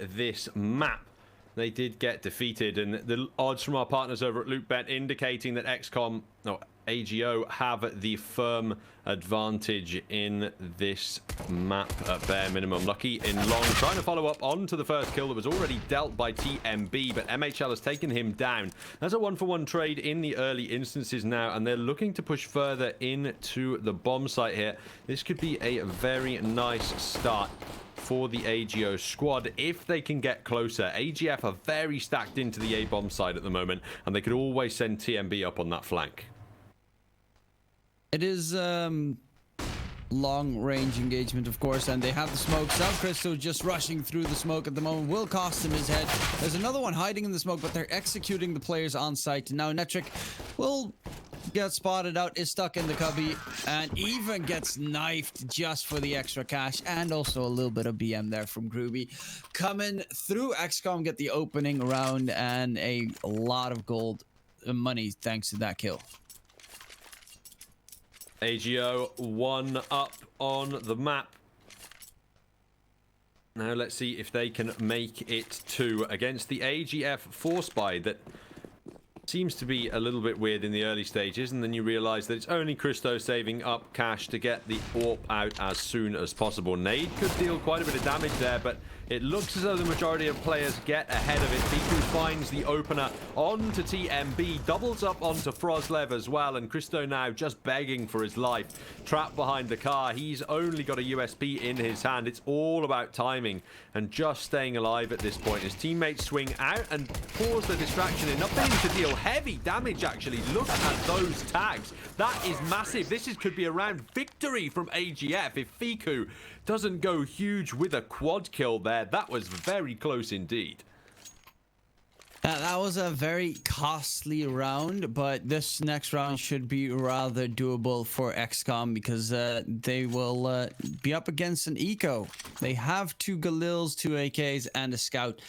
this map. They did get defeated, and the odds from our partners over at LootBet indicating that AGO have the firm advantage in this map at bare minimum. Lucky in long, trying to follow up onto the first kill that was already dealt by TMB, but MHL has taken him down. That's a 1-for-1 trade in the early instances now, and they're looking to push further into the bomb site here. This could be a very nice start for the AGO squad if they can get closer. AGF are very stacked into the A-bomb side at the moment, and they could always send TMB up on that flank. It is long-range engagement, of course, and they have the smoke. South Crystal just rushing through the smoke at the moment will cost him his head. There's another one hiding in the smoke, but they're executing the players on site. Now Netric will get spotted out, is stuck in the cubby, and even gets knifed just for the extra cash, and also a little bit of BM there from Groovy. Coming through, XCOM get the opening round and a lot of gold money thanks to that kill. AGO 1 up on the map. Now let's see if they can make it 2 against the AGF Force Spy that seems to be a little bit weird in the early stages, and then you realize that it's only Christo saving up cash to get the AWP out as soon as possible. Nade could deal quite a bit of damage there, but it looks as though the majority of players get ahead of it. Piku finds the opener onto TMB, doubles up onto Frozlev as well, and Christo now just begging for his life. Trapped behind the car, he's only got a USP in his hand. It's all about timing and just staying alive at this point. His teammates swing out and pause the distraction, enough for him to deal heavy damage actually. Look at those tags. That is massive. This could be a round victory from AGF if Fiku doesn't go huge with a quad kill there. That was very close indeed. That was a very costly round, but this next round should be rather doable for XCOM because they will be up against an eco. They have 2 Galils, 2 AKs, and a scout.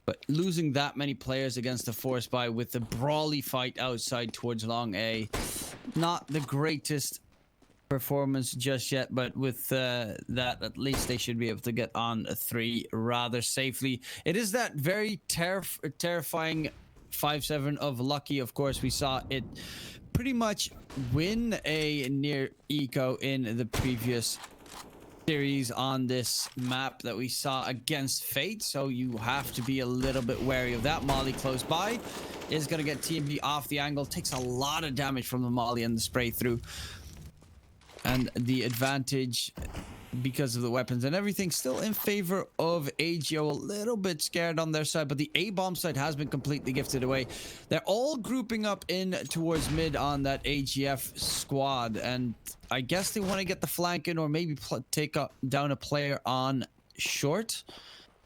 But losing that many players against the Force Spy with the brawly fight outside towards long A, not the greatest performance just yet, but with that at least they should be able to get on a 3 rather safely. It is that very terrifying 5-7 of Lucky. Of course, we saw it pretty much win a near eco in the previous series on this map that we saw against Fate, so you have to be a little bit wary of that. Molly close by is going to get TMB off the angle, takes a lot of damage from the Molly and the spray through, and the advantage because of the weapons and everything still in favor of AGO. A little bit scared on their side, but the A-bomb side has been completely gifted away. They're all grouping up in towards mid on that AGF squad, and I guess they want to get the flank in or maybe take down a player on short.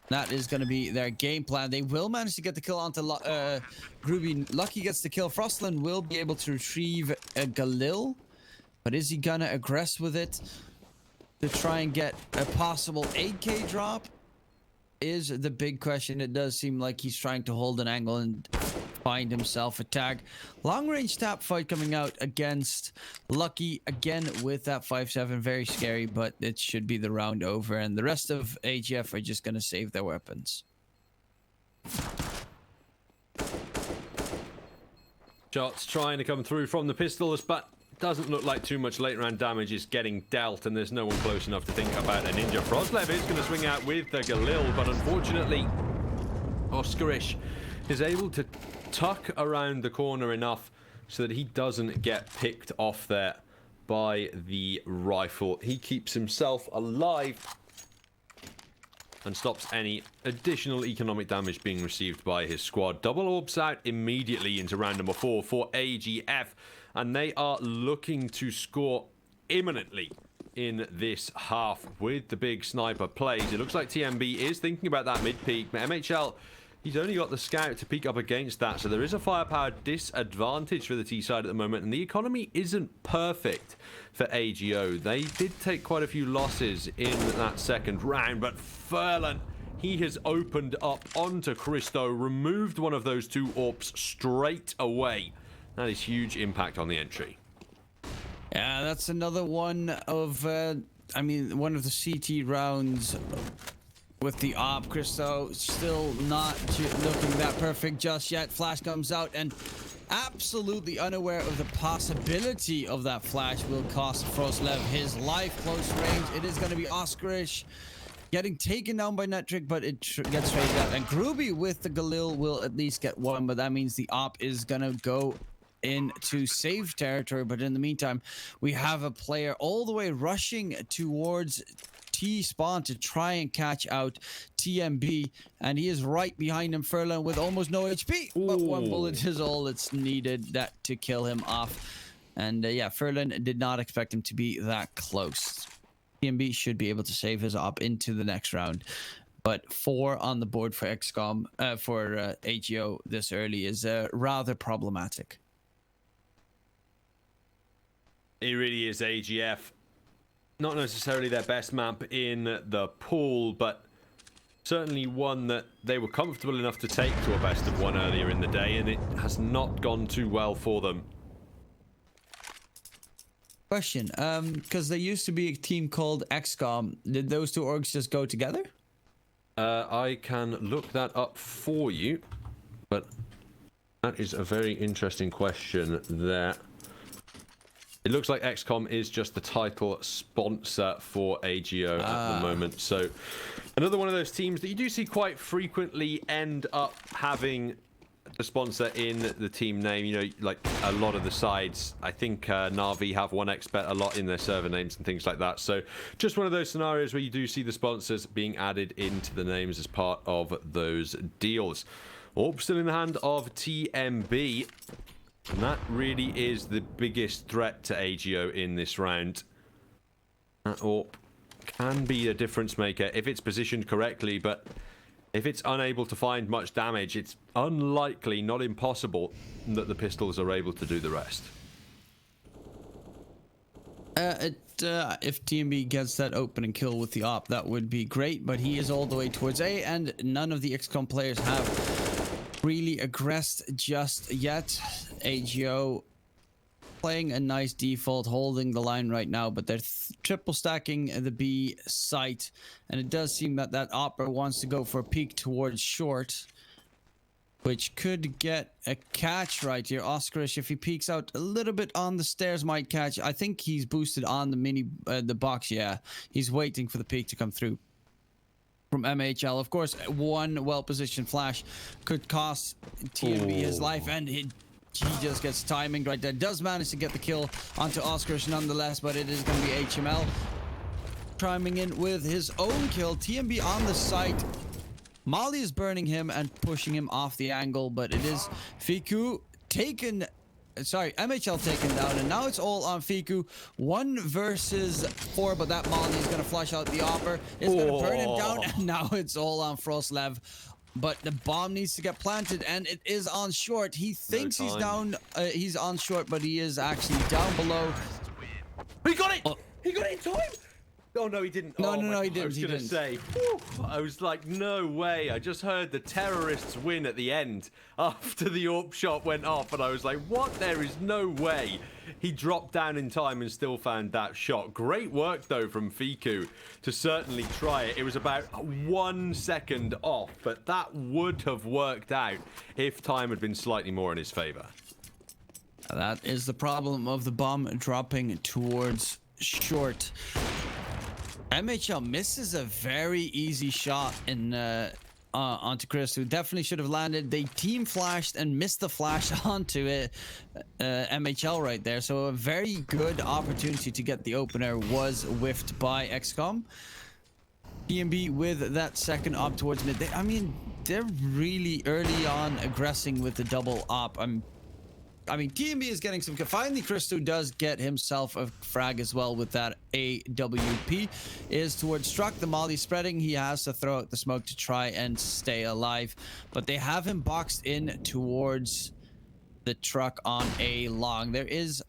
That is going to be their game plan. They will manage to get the kill onto Groovy. Lucky gets the kill. Frostland will be able to retrieve a Galil, but is he gonna aggress with it to try and get a possible 8k drop is the big question. It does seem like he's trying to hold an angle and find himself a tag. Long range tap fight coming out against Lucky again with that 5-7. Very scary, but it should be the round over, and the rest of AGF are just gonna save their weapons. Shots trying to come through from the pistols, but doesn't look like too much late round damage is getting dealt, and there's no one close enough to think about a ninja. Frostlev is going to swing out with the Galil, but unfortunately Oscarish is able to tuck around the corner enough so that he doesn't get picked off there by the rifle. He keeps himself alive and stops any additional economic damage being received by his squad. Double orbs out immediately into round number 4 for AGF, and they are looking to score imminently in this half with the big sniper plays. It looks like TMB is thinking about that mid-peak, but MHL, he's only got the scout to peek up against that, so there is a firepower disadvantage for the T side at the moment, and the economy isn't perfect for AGO. They did take quite a few losses in that second round, but Furlan, he has opened up onto Christo, removed one of those 2 AWPs straight away. That is huge impact on the entry. Yeah, that's another one of, I mean, one of the CT rounds with the op. Christo still not looking that perfect just yet. Flash comes out and absolutely unaware of the possibility of that flash will cost Frostlev his life. Close range. It is going to be Oscarish getting taken down by Netric, but it gets traded out. And Groovy with the Galil will at least get one, but that means the op is going to go into save territory. But in the meantime, we have a player all the way rushing towards T-spawn to try and catch out TMB, and he is right behind him, Furlan, with almost no HP. Ooh. But one bullet is all that's needed to kill him off. And yeah, Furlan did not expect him to be that close. TMB should be able to save his op into the next round. But 4 on the board for XCOM, for AGO this early is rather problematic. It really is AGF. Not necessarily their best map in the pool, but certainly one that they were comfortable enough to take to a best of 1 earlier in the day, and it has not gone too well for them. Question, because there used to be a team called XCOM. Did those two orgs just go together? I can look that up for you, but that is a very interesting question there. It looks like XCOM is just the title sponsor for AGO at the moment. So another one of those teams that you do see quite frequently end up having the sponsor in the team name. You know, like a lot of the sides, I think Na'Vi have 1xBet a lot in their server names and things like that. So just one of those scenarios where you do see the sponsors being added into the names as part of those deals. Orb still in the hand of TMB. And that really is the biggest threat to AGO in this round. That AWP can be a difference maker if it's positioned correctly, but if it's unable to find much damage, it's unlikely, not impossible, that the pistols are able to do the rest. If TMB gets that opening kill with the op, that would be great, but he is all the way towards A, and none of the XCOM players have really aggressed just yet. AGO playing a nice default, holding the line right now, but they're triple stacking the B site, and it does seem that that opera wants to go for a peek towards short, which could get a catch right here. Oscarish, if he peeks out a little bit on the stairs, might catch. I think he's boosted on the box. Yeah, he's waiting for the peek to come through from MHL. Of course, one well-positioned flash could cost TMB his life, and he just gets timing right there. Does manage to get the kill onto Oscarish nonetheless, but it is going to be HML chiming in with his own kill. TMB on the site. Molly is burning him and pushing him off the angle, but it is Fiku taken... Sorry, MHL taken down, and now it's all on Fiku. 1 versus 4, but that Molly is going to flush out the opper. It's going to burn him down, and now it's all on Frostlev. But the bomb needs to get planted, and it is on short. He thinks he's down. He's on short, but he is actually down below. He got it! He got it in time! Oh, no, he didn't. No, oh, no, he God, didn't. I was He going to didn't. say, whew, I was like, no way. I just heard the terrorists win at the end after the AWP shot went off, and I was like, what? There is no way. He dropped down in time and still found that shot. Great work, though, from Fiku to certainly try it. It was about 1 second off, but that would have worked out if time had been slightly more in his favor. That is the problem of the bomb dropping towards short. MHL misses a very easy shot in onto Chris, who definitely should have landed. They team flashed and missed the flash onto it. MHL right there. So a very good opportunity to get the opener was whiffed by XCOM. TMB with that second op towards mid. I mean, they're really early on aggressing with the double op. I mean, TMB is getting some... Finally, Christo does get himself a frag as well with that AWP. Is towards Struck. The Molly spreading. He has to throw out the smoke to try and stay alive. But they have him boxed in towards the truck on A long. There is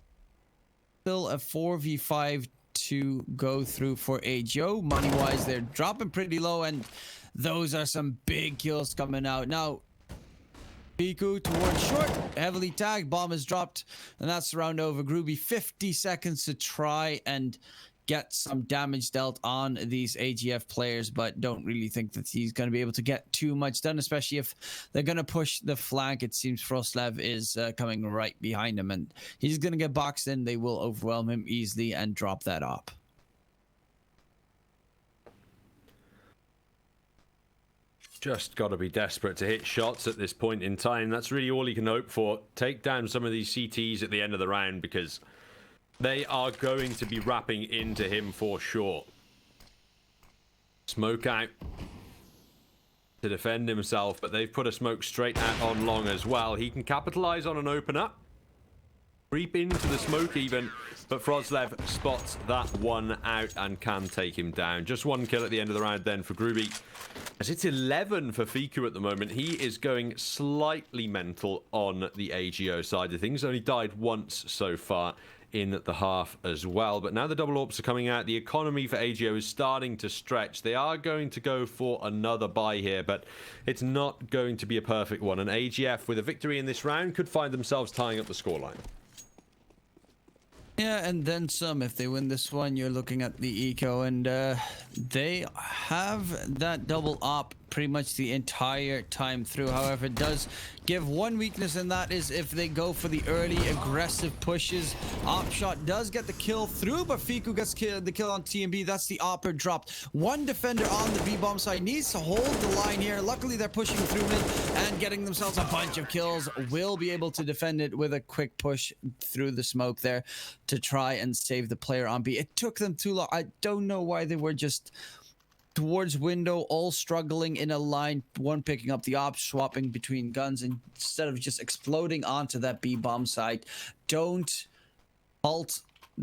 still a 4v5 to go through for AGO. Money-wise, they're dropping pretty low, and those are some big kills coming out. Now, Fiku towards short, heavily tagged, bomb is dropped, and that's the round over. Groovy 50 seconds to try and get some damage dealt on these AGF players, but don't really think that he's going to be able to get too much done, especially if they're going to push the flank. It seems Frostlev is coming right behind him, and he's going to get boxed in. They will overwhelm him easily and drop that op. Just got to be desperate to hit shots at this point in time. That's really all he can hope for. Take down some of these CTs at the end of the round, because they are going to be wrapping into him for sure. Smoke out to defend himself, but they've put a smoke straight out on long as well. He can capitalize on an opener. Creep into the smoke even, but Frostlev spots that one out and can take him down. Just one kill at the end of the round then for Gruby. As it's 11 for Fiku at the moment, he is going slightly mental on the AGO side of things. Only died once so far in the half as well. But now the double orbs are coming out. The economy for AGO is starting to stretch. They are going to go for another buy here, but it's not going to be a perfect one. And AGF, with a victory in this round, could find themselves tying up the scoreline. Yeah, and then some. If they win this one, you're looking at the eco, and they have that double op pretty much the entire time through. However, it does give one weakness, and that is if they go for the early aggressive pushes. Op shot does get the kill through, but Fiku gets the kill on TMB. That's the opper dropped. One defender on the B-bomb side needs to hold the line here. Luckily, they're pushing through mid and getting themselves a bunch of kills. Will be able to defend it with a quick push through the smoke there to try and save the player on B. It took them too long. I don't know why they were just towards window, all struggling in a line, one picking up the op, swapping between guns, and instead of just exploding onto that B-bomb site. Don't halt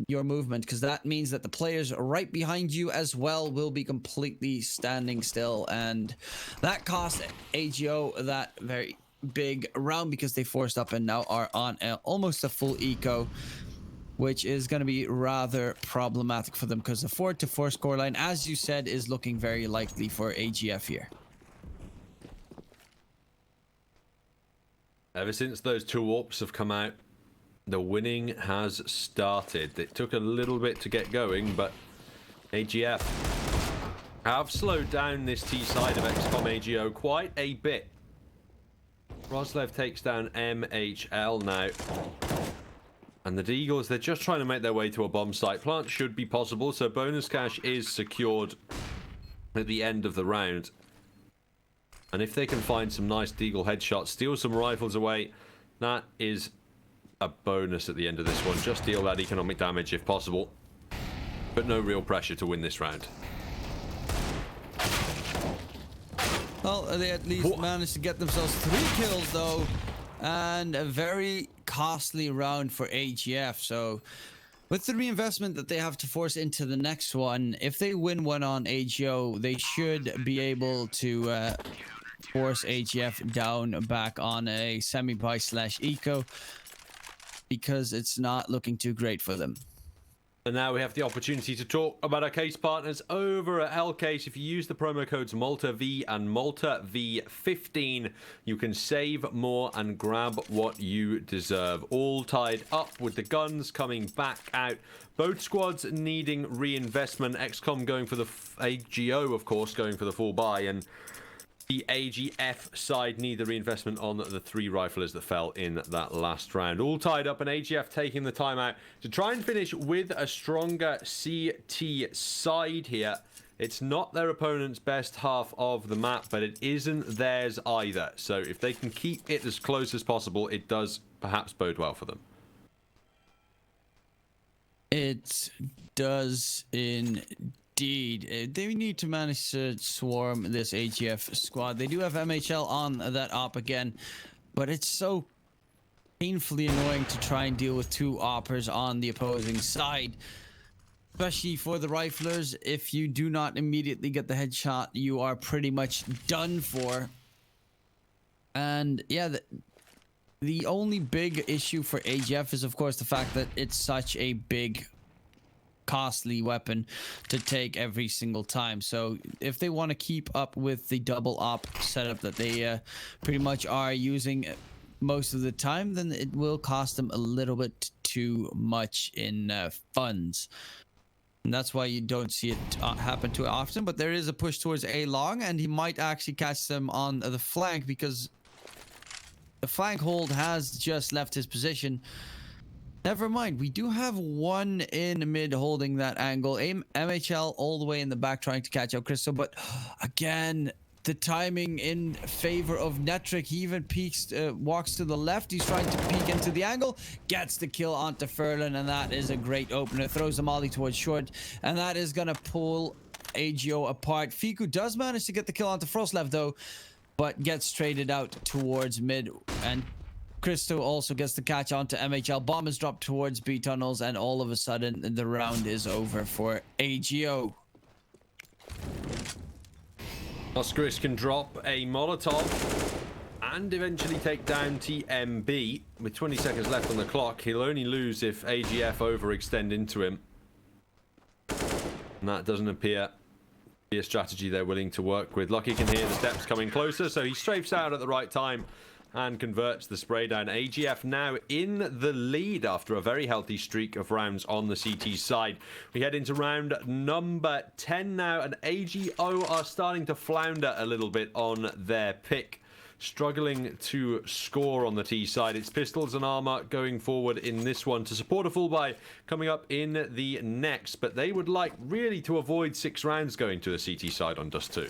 your movement, because that means that the players right behind you as well will be completely standing still, and that cost AGO that very big round because they forced up and now are on almost a full eco, which is going to be rather problematic for them, because the 4-4 scoreline, as you said, is looking very likely for AGF here. Ever since those two AWPs have come out, the winning has started. It took a little bit to get going, but AGF have slowed down this T side of XCOM AGO quite a bit. Frostlev takes down MHL now. And the Deagles, they're just trying to make their way to a bomb site. Plant should be possible, so bonus cash is secured at the end of the round. And if they can find some nice Deagle headshots, steal some rifles away, that is a bonus at the end of this one. Just deal that economic damage if possible, but no real pressure to win this round. Well, they at least managed to get themselves 3 kills, though, and a very costly round for AGF. So with the reinvestment that they have to force into the next one, if they win one on AGO, they should be able to force AGF down back on a semi-buy / eco, because it's not looking too great for them. And now we have the opportunity to talk about our case partners over at LCase. If you use the promo codes MaltaV and MaltaV15, you can save more and grab what you deserve. All tied up with the guns coming back out. Both squads needing reinvestment. XCOM going for the AGO, of course, going for the full buy, and the AGF side need the reinvestment on the 3 riflers that fell in that last round. All tied up, and AGF taking the time out to try and finish with a stronger CT side here. It's not their opponent's best half of the map, but it isn't theirs either. So if they can keep it as close as possible, it does perhaps bode well for them. It does indeed. They need to manage to swarm this AGF squad. They do have MHL on that op again, but it's so painfully annoying to try and deal with 2 oppers on the opposing side, especially for the riflers. If you do not immediately get the headshot, you are pretty much done for. And yeah, the only big issue for AGF is, of course, the fact that it's such a big, costly weapon to take every single time. So if they want to keep up with the double op setup that they pretty much are using most of the time, then it will cost them a little bit too much in funds. And that's why you don't see it happen too often. But there is a push towards A long, and he might actually catch them on the flank because the flank hold has just left his position. Never mind, we do have one in mid holding that angle. MHL all the way in the back trying to catch out Crystal, but again, the timing in favor of Netric. He even peeks, walks to the left. He's trying to peek into the angle, gets the kill onto Furlan, and that is a great opener. Throws the molly towards short, and that is gonna pull AGO apart. Fiku does manage to get the kill onto Frostlev though, but gets traded out towards mid, and Christo also gets the catch onto MHL. Bomb is dropped towards B tunnels, and all of a sudden the round is over for AGO. Oscaris can drop a Molotov and eventually take down TMB. With 20 seconds left on the clock, he'll only lose if AGF overextend into him. And that doesn't appear to be a strategy they're willing to work with. Lucky can hear the steps coming closer, so he strafes out at the right time and converts the spray down. AGF now in the lead after a very healthy streak of rounds on the CT side. We head into round number 10 now, and AGO are starting to flounder a little bit on their pick. Struggling to score on the T side. It's pistols and armor going forward in this one to support a full buy coming up in the next, but they would like really to avoid 6 rounds going to the CT side on Dust 2.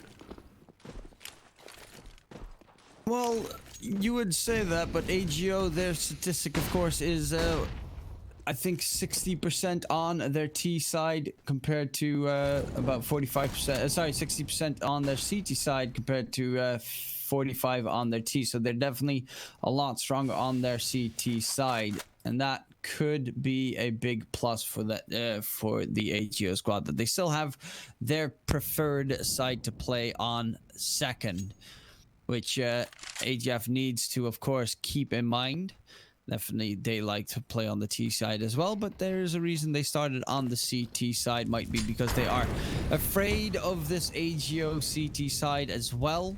Well, you would say that, but AGO, their statistic, of course, is I think 60% on their T side compared to about 45%. Sorry, 60% on their CT side compared to 45 on their T. So they're definitely a lot stronger on their CT side, and that could be a big plus for that for the AGO squad, that they still have their preferred side to play on second, which AGF needs to, of course, keep in mind. Definitely, they like to play on the T side as well, but there is a reason they started on the CT side. Might be because they are afraid of this AGO CT side as well.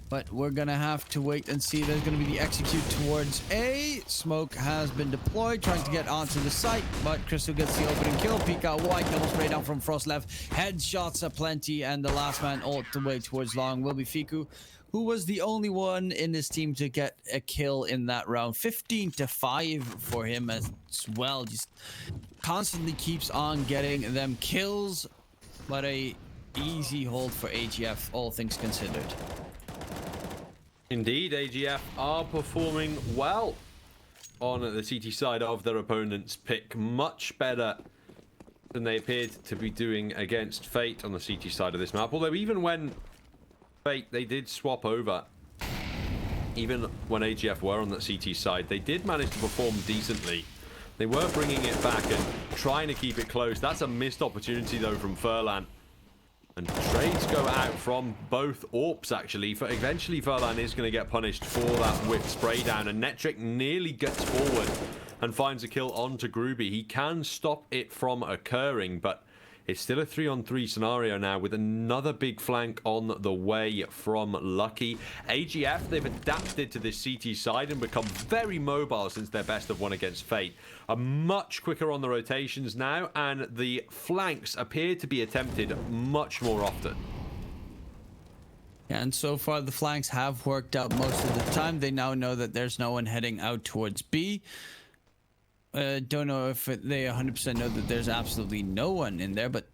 But we're gonna have to wait and see. There's gonna be the execute towards A. Smoke has been deployed, trying to get onto the site, but Crystal gets the opening kill. Peek out wide, double spray down from Frostlev. Headshots aplenty, and the last man all the way towards long will be Fiku, who was the only one in his team to get a kill in that round. 15-5 for him as well. Just constantly keeps on getting them kills, but a easy hold for AGF, all things considered. Indeed, AGF are performing well on the CT side of their opponent's pick. Much better than they appeared to be doing against Fate on the CT side of this map. Although even when Fate, they did swap over. Even when AGF were on the CT side, they did manage to perform decently. They were bringing it back and trying to keep it close. That's a missed opportunity, though, from Furlan. And trades go out from both AWPs, actually. For eventually, Furlan is going to get punished for that whip spray down. And Netric nearly gets forward and finds a kill onto Groovy. He can stop it from occurring, but it's still a 3-on-3 scenario now with another big flank on the way from Lucky. AGF, they've adapted to this CT side and become very mobile since their best of one against Fate. Are much quicker on the rotations now, and the flanks appear to be attempted much more often. Yeah, and so far the flanks have worked out most of the time. They now know that there's no one heading out towards B. Don't know if they 100% know that there's absolutely no one in there, but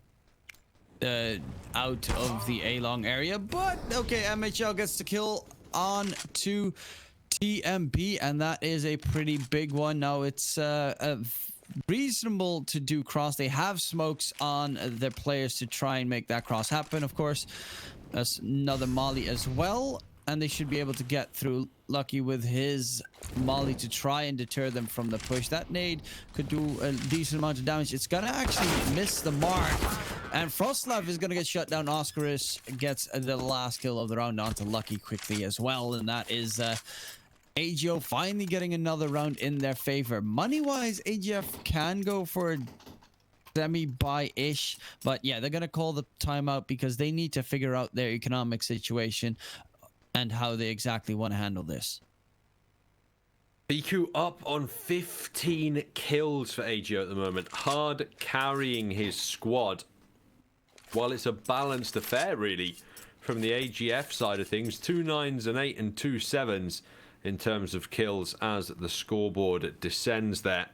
out of the A-long area. But okay, MHL gets the kill on to TMB, and that is a pretty big one. Now it's reasonable to do cross. They have smokes on their players to try and make that cross happen, of course. That's another molly as well, and they should be able to get through. Lucky with his molly to try and deter them from the push. That nade could do a decent amount of damage. It's gonna actually miss the mark, and Frostlev is gonna get shut down. Oscaris gets the last kill of the round onto Lucky quickly as well, and that is AGO finally getting another round in their favor. Money-wise, AGF can go for a semi-buy-ish, but yeah, they're gonna call the timeout because they need to figure out their economic situation and how they exactly want to handle this. Biku up on 15 kills for AGO at the moment, hard carrying his squad. While it's a balanced affair, really, from the AGF side of things, 2 9s, an 8 and 2 7s in terms of kills as the scoreboard descends there.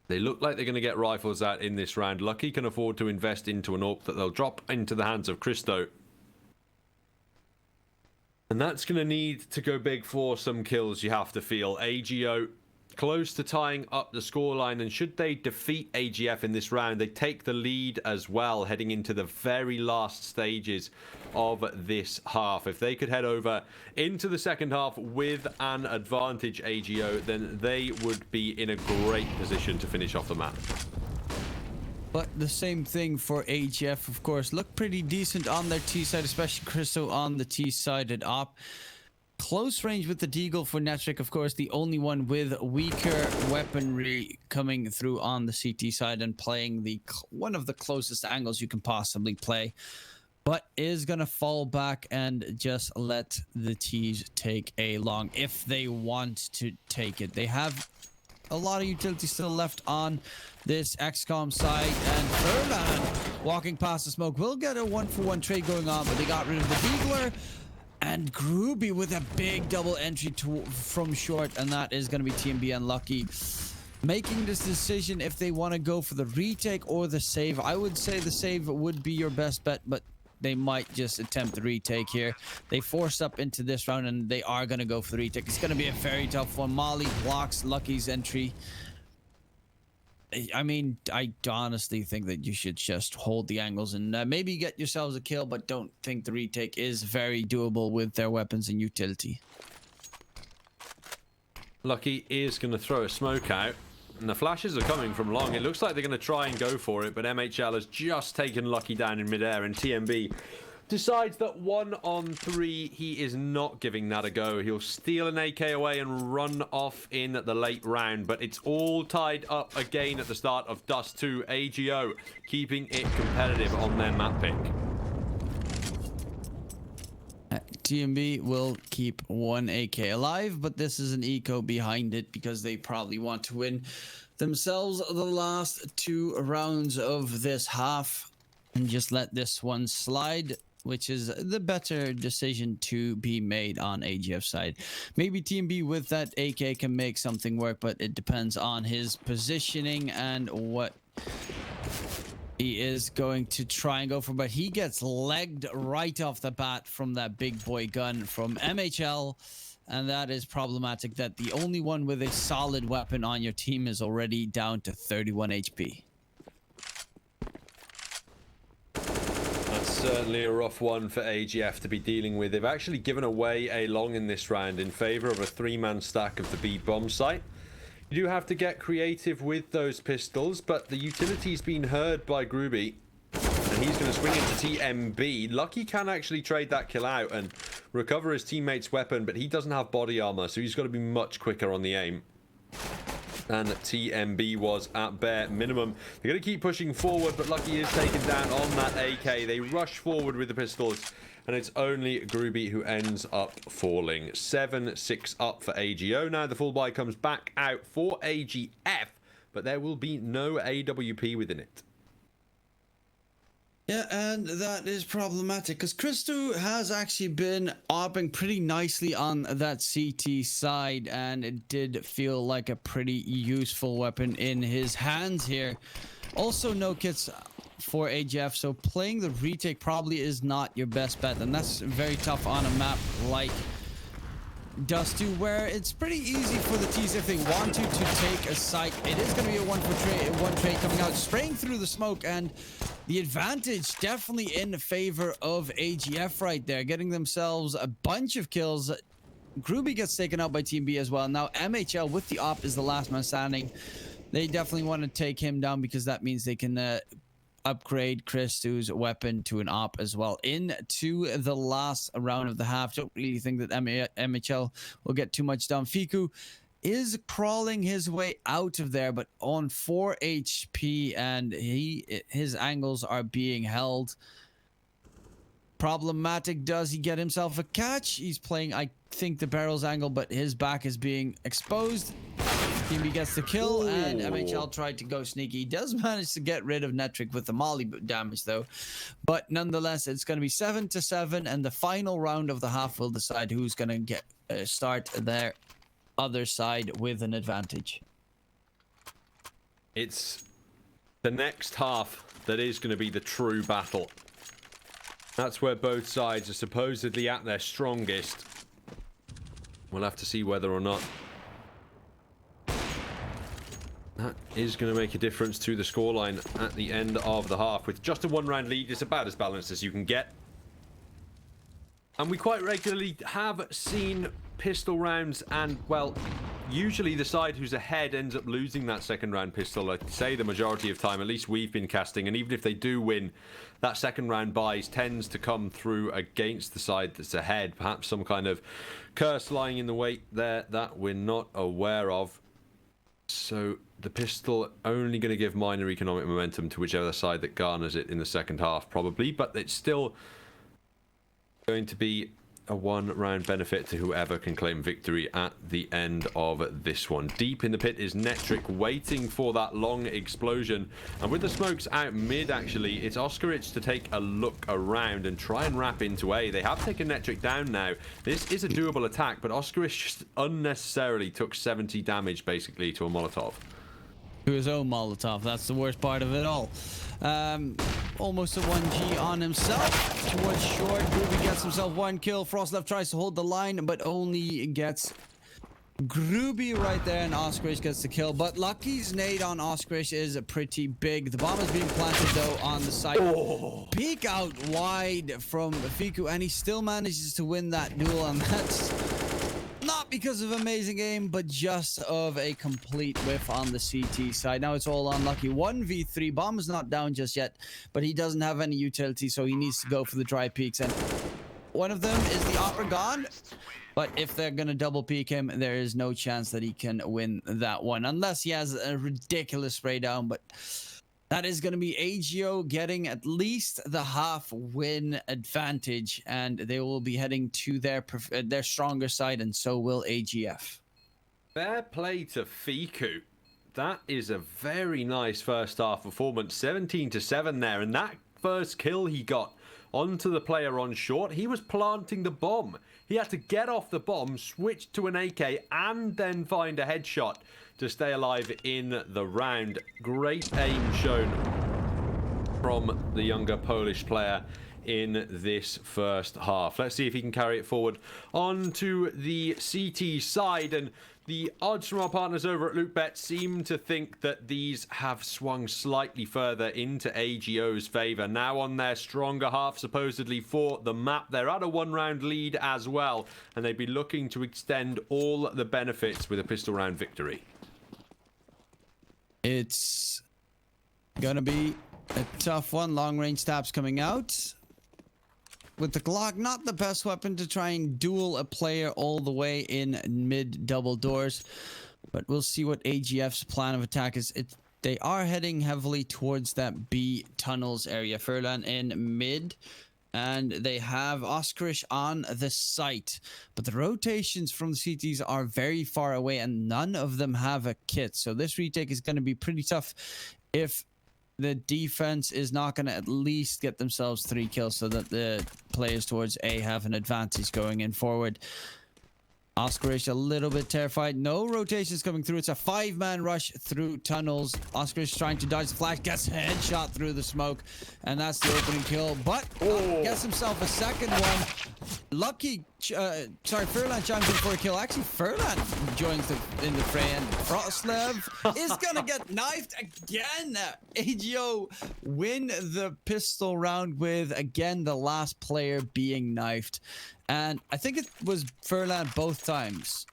They look like they're going to get rifles out in this round. Lucky can afford to invest into an AWP that they'll drop into the hands of Christo. And that's going to need to go big for some kills, you have to feel. AGO close to tying up the scoreline, and should they defeat AGF in this round, they take the lead as well, heading into the very last stages of this half. If they could head over into the second half with an advantage, AGO, then they would be in a great position to finish off the map. But the same thing for AGF, of course. Look pretty decent on their T side, especially Christo on the T-sided op. Close range with the Deagle for Netric, of course, the only one with weaker weaponry coming through on the CT side and playing the one of the closest angles you can possibly play. But is going to fall back and just let the T's take a long, if they want to take it. They have a lot of utility still left on this XCOM side, and Furlan walking past the smoke will get a 1-for-1 trade going on, but they got rid of the Deagler. And Groovy with a big double entry from short, and that is going to be TMB unlucky. Making this decision if they want to go for the retake or the save. I would say the save would be your best bet, but they might just attempt the retake here. They forced up into this round, and they are going to go for the retake. It's going to be a very tough one. Molly blocks Lucky's entry. I mean, I honestly think that you should just hold the angles and maybe get yourselves a kill, but don't think the retake is very doable with their weapons and utility. Lucky is going to throw a smoke out, and the flashes are coming from long. It looks like they're going to try and go for it, but MHL has just taken Lucky down in midair, and TMB decides that 1-on-3, he is not giving that a go. He'll steal an AK away and run off in the late round, but it's all tied up again at the start of Dust 2. AGO keeping it competitive on their map pick. TMB will keep one AK alive, but this is an eco behind it because they probably want to win themselves the last 2 rounds of this half and just let this one slide, which is the better decision to be made on AGF side. Maybe TMB with that AK can make something work, but it depends on his positioning and what he is going to try and go for. But he gets legged right off the bat from that big boy gun from MHL, and that is problematic, that the only one with a solid weapon on your team is already down to 31 HP. Certainly a rough one for AGF to be dealing with. They've actually given away a long in this round in favor of a 3-man stack of the B bomb site. You do have to get creative with those pistols, but the utility's been heard by Groovy, and he's going to swing into TMB. Lucky can actually trade that kill out and recover his teammate's weapon, but he doesn't have body armor, so he's got to be much quicker on the aim. And TMB was at bare minimum. They're going to keep pushing forward, but Lucky is taken down on that AK. They rush forward with the pistols, and it's only Groovy who ends up falling. 7-6 up for AGO. Now the full buy comes back out for AGF, but there will be no AWP within it. Yeah, and that is problematic because Christo has actually been opping pretty nicely on that CT side, and it did feel like a pretty useful weapon in his hands here. Also, no kits for AGF, so playing the retake probably is not your best bet, and that's very tough on a map like Dust 2, where it's pretty easy for the T's if they want to take a site. It is going to be a one trade coming out, spraying through the smoke, and the advantage definitely in favor of AGF right there, getting themselves a bunch of kills. Groovy gets taken out by Team B as well. Now MHL with the op is the last man standing. They definitely want to take him down because that means they can upgrade Christo's weapon to an op as well into the last round of the half. Don't really think that MHL will get too much done. Fiku is crawling his way out of there, but on 4 HP, and his angles are being held problematic. Does he get himself a catch? He's playing, I think, the barrels angle, but his back is being exposed. Team gets the kill, and MHL tried to go sneaky. He does manage to get rid of Netric with the molly damage, though. But nonetheless, it's going to be 7-7, and the final round of the half will decide who's going to get start their other side with an advantage. It's the next half that is going to be the true battle. That's where both sides are supposedly at their strongest. We'll have to see whether or not that is going to make a difference to the scoreline at the end of the half. With just a one-round lead, it's about as balanced as you can get. And we quite regularly have seen pistol rounds, and, well, usually the side who's ahead ends up losing that second round pistol. I'd say the majority of time, at least we've been casting, and even if they do win, that second round buys tends to come through against the side that's ahead. Perhaps some kind of curse lying in the wait there that we're not aware of. So the pistol only going to give minor economic momentum to whichever side that garners it in the second half, probably, but it's still going to be a one-round benefit to whoever can claim victory at the end of this one. Deep in the pit is Netric, waiting for that long explosion, and with the smokes out mid, actually, it's Oscarich to take a look around and try and wrap into A. They have taken Netric down now. This is a doable attack, but Oscarich just unnecessarily took 70 damage, basically, to a Molotov. To his own Molotov. That's the worst part of it all. Almost a 1G on himself. Towards short. Groovy gets himself one kill. Frostleft tries to hold the line, but only gets Groovy right there, and Oscarich gets the kill. But Lucky's nade on Oscarich is pretty big. The bomb is being planted, though, on the site. Peek out wide from Fiku, and he still manages to win that duel, and that's not because of amazing aim, but just of a complete whiff on the CT side. Now it's all unlucky. 1v3. Bomb is not down just yet, but he doesn't have any utility, so he needs to go for the dry peaks. And one of them is the Operagon. But if they're going to double peek him, there is no chance that he can win that one. Unless he has a ridiculous spray down. But that is going to be AGO getting at least the half win advantage, and they will be heading to their stronger side, and so will AGF. Fair play to Fiku. That is a very nice first half performance. 17-7 there, and that first kill he got onto the player on short, he was planting the bomb. He had to get off the bomb, switch to an AK, and then find a headshot to stay alive in the round. Great aim shown from the younger Polish player in this first half. Let's see if he can carry it forward onto the CT side, and the odds from our partners over at LootBet seem to think that these have swung slightly further into AGO's favour. Now on their stronger half, supposedly, for the map. They're at a one-round lead as well, and they'd be looking to extend all the benefits with a pistol round victory. It's gonna be a tough one. Long-range taps coming out. With the Glock, not the best weapon to try and duel a player all the way in mid double doors. But we'll see what AGF's plan of attack is. They are heading heavily towards that B tunnels area. Furlan in mid. And they have Oscarich on the site. But the rotations from the CTs are very far away, and none of them have a kit. So this retake is going to be pretty tough if the defense is not going to at least get themselves 3 kills, so that the players towards A have an advantage going in forward. Oscarich a little bit terrified. No rotations coming through. It's a 5-man rush through tunnels. Oscarich trying to dodge the flash. Gets headshot through the smoke. And that's the opening kill. But gets himself a second one. Lucky, Furlan chimes in for a kill. Actually, Furlan joins in the fray. And Frostlev is going to get knifed again. AGO win the pistol round with, again, the last player being knifed. And I think it was Furlan both times.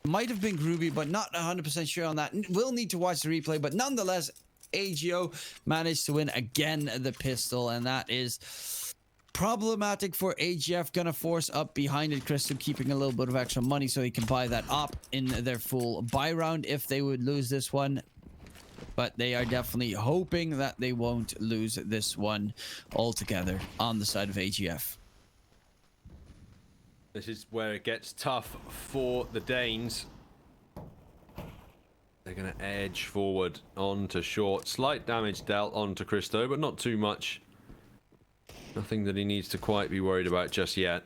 Might have been Groovy, but not 100% sure on that. We'll need to watch the replay, but nonetheless, AGO managed to win again the pistol, and that is problematic for AGF. Gonna force up behind it. Crystal keeping a little bit of extra money so he can buy that op in their full buy round if they would lose this one. but they are definitely hoping that they won't lose this one altogether on the side of AGF. This is where it gets tough for the Danes. They're going to edge forward onto short. Slight damage dealt onto Christo, but not too much. Nothing that he needs to quite be worried about just yet.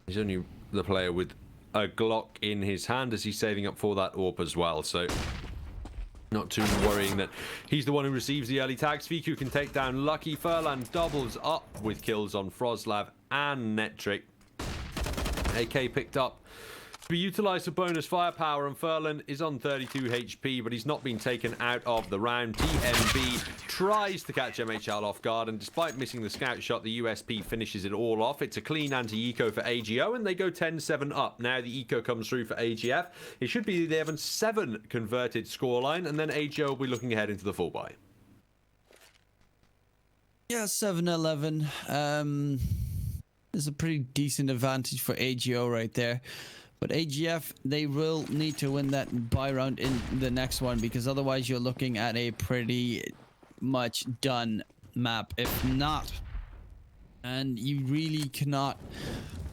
He's only the player with a Glock in his hand as he's saving up for that AWP as well, so not too worrying that he's the one who receives the early tags. Fiku can take down Lucky. Furlan doubles up with kills on Froslav and Netric. AK picked up to be utilized for bonus firepower, and Furlan is on 32 HP, but he's not been taken out of the round. TMB tries to catch MHL off guard, and despite missing the scout shot, the USP finishes it all off. It's a clean anti-eco for AGO, and they go 10-7 up. Now the eco comes through for AGF. It should be the 11-7 converted scoreline, and then AGO will be looking ahead into the full buy. Yeah, 7-11. Is a pretty decent advantage for AGO right there. But AGF, they will need to win that buy round in the next one, because otherwise you're looking at a pretty much done map, if not. And you really cannot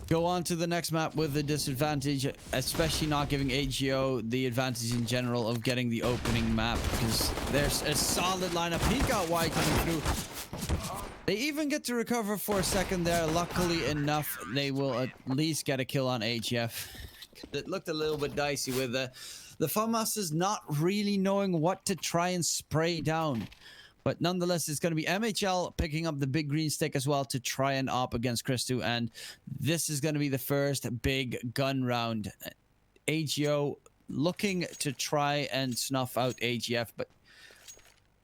go on to the next map with a disadvantage, especially not giving AGO the advantage in general of getting the opening map, because there's a solid lineup. Peek out wide coming through. They even get to recover for a second there. Luckily enough, they will at least get a kill on AGF. It looked a little bit dicey with the FunMasters not really knowing what to try and spray down. But nonetheless, it's going to be MHL picking up the big green stick as well to try and op against Christo. And this is going to be the first big gun round. AGO looking to try and snuff out AGF, but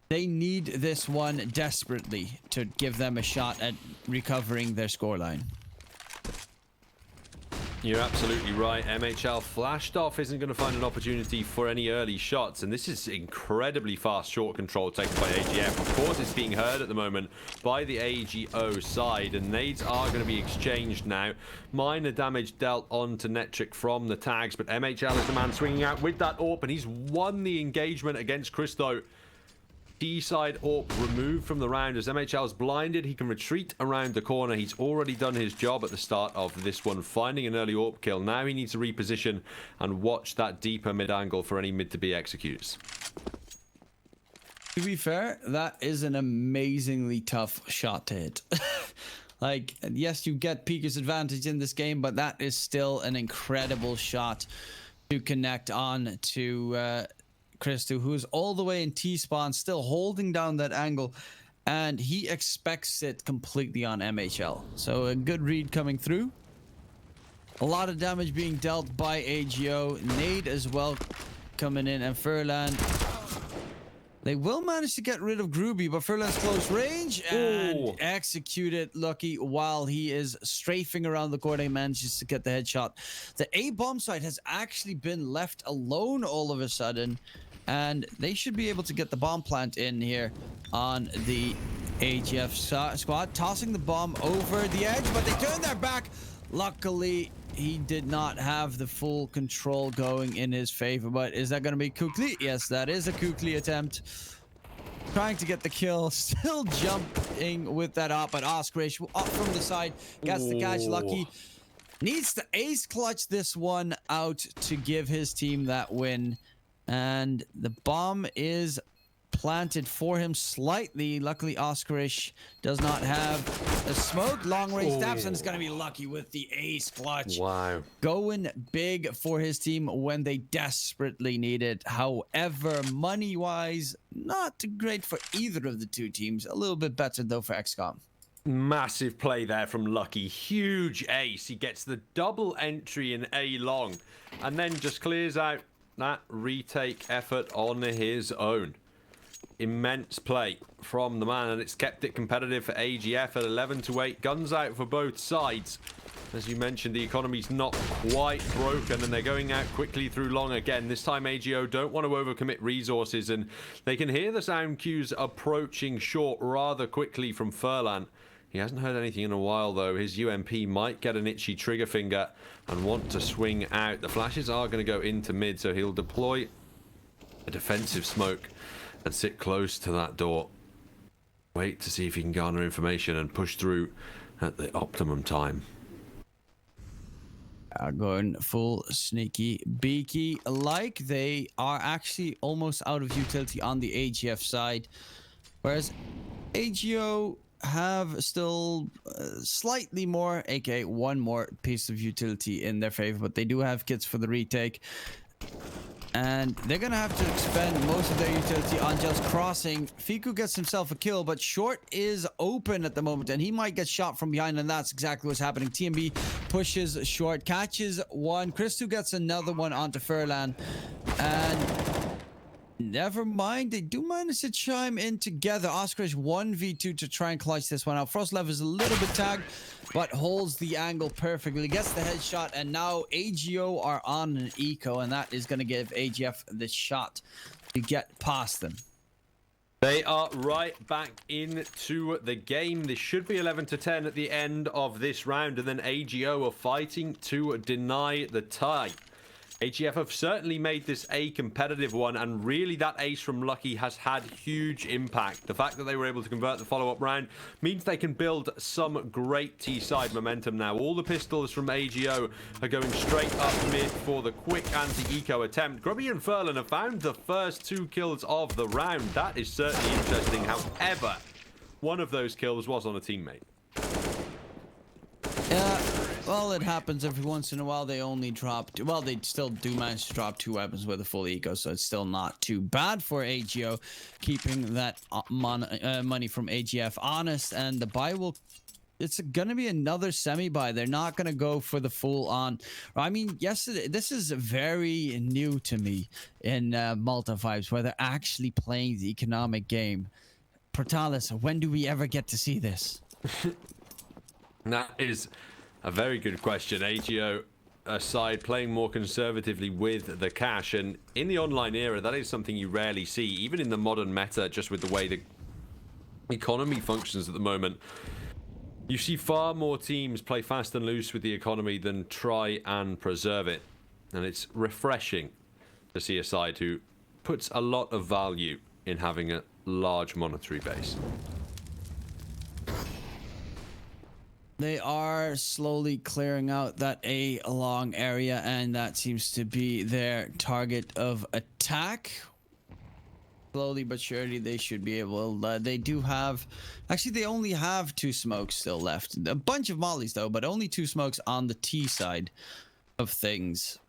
they need this one desperately to give them a shot at recovering their scoreline. You're absolutely right. MHL flashed off, isn't going to find an opportunity for any early shots, and this is incredibly fast short control taken by AGF. Of course, it's being heard at the moment by the AGO side, and nades are going to be exchanged now. Minor damage dealt onto Netric from the tags, but MHL is the man swinging out with that AWP, and he's won the engagement against Christo. D-side AWP removed from the round as MHL's blinded. He can retreat around the corner. He's already done his job at the start of this one, finding an early AWP kill. Now he needs to reposition and watch that deeper mid-angle for any mid-to-B executes. To be fair, that is an amazingly tough shot to hit. Like, yes, you get Peeker's advantage in this game, but that is still an incredible shot to connect on to Christo, who's all the way in T-spawn, still holding down that angle, and he expects it completely on MHL. So a good read coming through. A lot of damage being dealt by AGO. Nade as well coming in, and Furlan. They will manage to get rid of Groovy, but Furlan's close range and executed Lucky while he is strafing around the corner. He manages to get the headshot. The A bomb site has actually been left alone all of a sudden, and they should be able to get the bomb plant in here on the AGF squad, tossing the bomb over the edge, but they turn their back. Luckily, he did not have the full control going in his favor, but is that going to be Kukli? Yes, that is a Kukli attempt. Trying to get the kill, still jumping with that up, but Oskarish up from the side, gets the catch. Lucky needs to ace clutch this one out to give his team that win. And the bomb is planted for him slightly. Luckily, Oskarish does not have a smoke. Long range taps, and it's going to be Lucky with the ace clutch. Wow. Going big for his team when they desperately need it. However, money-wise, not great for either of the two teams. A little bit better, though, for XCOM. Massive play there from Lucky. Huge ace. He gets the double entry in A long and then just clears out that retake effort on his own. Immense play from the man, and it's kept it competitive for AGF at 11-8. Guns out for both sides. As you mentioned, the economy's not quite broken, and they're going out quickly through long again. This time AGO don't want to overcommit resources, and they can hear the sound cues approaching short rather quickly from Furlan. He hasn't heard anything in a while, though. His UMP might get an itchy trigger finger and want to swing out. The flashes are going to go into mid, so he'll deploy a defensive smoke and sit close to that door. Wait to see if he can garner information and push through at the optimum time. Going full sneaky beaky, like they are actually almost out of utility on the AGF side, whereas AGO have still slightly more, aka one more piece of utility in their favor, but they do have kits for the retake. And they're going to have to expend most of their utility on just crossing. Fiku gets himself a kill, but Short is open at the moment, and he might get shot from behind, and that's exactly what's happening. TMB pushes Short, catches one. Christu gets another one onto Furlan, and never mind, they do manage to chime in together. Oscar is 1v2 to try and clutch this one out. Frostlev is a little bit tagged, but holds the angle perfectly, gets the headshot, and now AGO are on an eco, and that is going to give AGF the shot to get past them. They are right back into the game. This should be 11-10 at the end of this round, and then AGO are fighting to deny the tie. AGF have certainly made this a competitive one, and really that ace from Lucky has had huge impact. The fact that they were able to convert the follow-up round means they can build some great T-side momentum now. All the pistols from AGO are going straight up mid for the quick anti-eco attempt. Grubby and Furlan have found the first 2 kills of the round. That is certainly interesting. However, one of those kills was on a teammate. Well, it happens every once in a while. They only dropped, well, they still do manage to drop 2 weapons with a full eco, so it's still not too bad for AGO, keeping that money from AGF honest. And the buy will, it's gonna be another semi-buy. They're not gonna go for the full on. I mean, yesterday, this is very new to me in Malta vibes, where they're actually playing the economic game. Portalis, when do we ever get to see this? That is a very good question. AGO aside playing more conservatively with the cash, and in the online era that is something you rarely see, even in the modern meta, just with the way the economy functions at the moment. You see far more teams play fast and loose with the economy than try and preserve it, and it's refreshing to see a side who puts a lot of value in having a large monetary base. They are slowly clearing out that A long area, and that seems to be their target of attack. Slowly but surely, they should be able. They do have, actually, they only have 2 smokes still left. A bunch of mollies though, but only 2 smokes on the T side of things.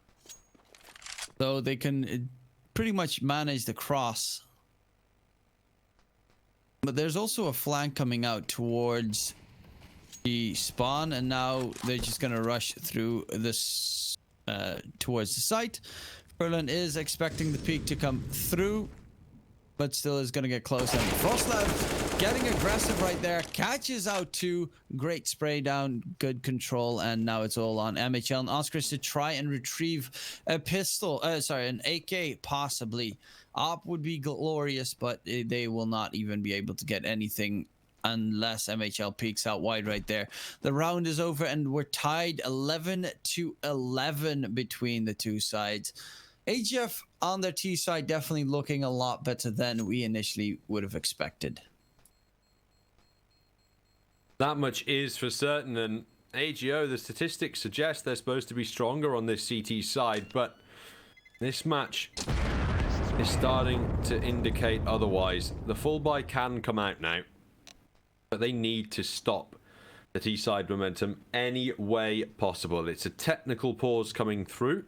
So they can pretty much manage the cross. But there's also a flank coming out towards the spawn, and now they're just gonna rush through this towards the site. Furlan is expecting the peak to come through, but still is gonna get close. And Frostlev getting aggressive right there, catches out 2. Great spray down, good control, and now it's all on MHL and Oscars to try and retrieve a pistol. Sorry, an AK possibly. Op would be glorious, but they will not even be able to get anything unless MHL peeks out wide right there. The round is over, and we're tied 11-11 between the 2 sides. AGF on their T side definitely looking a lot better than we initially would have expected. That much is for certain, and AGO, the statistics suggest they're supposed to be stronger on this CT side, but this match is starting to indicate otherwise. The full buy can come out now, but they need to stop the T-side momentum any way possible. It's a technical pause coming through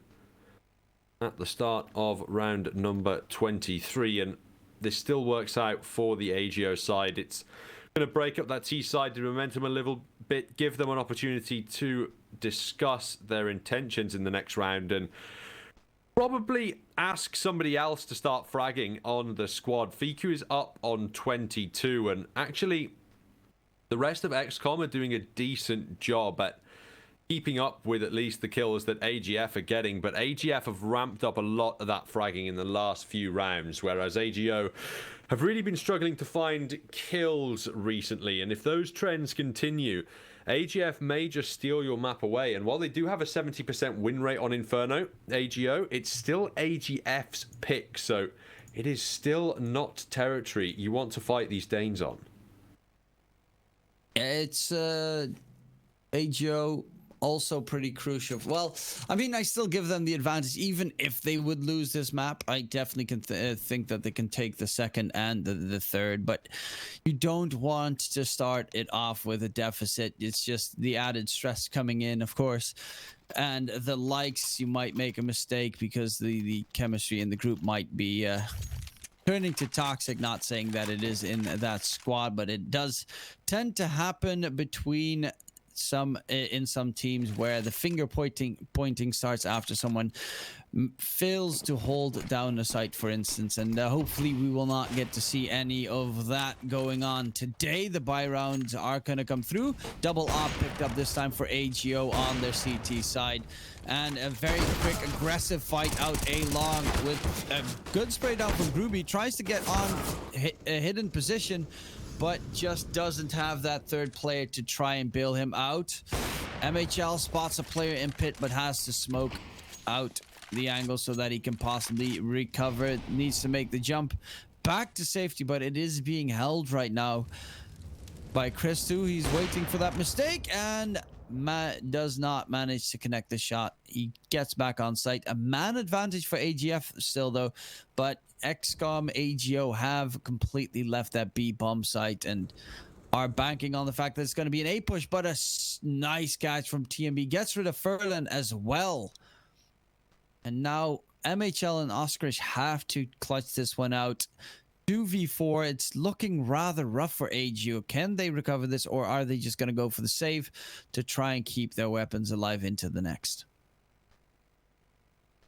at the start of round number 23, and this still works out for the AGO side. It's going to break up that T-side momentum a little bit, give them an opportunity to discuss their intentions in the next round, and probably ask somebody else to start fragging on the squad. Fiku is up on 22, and actually the rest of XCOM are doing a decent job at keeping up with at least the kills that AGF are getting, but AGF have ramped up a lot of that fragging in the last few rounds, whereas AGO have really been struggling to find kills recently, and if those trends continue, AGF may just steal your map away. And while they do have a 70% win rate on Inferno, AGO, it's still AGF's pick, so it is still not territory you want to fight these Danes on. It's AGO also pretty crucial. Well, I mean, I still give them the advantage. Even if they would lose this map, I definitely can think that they can take the second and the third. But you don't want to start it off with a deficit. It's just the added stress coming in, of course. And the likes, you might make a mistake because the chemistry in the group might be turning to toxic. Not saying that it is in that squad, but it does tend to happen between some teams where the finger pointing starts after someone fails to hold down a site, for instance. And hopefully we will not get to see any of that going on today. The buy rounds are going to come through. Double op picked up this time for AGO on their CT side, and a very quick aggressive fight out A long with a good spray down from Groovy. Tries to get on a hidden position, but just doesn't have that third player to try and bail him out. MHL spots a player in pit, but has to smoke out the angle so that he can possibly recover. Needs to make the jump back to safety, but it is being held right now by Christu. He's waiting for that mistake and does not manage to connect the shot. He gets back on site. A man advantage for AGF still though, but XCOM AGO have completely left that B bomb site and are banking on the fact that it's going to be an A push. But a nice catch from TMB gets rid of Furlan as well. And now MHL and Oskarish have to clutch this one out. 2v4, it's looking rather rough for AGO. Can they recover this, or are they just going to go for the save to try and keep their weapons alive into the next?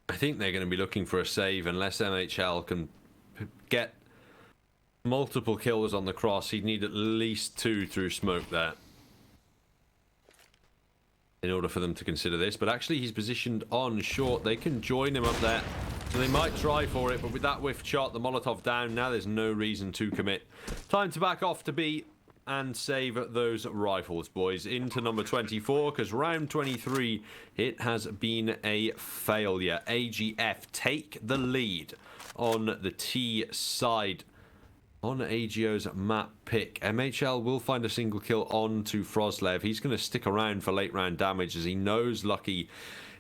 I think they're going to be looking for a save unless MHL can get multiple kills on the cross. He'd need at least 2 through smoke there in order for them to consider this. But actually he's positioned on short. They can join him up there, so they might try for it, but with that whiff shot, the Molotov down, now there's no reason to commit. Time to back off to B and save those rifles, boys, into number 24, because round 23, it has been a failure. AGF take the lead on the T side on AGO's map pick. MHL will find a single kill on to Froslev. He's going to stick around for late round damage as he knows Lucky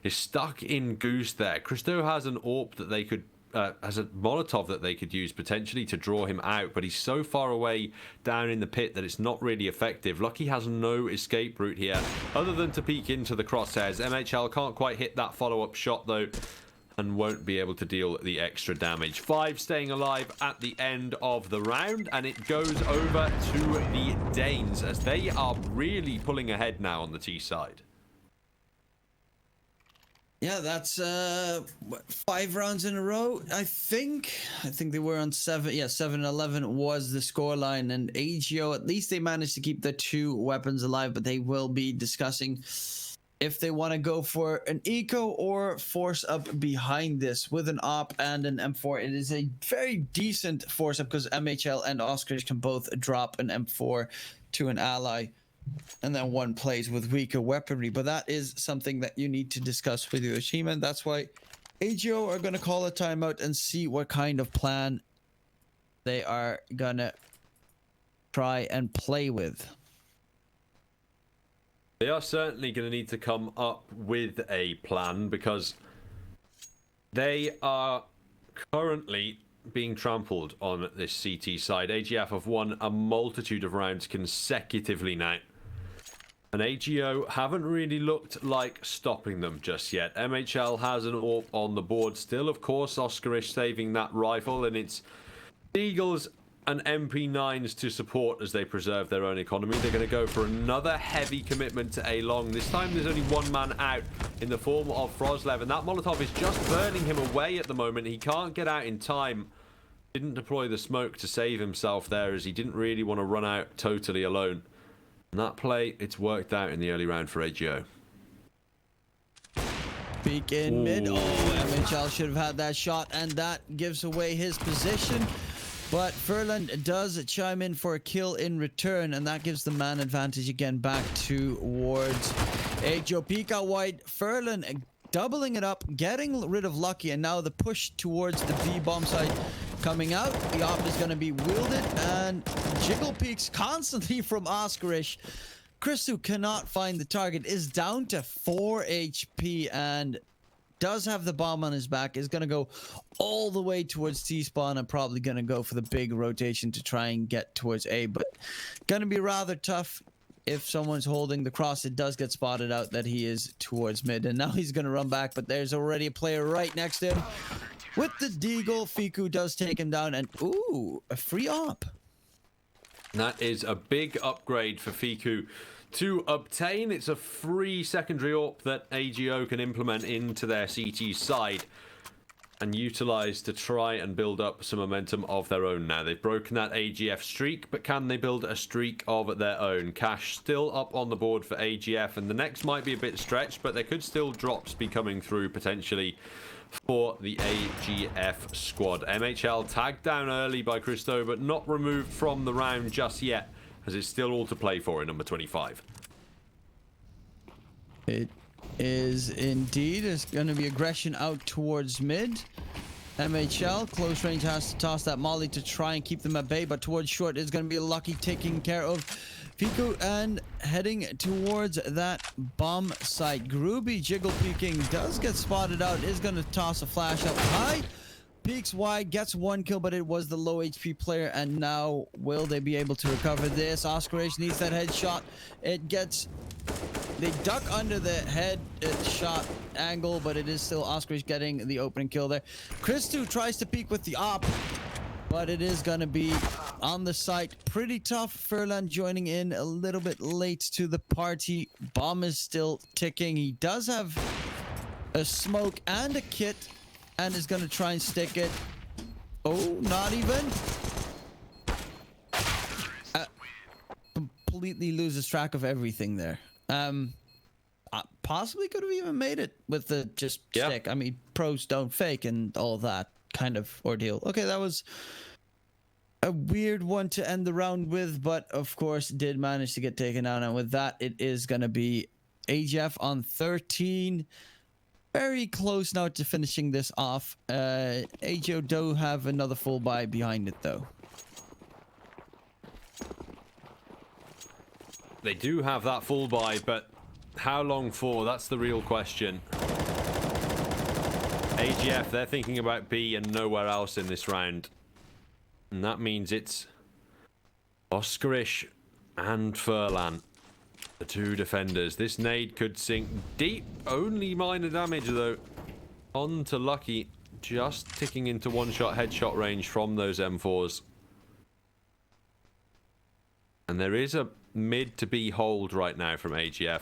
is stuck in Goose there. Christo has an AWP that they could has a Molotov that they could use potentially to draw him out, but he's so far away down in the pit that it's not really effective. Lucky has no escape route here other than to peek into the crosshairs. MHL can't quite hit that follow-up shot though and won't be able to deal the extra damage. 5 staying alive at the end of the round, and it goes over to the Danes as they are really pulling ahead now on the T side. Yeah, that's 5 rounds in a row. I think they were on 7. Yeah, 7-11 was the scoreline, and AGO, at least they managed to keep the 2 weapons alive, but they will be discussing if they want to go for an eco or force up behind this with an op and an M4. It is a very decent force up because MHL and Oskarish can both drop an M4 to an ally, and then one plays with weaker weaponry. But that is something that you need to discuss with your team, and that's why AGO are going to call a timeout and see what kind of plan they are going to try and play with. They are certainly going to need to come up with a plan because they are currently being trampled on this CT side. AGF have won a multitude of rounds consecutively now, and AGO haven't really looked like stopping them just yet. MHL has an AWP on the board still, of course. Oskarish saving that rifle, and it's Eagles and MP9s to support as they preserve their own economy. They're going to go for another heavy commitment to A long. This time there's only one man out in the form of Froslev, and that Molotov is just burning him away at the moment. He can't get out in time. Didn't deploy the smoke to save himself there as he didn't really want to run out totally alone. And that play, it's worked out in the early round for AGO. Peek in mid. Oh, MHL should have had that shot, and that gives away his position. But Furlan does chime in for a kill in return, and that gives the man advantage again back towards AGO. Peek out wide. Furlan doubling it up, getting rid of Lucky, and now the push towards the B bomb side coming out. The op is going to be wielded, and jiggle peeks constantly from Oscarish. Christu cannot find the target, is down to 4 HP, and does have the bomb on his back, is going to go all the way towards T-spawn and probably going to go for the big rotation to try and get towards A, but going to be rather tough. If someone's holding the cross, it does get spotted out that he is towards mid, and now he's going to run back, but there's already a player right next to him. With the deagle, Fiku does take him down, and ooh, a free op. That is a big upgrade for Fiku to obtain. It's a free secondary AWP that AGO can implement into their CT side and utilize to try and build up some momentum of their own now. They've broken that AGF streak, but can they build a streak of their own? Cash still up on the board for AGF, and the next might be a bit stretched, but there could still drops be coming through potentially for the AGF squad. MHL tagged down early by Christo, but not removed from the round just yet, as it's still all to play for in number 25. It is indeed. It's going to be aggression out towards mid. MHL, close range, has to toss that molly to try and keep them at bay, but towards short is going to be Lucky taking care of Fiku and heading towards that bomb site. Groovy jiggle peeking, does get spotted out, is going to toss a flash up high. Peeks wide, gets 1 kill, but it was the low HP player, and now will they be able to recover this? Oscarish needs that headshot. It gets... They duck under the head shot angle, but it is still Oscarish getting the opening kill there. Christu tries to peek with the op, but it is going to be on the site. Pretty tough. Furlan joining in a little bit late to the party. Bomb is still ticking. He does have a smoke and a kit, and is going to try and stick it. Oh, not even. Completely loses track of everything there. Possibly could have even made it with the just stick. I mean, pros don't fake and all that kind of ordeal. Okay, that was a weird one to end the round with, but of course did manage to get taken down. And with that, it is going to be AGF on 13. Very close now to finishing this off. AGO do have another full buy behind it though. They do have that full buy, but how long for? That's the real question. AGF, they're thinking about B and nowhere else in this round. And that means it's Oscarish and Furlan, the two defenders. This nade could sink deep. Only minor damage, though. On to Lucky, just ticking into one-shot headshot range from those M4s. And there is a mid to B hold right now from AGF.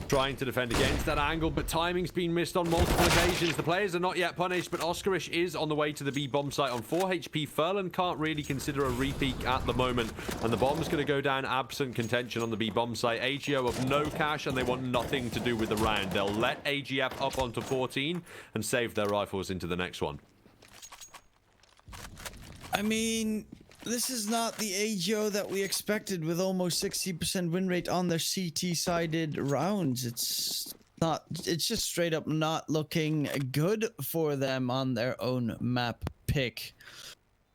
Trying to defend against that angle, but timing's been missed on multiple occasions. The players are not yet punished, but Oscarish is on the way to the B bomb site on 4 HP. Furlan can't really consider a repeat at the moment, and the bomb's going to go down absent contention on the B bomb site. AGO have no cash, and they want nothing to do with the round. They'll let AGF up onto 14 and save their rifles into the next one. I mean, this is not the AGO that we expected with almost 60% win rate on their CT-sided rounds. It's just straight up not looking good for them on their own map pick.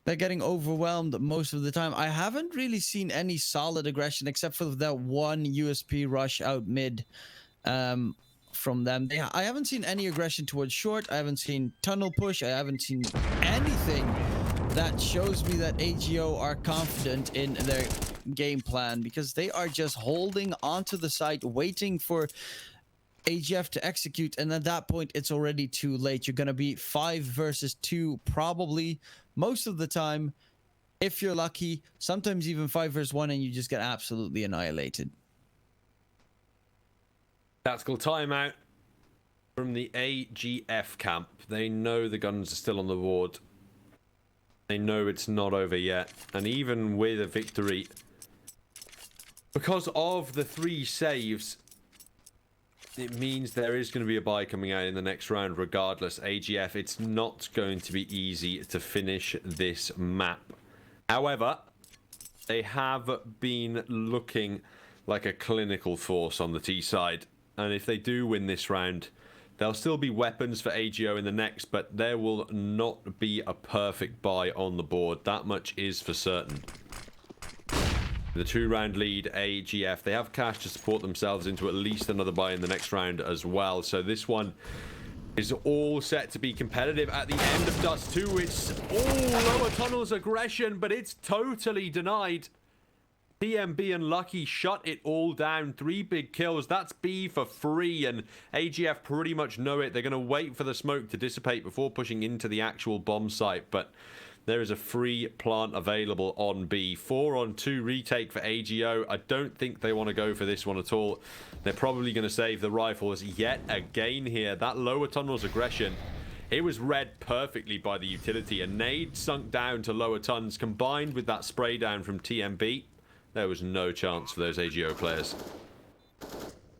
They're getting overwhelmed most of the time. I haven't really seen any solid aggression except for that one USP rush out mid from them. I haven't seen any aggression towards short. I haven't seen tunnel push. I haven't seen anything that shows me that AGO are confident in their game plan, because they are just holding onto the site, waiting for AGF to execute, and at that point it's already too late. You're going to be 5 versus 2 probably most of the time, if you're lucky. Sometimes even 5 versus 1, and you just get absolutely annihilated. Tactical timeout from the AGF camp. They know the guns are still on the board. They know it's not over yet, and even with a victory, because of the 3 saves, it means there is going to be a buy coming out in the next round regardless. AGF, it's not going to be easy to finish this map. However, they have been looking like a clinical force on the T side, and if they do win this round, There'll still be weapons for AGO in the next, but there will not be a perfect buy on the board. That much is for certain. The 2-round lead, AGF, they have cash to support themselves into at least another buy in the next round as well. So this one is all set to be competitive at the end of Dust 2. It's all lower tunnels aggression, but it's totally denied. TMB and Lucky shut it all down. 3 big kills. That's B for free, and AGF pretty much know it. They're going to wait for the smoke to dissipate before pushing into the actual bomb site, but there is a free plant available on B. 4-on-2 retake for AGO. I don't think they want to go for this one at all. They're probably going to save the rifles yet again here. That lower tunnels aggression, it was read perfectly by the utility. A nade sunk down to lower tons combined with that spray down from TMB. There was no chance for those AGO players.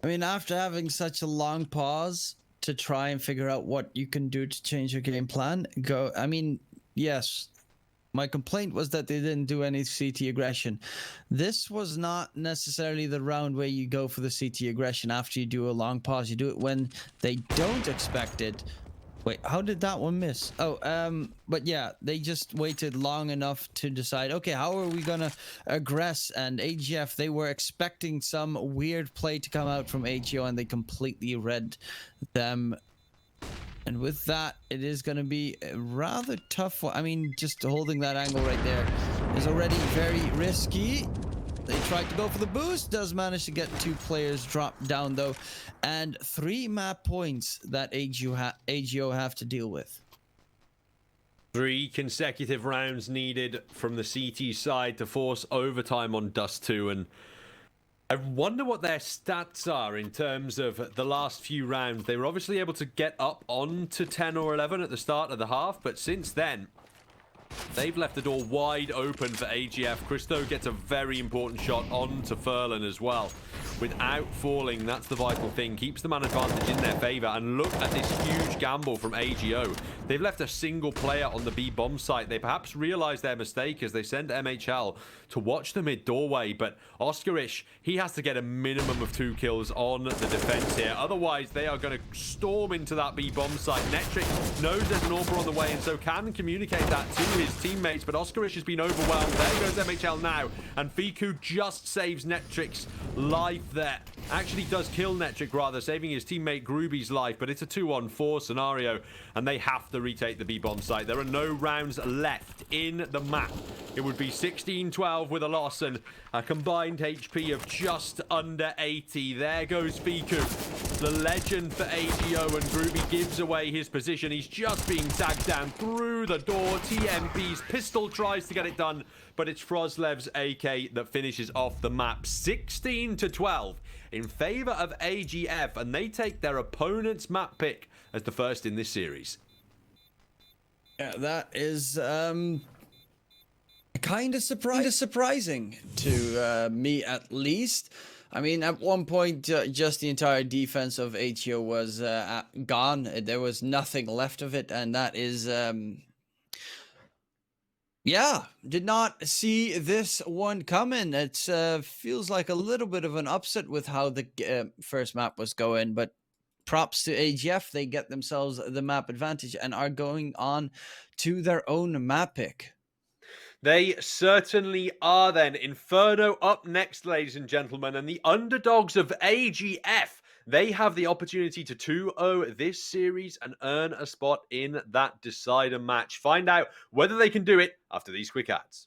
I mean, after having such a long pause to try and figure out what you can do to change your game plan, I mean, yes, my complaint was that they didn't do any CT aggression. This was not necessarily the round where you go for the CT aggression after you do a long pause. You do it when they don't expect it. Wait, how did that one miss? Oh, but yeah, they just waited long enough to decide, okay, how are we gonna aggress? And AGF, they were expecting some weird play to come out from AGO, and they completely read them. And with that, it is going to be a rather tough one. I mean, just holding that angle right there is already very risky. They tried to go for the boost. Does manage to get 2 players dropped down, though. And 3 map points that AGO have to deal with. 3 consecutive rounds needed from the CT side to force overtime on Dust 2. And I wonder what their stats are in terms of the last few rounds. They were obviously able to get up on to 10 or 11 at the start of the half, but since then, they've left the door wide open for AGF. Christo gets a very important shot on to Furlan as well. Without falling, that's the vital thing. Keeps the man advantage in their favor. And look at this huge gamble from AGO. They've left a single player on the B bomb site. They perhaps realized their mistake as they sent MHL to watch the mid doorway. But Oscarish, he has to get a minimum of 2 kills on the defense here. Otherwise, they are going to storm into that B bomb site. Netric knows there's an AWPer on the way and so can communicate that to his teammates. But Oscarish has been overwhelmed. There goes MHL now. And Fiku just saves Netric's life there. Actually does kill Netric, rather, saving his teammate Grooby's life, but it's a 2-on-4 scenario, and they have to retake the B-bomb site. There are no rounds left in the map. It would be 16-12 with a loss and a combined HP of just under 80. There goes Fiku. The legend for AGO, and Grooby gives away his position. He's just being tagged down through the door. TMP's pistol tries to get it done, but it's Froslev's AK that finishes off the map. 16-12 in favor of AGF, and they take their opponent's map pick as the first in this series. Yeah, that is kind of surprising to me, at least. I mean, at one point, just the entire defense of AGO was gone. There was nothing left of it, and that is... yeah, did not see this one coming. It feels like a little bit of an upset with how the first map was going, but props to AGF. They get themselves the map advantage and are going on to their own map pick. They certainly are then. Inferno up next, ladies and gentlemen, and the underdogs of AGF. They have the opportunity to 2-0 this series and earn a spot in that decider match. Find out whether they can do it after these quick ads.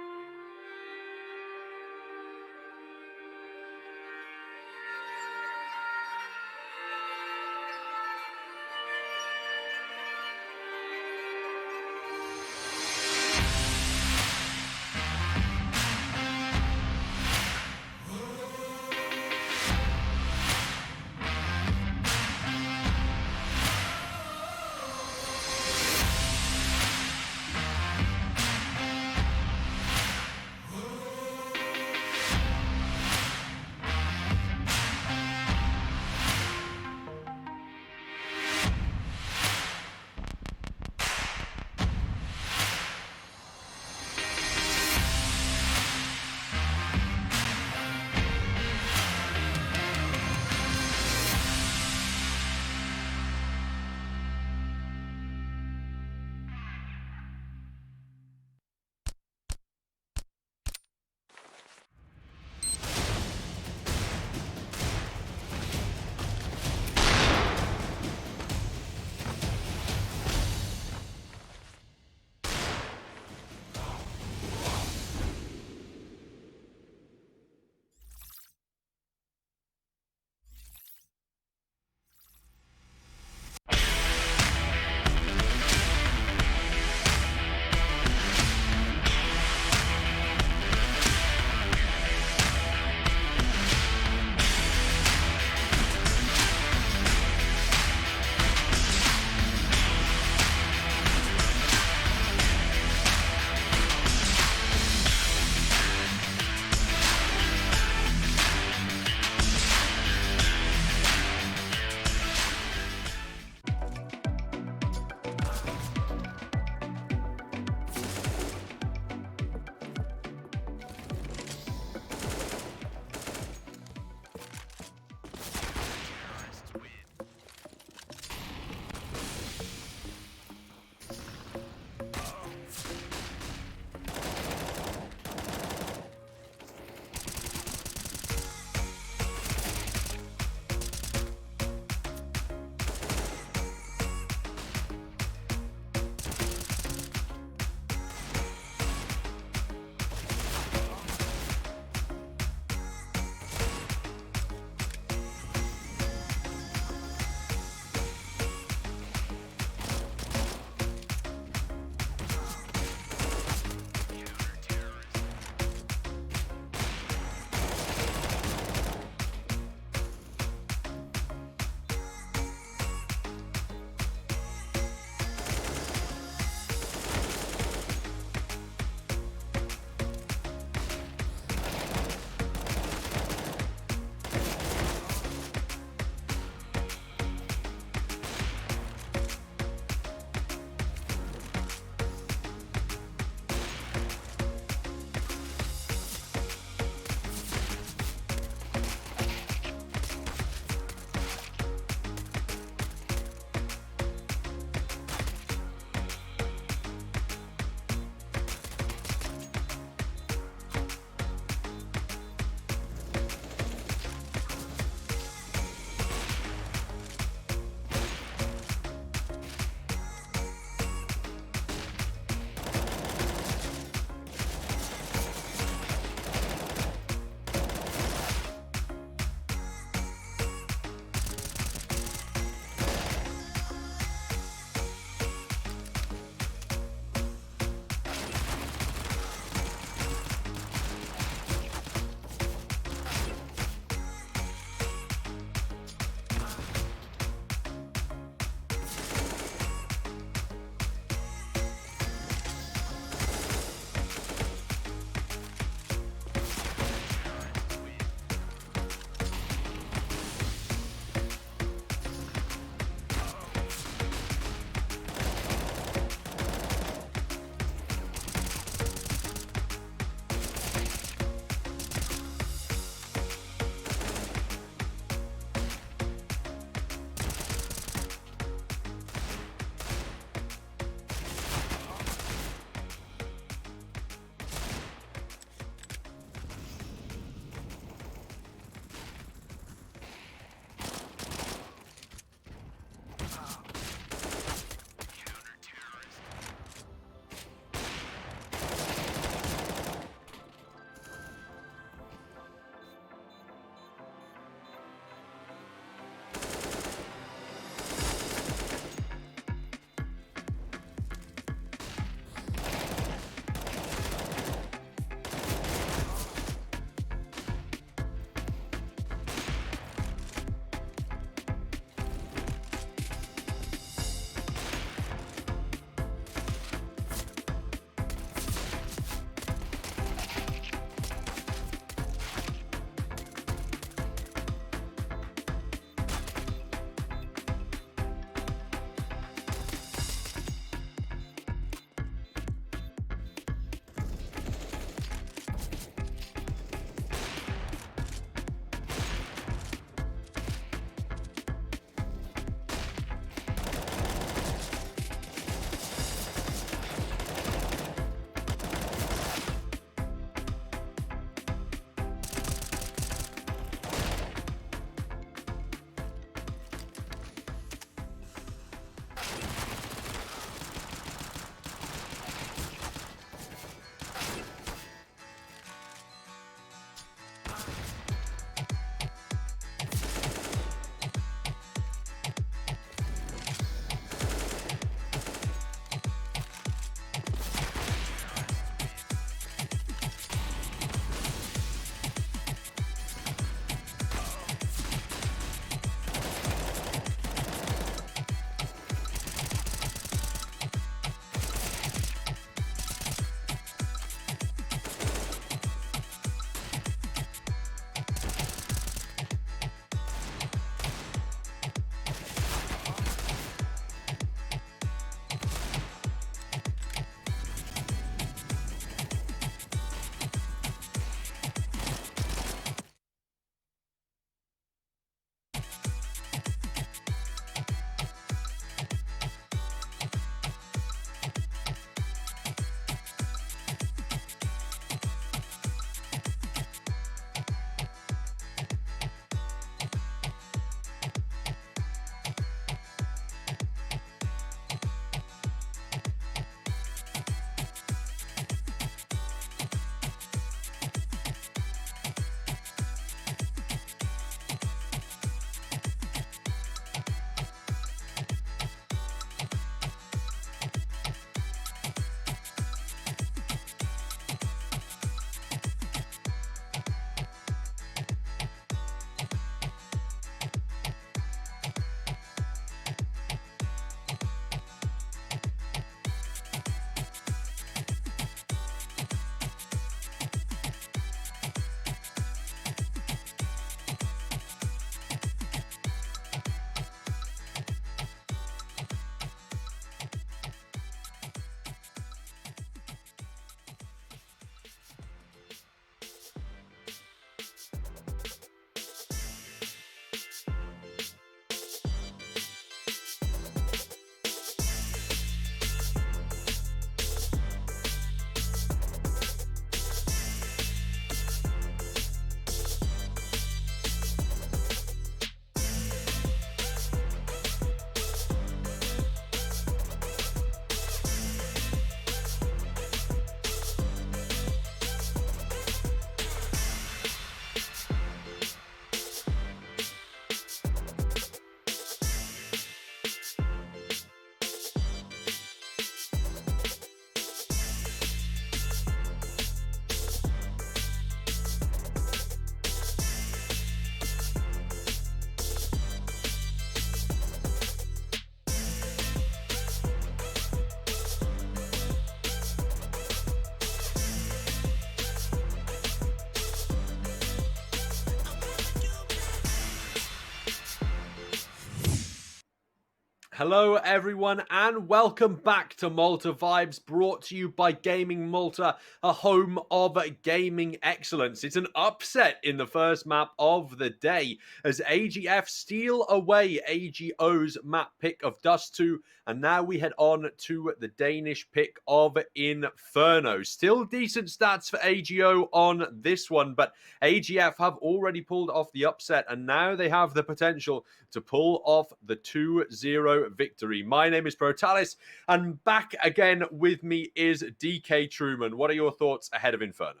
Hello, everyone, and welcome back to Malta Vibes, brought to you by Gaming Malta, a home of gaming excellence. It's an upset in the first map of the day as AGF steal away AGO's map pick of Dust 2, and now we head on to the Danish pick of Inferno. Still decent stats for AGO on this one, but AGF have already pulled off the upset, and now they have the potential to pull off the 2-0 victory. My name is Brotalis, and back again with me is DK Truman. What are your thoughts ahead of Inferno?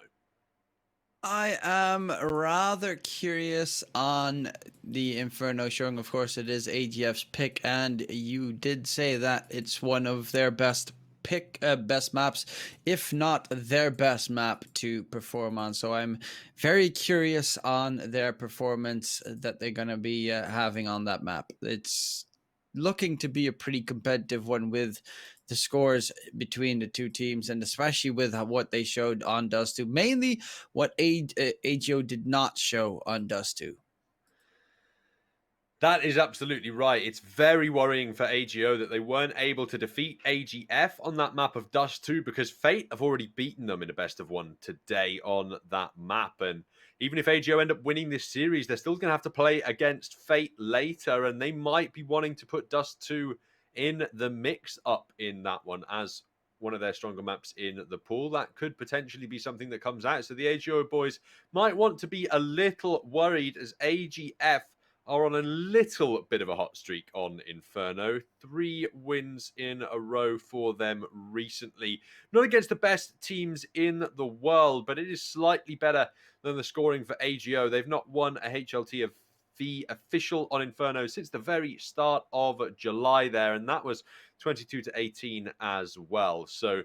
I am rather curious on the Inferno showing. Of course, it is AGF's pick, and you did say that it's one of their best maps, if not their best map to perform on. So I'm very curious on their performance that they're going to be having on that map. It's looking to be a pretty competitive one with the scores between the two teams, and especially with what they showed on Dust 2, mainly what AGO did not show on Dust 2. That is absolutely right. It's very worrying for AGO that they weren't able to defeat AGF on that map of Dust 2 because Fate have already beaten them in a best of one today on that map. And even if AGO end up winning this series, they're still going to have to play against Fate later, and they might be wanting to put Dust 2 in the mix up in that one as one of their stronger maps in the pool. That could potentially be something that comes out. So the AGO boys might want to be a little worried as AGF are on a little bit of a hot streak on Inferno. 3 wins in a row for them recently. Not against the best teams in the world, but it is slightly better than the scoring for AGO. They've not won a HLT of the official on Inferno since the very start of July there, and that was 22-18 as well. So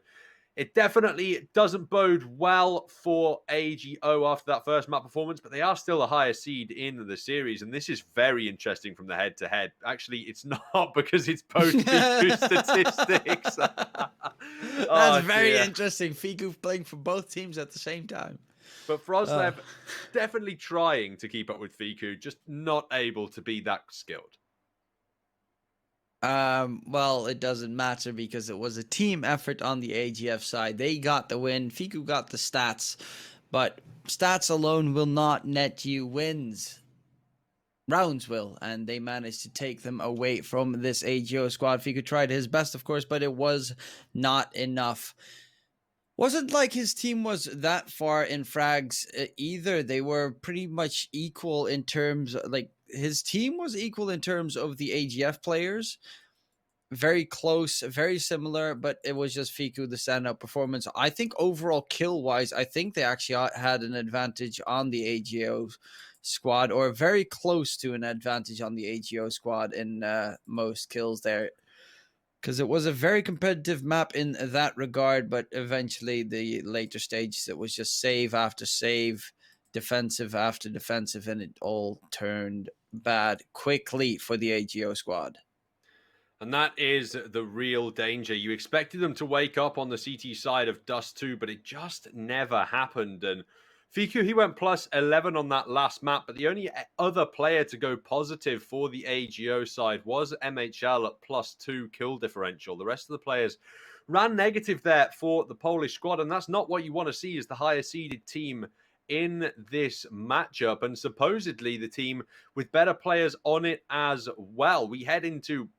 it definitely doesn't bode well for AGO after that first map performance, but they are still a higher seed in the series, and this is very interesting from the head-to-head. Actually, it's not because it's both Fiku statistics. That's very interesting. Fiku playing for both teams at the same time. But Froslev definitely trying to keep up with Fiku, just not able to be that skilled. Well, it doesn't matter because it was a team effort on the AGF side. They got the win. Fiku got the stats, but stats alone will not net you wins. Rounds will, and they managed to take them away from this AGO squad. Fiku tried his best, of course, but it was not enough. Wasn't like his team was that far in frags either. They were pretty much equal in terms, like his team was equal in terms of the AGF players. Very close, very similar, but it was just Fiku the standout performance. I think overall kill wise, I think they actually had an advantage on the AGO squad, or very close to an advantage on the AGO squad in most kills there. Because it was a very competitive map in that regard, but eventually the later stages, it was just save after save, defensive after defensive, and it all turned bad quickly for the AGO squad. And that is the real danger. You expected them to wake up on the CT side of Dust 2, but it just never happened. And Fiku, he went plus 11 on that last map, but the only other player to go positive for the AGO side was MHL at plus 2 kill differential. The rest of the players ran negative there for the Polish squad, and that's not what you want to see as the higher seeded team in this matchup, and supposedly the team with better players on it as well. We head into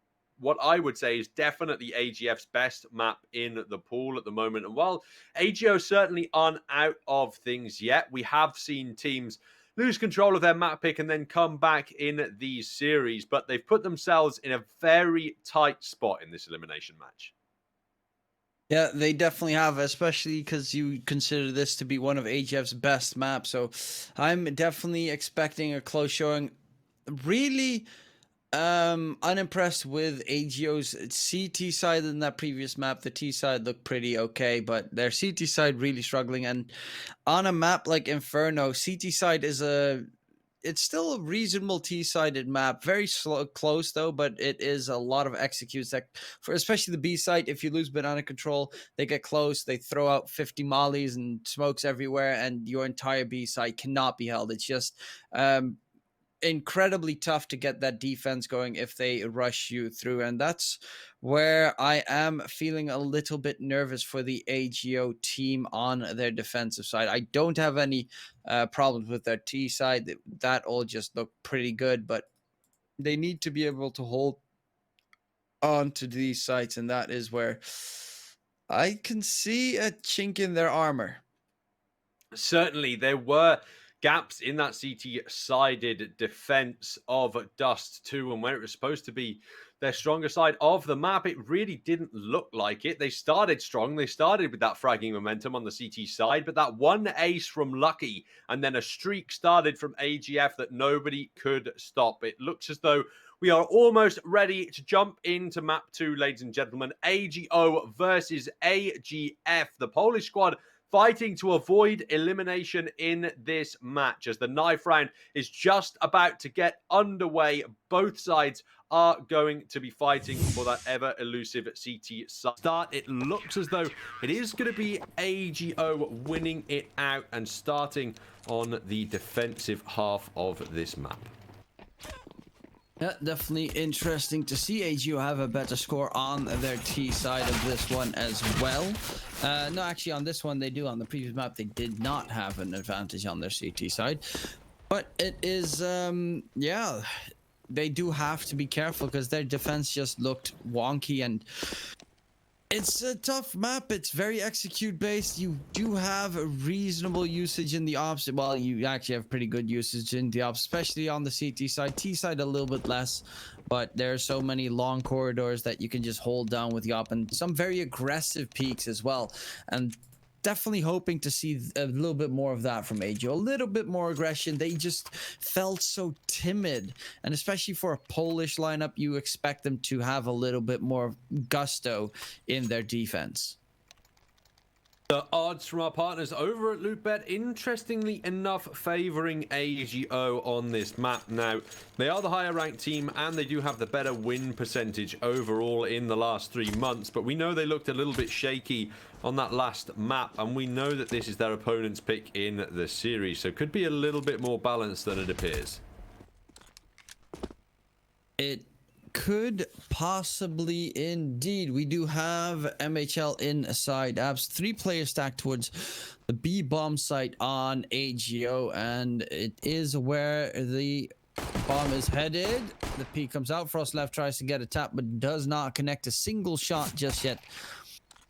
what I would say is definitely AGF's best map in the pool at the moment. And while AGO certainly aren't out of things yet, we have seen teams lose control of their map pick and then come back in these series. But they've put themselves in a very tight spot in this elimination match. Yeah, they definitely have, especially because you consider this to be one of AGF's best maps. So I'm definitely expecting a close showing. Really unimpressed with AGO's CT side in that previous map. The T side looked pretty okay, but their CT side really struggling. And on a map like Inferno, CT side is it's still a reasonable T-sided map. Very slow, close though, but it is a lot of executes that, for especially the B side, if you lose banana control, they get close, they throw out 50 mollies and smokes everywhere, and your entire B side cannot be held. It's just incredibly tough to get that defense going if they rush you through. And that's where I am feeling a little bit nervous for the AGO team on their defensive side. I don't have any problems with their T side. That all just looked pretty good, but they need to be able to hold on to these sites, and that is where I can see a chink in their armor. Certainly, there were gaps in that CT-sided defense of Dust 2, and where it was supposed to be their stronger side of the map, it really didn't look like it. They started strong. They started with that fragging momentum on the CT side, but that one ace from Lucky and then a streak started from AGF that nobody could stop. It looks as though we are almost ready to jump into map 2, ladies and gentlemen. AGO versus AGF. The Polish squad fighting to avoid elimination in this match as the knife round is just about to get underway. Both sides are going to be fighting for that ever elusive CT start. It looks as though it is going to be AGO winning it out and starting on the defensive half of this map. Yeah, definitely interesting to see AGO have a better score on their T side of this one as well. No, actually on this one they do. On the previous map they did not have an advantage on their CT side. But it is, yeah, they do have to be careful because their defense just looked wonky, and it's a tough map. It's very execute based. You do have a reasonable usage in the ops. Well, you actually have pretty good usage in the ops, especially on the CT side. T side a little bit less, but there are so many long corridors that you can just hold down with the op, and some very aggressive peaks as well. And definitely hoping to see a little bit more of that from AGO. A little bit more aggression. They just felt so timid, and especially for a Polish lineup, you expect them to have a little bit more gusto in their defense. The odds from our partners over at LootBet, interestingly enough, favoring AGO on this map. Now, they are the higher ranked team and they do have the better win percentage overall in the last 3 months, but we know they looked a little bit shaky on that last map, and we know that this is their opponent's pick in the series, so could be a little bit more balanced than it appears. It could possibly indeed. We do have MHL inside apps. 3 players stacked towards the B bomb site on AGO, and it is where the bomb is headed. The P comes out. Frost left tries to get a tap, but does not connect a single shot just yet.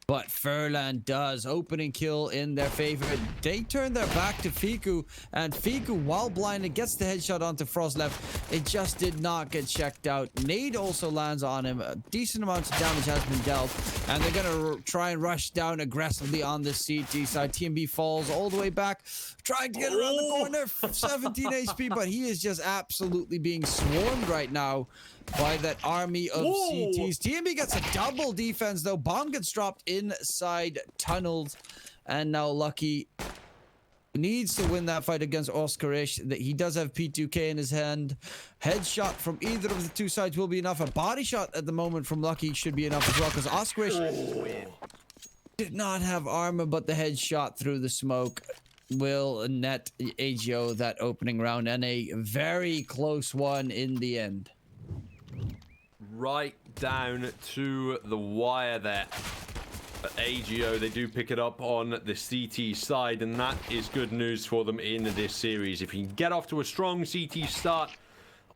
But Furlan does. Opening kill in their favor. They turn their back to Fiku, and Fiku, while blinded, gets the headshot onto Frost left. It just did not get checked out. Nade also lands on him. A decent amount of damage has been dealt, and they're gonna try and rush down aggressively on the CT side. TMB falls all the way back, trying to get around the corner. 17 HP, but he is just absolutely being swarmed right now by that army of CTs. TMB gets a double defense though. Bomb gets dropped inside tunnels, and now Lucky needs to win that fight against Oskarish. That he does have P2K in his hand. Headshot from either of the 2 sides will be enough. A body shot at the moment from Lucky should be enough as well, because Oskarish did not have armor, but the headshot through the smoke will net AGO that opening round, and a very close one in the end. Right down to the wire there. But AGO, they do pick it up on the CT side, and that is good news for them in this series. If you can get off to a strong CT start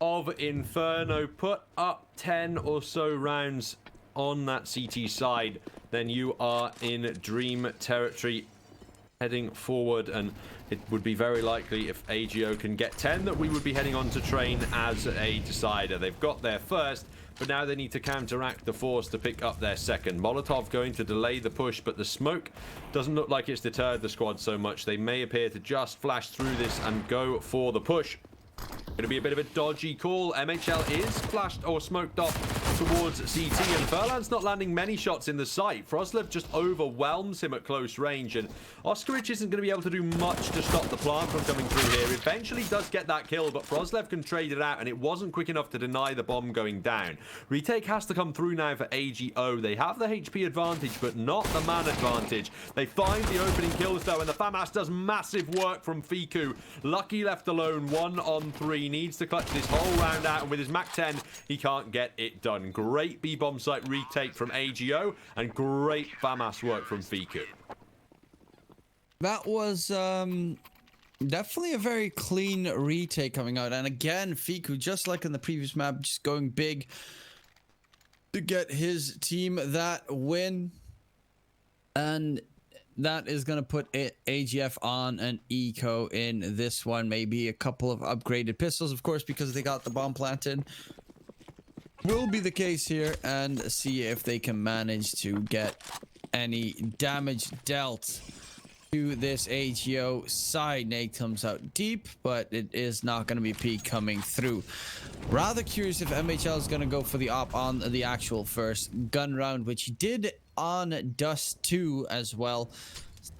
of Inferno, put up 10 or so rounds on that CT side, then you are in dream territory heading forward, and it would be very likely if AGO can get 10 that we would be heading on to train as a decider. They've got their first, but now they need to counteract the force to pick up their second. Molotov going to delay the push, but the smoke doesn't look like it's deterred the squad so much. They may appear to just flash through this and go for the push. Going to be a bit of a dodgy call. MHL is flashed or smoked off towards CT, and Furlan's not landing many shots in the sight. Frozlev just overwhelms him at close range, and Oskarich isn't going to be able to do much to stop the plant from coming through here. Eventually does get that kill, but Frozlev can trade it out, and it wasn't quick enough to deny the bomb going down. Retake has to come through now for AGO. They have the HP advantage, but not the man advantage. They find the opening kills, though, and the FAMAS does massive work from Fiku. Lucky left alone, 1-on-3. Needs to clutch this whole round out, and with his Mac 10, he can't get it done. Great B-bomb site retake from AGO, and great FAMAS work from Fiku. That was definitely a very clean retake coming out. And again, Fiku, just like in the previous map, just going big to get his team that win. And that is going to put AGF on an eco in this one. Maybe a couple of upgraded pistols, of course, because they got the bomb planted. Will be the case here, and see if they can manage to get any damage dealt to this AGO side. Nate comes out deep, but it is not going to be peak coming through. Rather curious if MHL is going to go for the op on the actual first gun round, which he did on Dust 2 as well.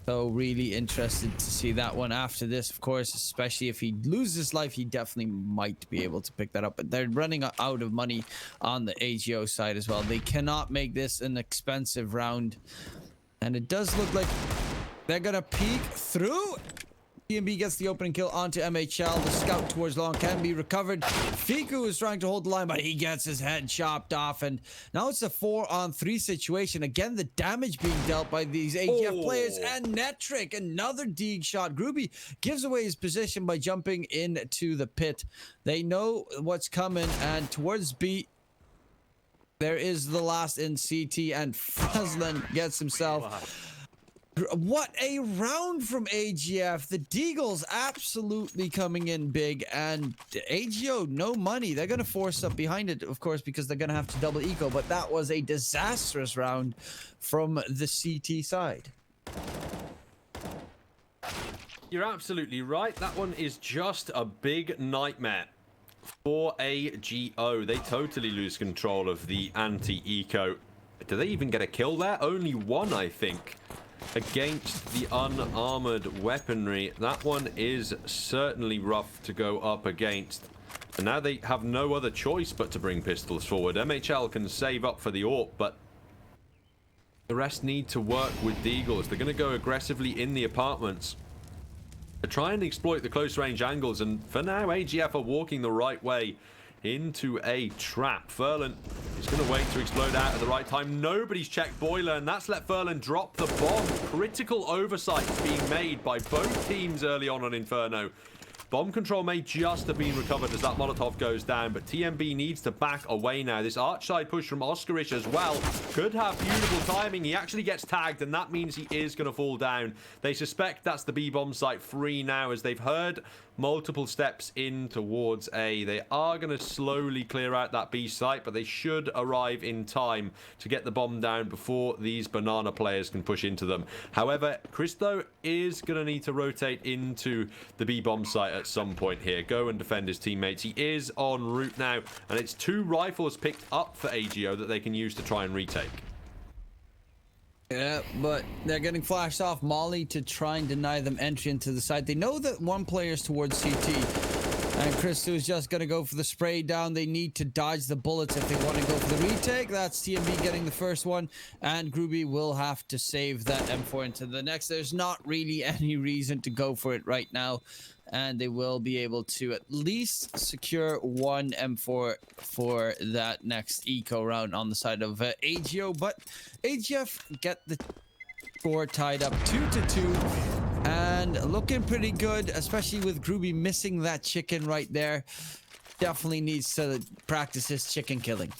So really interested to see that one after this, of course, especially if he loses life, he definitely might be able to pick that up. But they're running out of money on the AGO side as well. They cannot make this an expensive round. And it does look like they're going to peek through. TMB gets the opening kill onto MHL. The scout towards long can be recovered. Fiku is trying to hold the line, but he gets his head chopped off. And now it's a 4-on-3 situation. Again, the damage being dealt by these AGF players. And Netric, another dig shot. Groovy gives away his position by jumping into the pit. They know what's coming. And towards B, there is the last in CT. And Fuzlin gets himself... Wow. What a round from AGF. The Deagles absolutely coming in big, and AGO no money. They're going to force up behind it, of course, because they're going to have to double eco, but that was a disastrous round from the CT side. You're absolutely right. That one is just a big nightmare for AGO. They totally lose control of the anti-eco. Do they even get a kill there? Only one, I think, against the unarmored weaponry. That one is certainly rough to go up against. And now they have no other choice but to bring pistols forward. MHL can save up for the AWP, but the rest need to work with the Eagles. They're going to go aggressively in the apartments to try and exploit the close range angles. And for now, AGF are walking the right way into a trap. Furlan is going to wait to explode out at the right time. Nobody's checked boiler, and that's let Furlan drop the bomb. Critical oversight being made by both teams early on Inferno. Bomb control may just have been recovered as that Molotov goes down, but TMB needs to back away now. This arch side push from Oskarich as well could have beautiful timing. He actually gets tagged, and that means he is going to fall down. They suspect that's the B-bomb site free now, as they've heard multiple steps in towards A. They are going to slowly clear out that B site, but they should arrive in time to get the bomb down before these banana players can push into them. However, Christo is going to need to rotate into the B-bomb site at some point here. Go and defend his teammates. He is en route now, and it's 2 rifles picked up for AGO that they can use to try and retake. Yeah, but they're getting flashed off. Molly to try and deny them entry into the site. They know that one player is towards CT, and Christo is just going to go for the spray down. They need to dodge the bullets if they want to go for the retake. That's TMB getting the first one, and Groovy will have to save that M4 into the next. There's not really any reason to go for it right now, and they will be able to at least secure one M4 for that next eco round on the side of AGO. But AGF get the score tied up 2-2 and looking pretty good, especially with Groovy missing that chicken right there. Definitely needs to practice his chicken killing.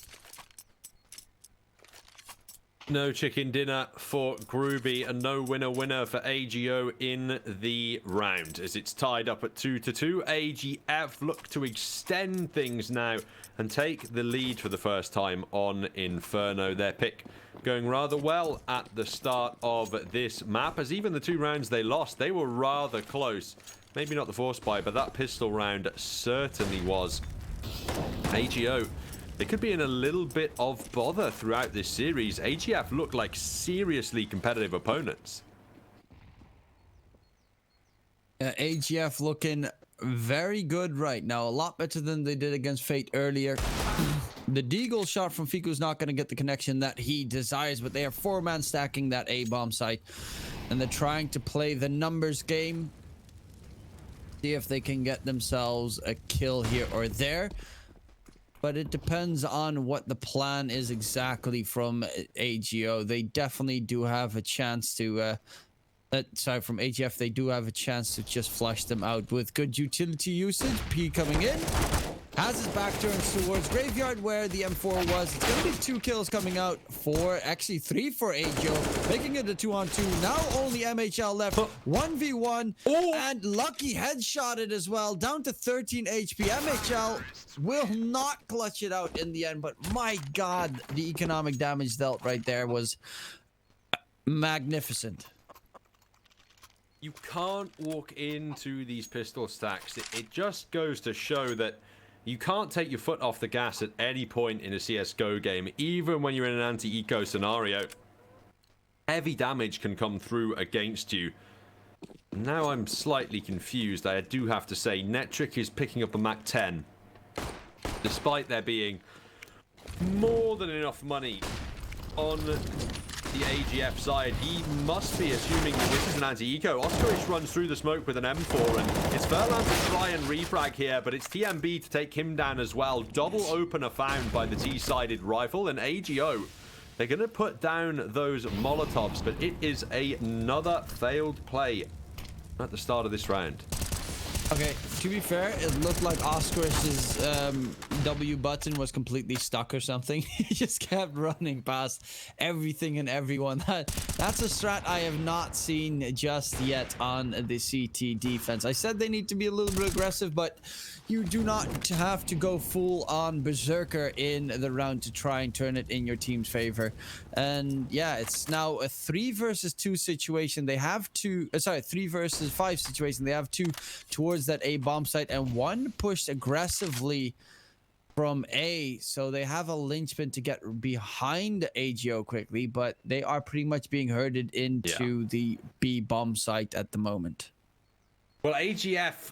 No chicken dinner for Groovy, and no winner for AGO in the round, as it's tied up at 2-2. AGF look to extend things now and take the lead for the first time on Inferno. Their pick going rather well at the start of this map, as even the 2 rounds they lost, they were rather close. Maybe not the force buy, but that pistol round certainly was. AGO They could be in a little bit of bother throughout this series. AGF look like seriously competitive opponents. AGF looking very good right now. A lot better than they did against Fate earlier. The Deagle shot from Fiku's not going to get the connection that he desires, but they are 4-man stacking that A-bomb site. And they're trying to play the numbers game. See if they can get themselves a kill here or there. But it depends on what the plan is exactly from AGO. They definitely do have a chance to... sorry, from AGF, they do have a chance to just flush them out with good utility usage. P coming in. Has his back turned towards Graveyard where the M4 was. It's going to be 2 kills coming out for, actually 3 for AGO, making it a 2-on-2. Now only MHL left. 1v1. And Lucky headshotted as well. Down to 13 HP. MHL will not clutch it out in the end. But my God, the economic damage dealt right there was magnificent. You can't walk into these pistol stacks. It just goes to show that you can't take your foot off the gas at any point in a CSGO game, even when you're in an anti-eco scenario. Heavy damage can come through against you. Now I'm slightly confused, I do have to say. Netric is picking up a Mac 10. Despite there being more than enough money on the AGF side, he must be assuming that this is an anti-eco. Oscarish runs through the smoke with an M4, and it's Furlan to try and refrag here, but it's TMB to take him down as well. Double opener found by the T-sided rifle, and AGO, they're going to put down those Molotovs, but it is another failed play at the start of this round. Okay, to be fair, it looked like Oscar's W button was completely stuck or something. He just kept running past everything and everyone. That's a strat I have not seen just yet on the CT defense. I said they need to be a little bit aggressive, but you do not have to go full on berserker in the round to try and turn it in your team's favor. And yeah, it's now a 3 versus 2 situation. They have 2, 3 versus 5 situation. They have 2 towards that A bomb site, and 1 pushed aggressively from A, so they have a linchpin to get behind AGO quickly, but they are pretty much being herded into the B bomb site at the moment. Well, AGF,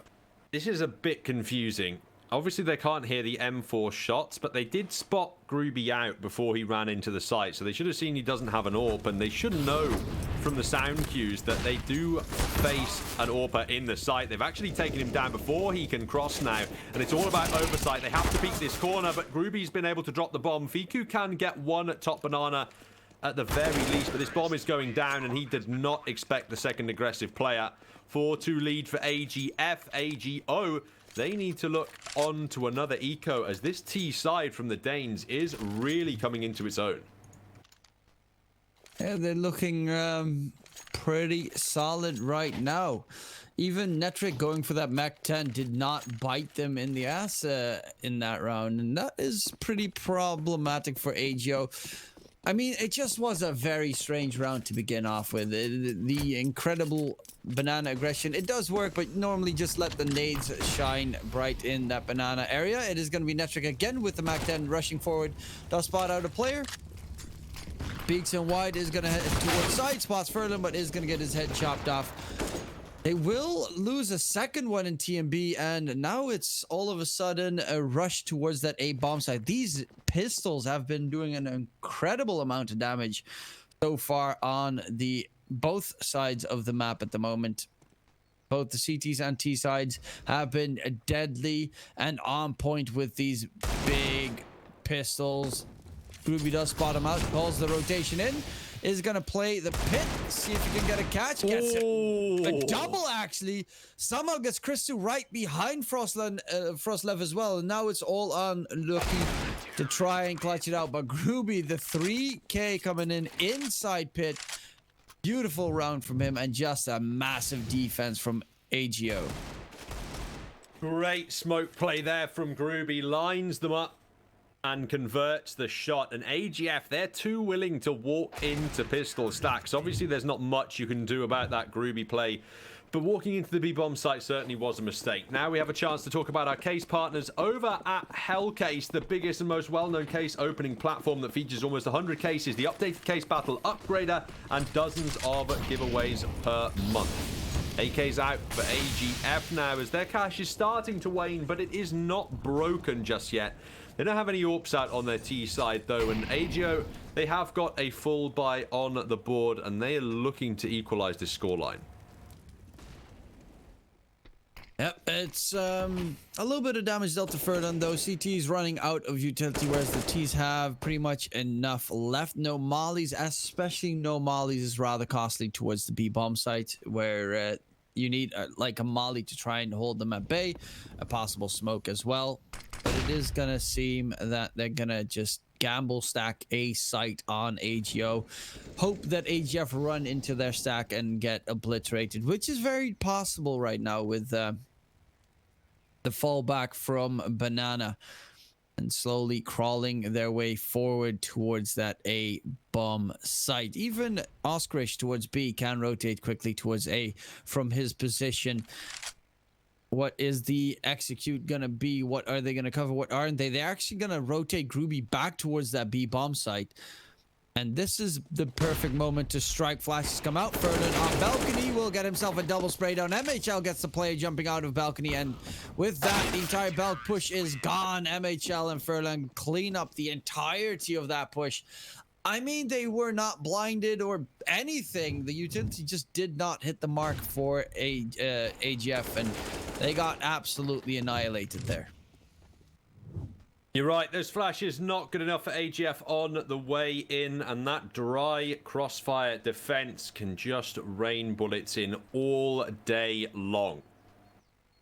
this is a bit confusing. Obviously, they can't hear the M4 shots, but they did spot Groovy out before he ran into the site, so they should have seen he doesn't have an AWP, and they should know from the sound cues that they do face an AWPer in the site. They've actually taken him down before he can cross now, and it's all about oversight. They have to beat this corner, but Groovy's been able to drop the bomb. Fiku can get 1 at top banana at the very least, but this bomb is going down, and he did not expect the second aggressive player. 4-2 lead for AGF. AGO, they need to look on to another eco, as this T side from the Danes is really coming into its own. Yeah, they're looking pretty solid right now. Even Netric going for that Mac 10 did not bite them in the ass in that round, and that is pretty problematic for AGO. I mean, it just was a very strange round to begin off with. The incredible banana aggression, it does work, but normally just let the nades shine bright in that banana area. It is going to be Netric again with the Mac 10 rushing forward. Does spot out a player. Peeks and wide, is going to head towards side spots Furlan, but is going to get his head chopped off. They will lose a second one in TMB, and now it's all of a sudden a rush towards that A bomb site. These pistols have been doing an incredible amount of damage so far on the both sides of the map at the moment. Both the CTs and T sides have been deadly and on point with these big pistols. Groovy does spot him out, calls the rotation in, is going to play the pit, see if he can get a catch. Gets a double, actually. Somehow gets Christu right behind Frostlev as well. And now it's all on Lucky to try and clutch it out. But Groovy, the 3K coming in inside pit. Beautiful round from him, and just a massive defense from AGO. Great smoke play there from Groovy. Lines them up and converts the shot. And AGF, they're too willing to walk into pistol stacks. Obviously, there's not much you can do about that Groovy play But walking into the B-bomb site certainly was a mistake. Now we have a chance to talk about our case partners over at Hellcase, the biggest and most well-known case opening platform that features almost 100 cases, the updated case battle upgrader, and dozens of giveaways per month. AK's out for AGF now as their cash is starting to wane, but it is not broken just yet. They don't have any AWPs out on their T side though, and AGO, they have got a full buy on the board, and they are looking to equalize this scoreline. Yep, it's a little bit of damage dealt to Furlan though. CT is running out of utility, whereas the T's have pretty much enough left. No mollies, especially no mollies, is rather costly towards the B-bomb site, where you need like a molly to try and hold them at bay, a possible smoke as well. But it is gonna seem that they're gonna just gamble stack a site on AGO, hope that AGF run into their stack and get obliterated, which is very possible right now with the fallback from Banana and slowly crawling their way forward towards that A bomb site. Even Oskarish towards B can rotate quickly towards A from his position. What is the execute gonna be? What are they gonna cover? What aren't they? They're actually gonna rotate Groovy back towards that B bomb site. And this is the perfect moment to strike. Flashes come out. Furlan on balcony will get himself a double spray down. MHL gets the player jumping out of balcony, and with that, the entire belt push is gone. MHL and Furlan clean up the entirety of that push. I mean, they were not blinded or anything. The utility just did not hit the mark for AGF, and they got absolutely annihilated there. You're right, those flashes not good enough for AGF on the way in, and that dry crossfire defense can just rain bullets in all day long.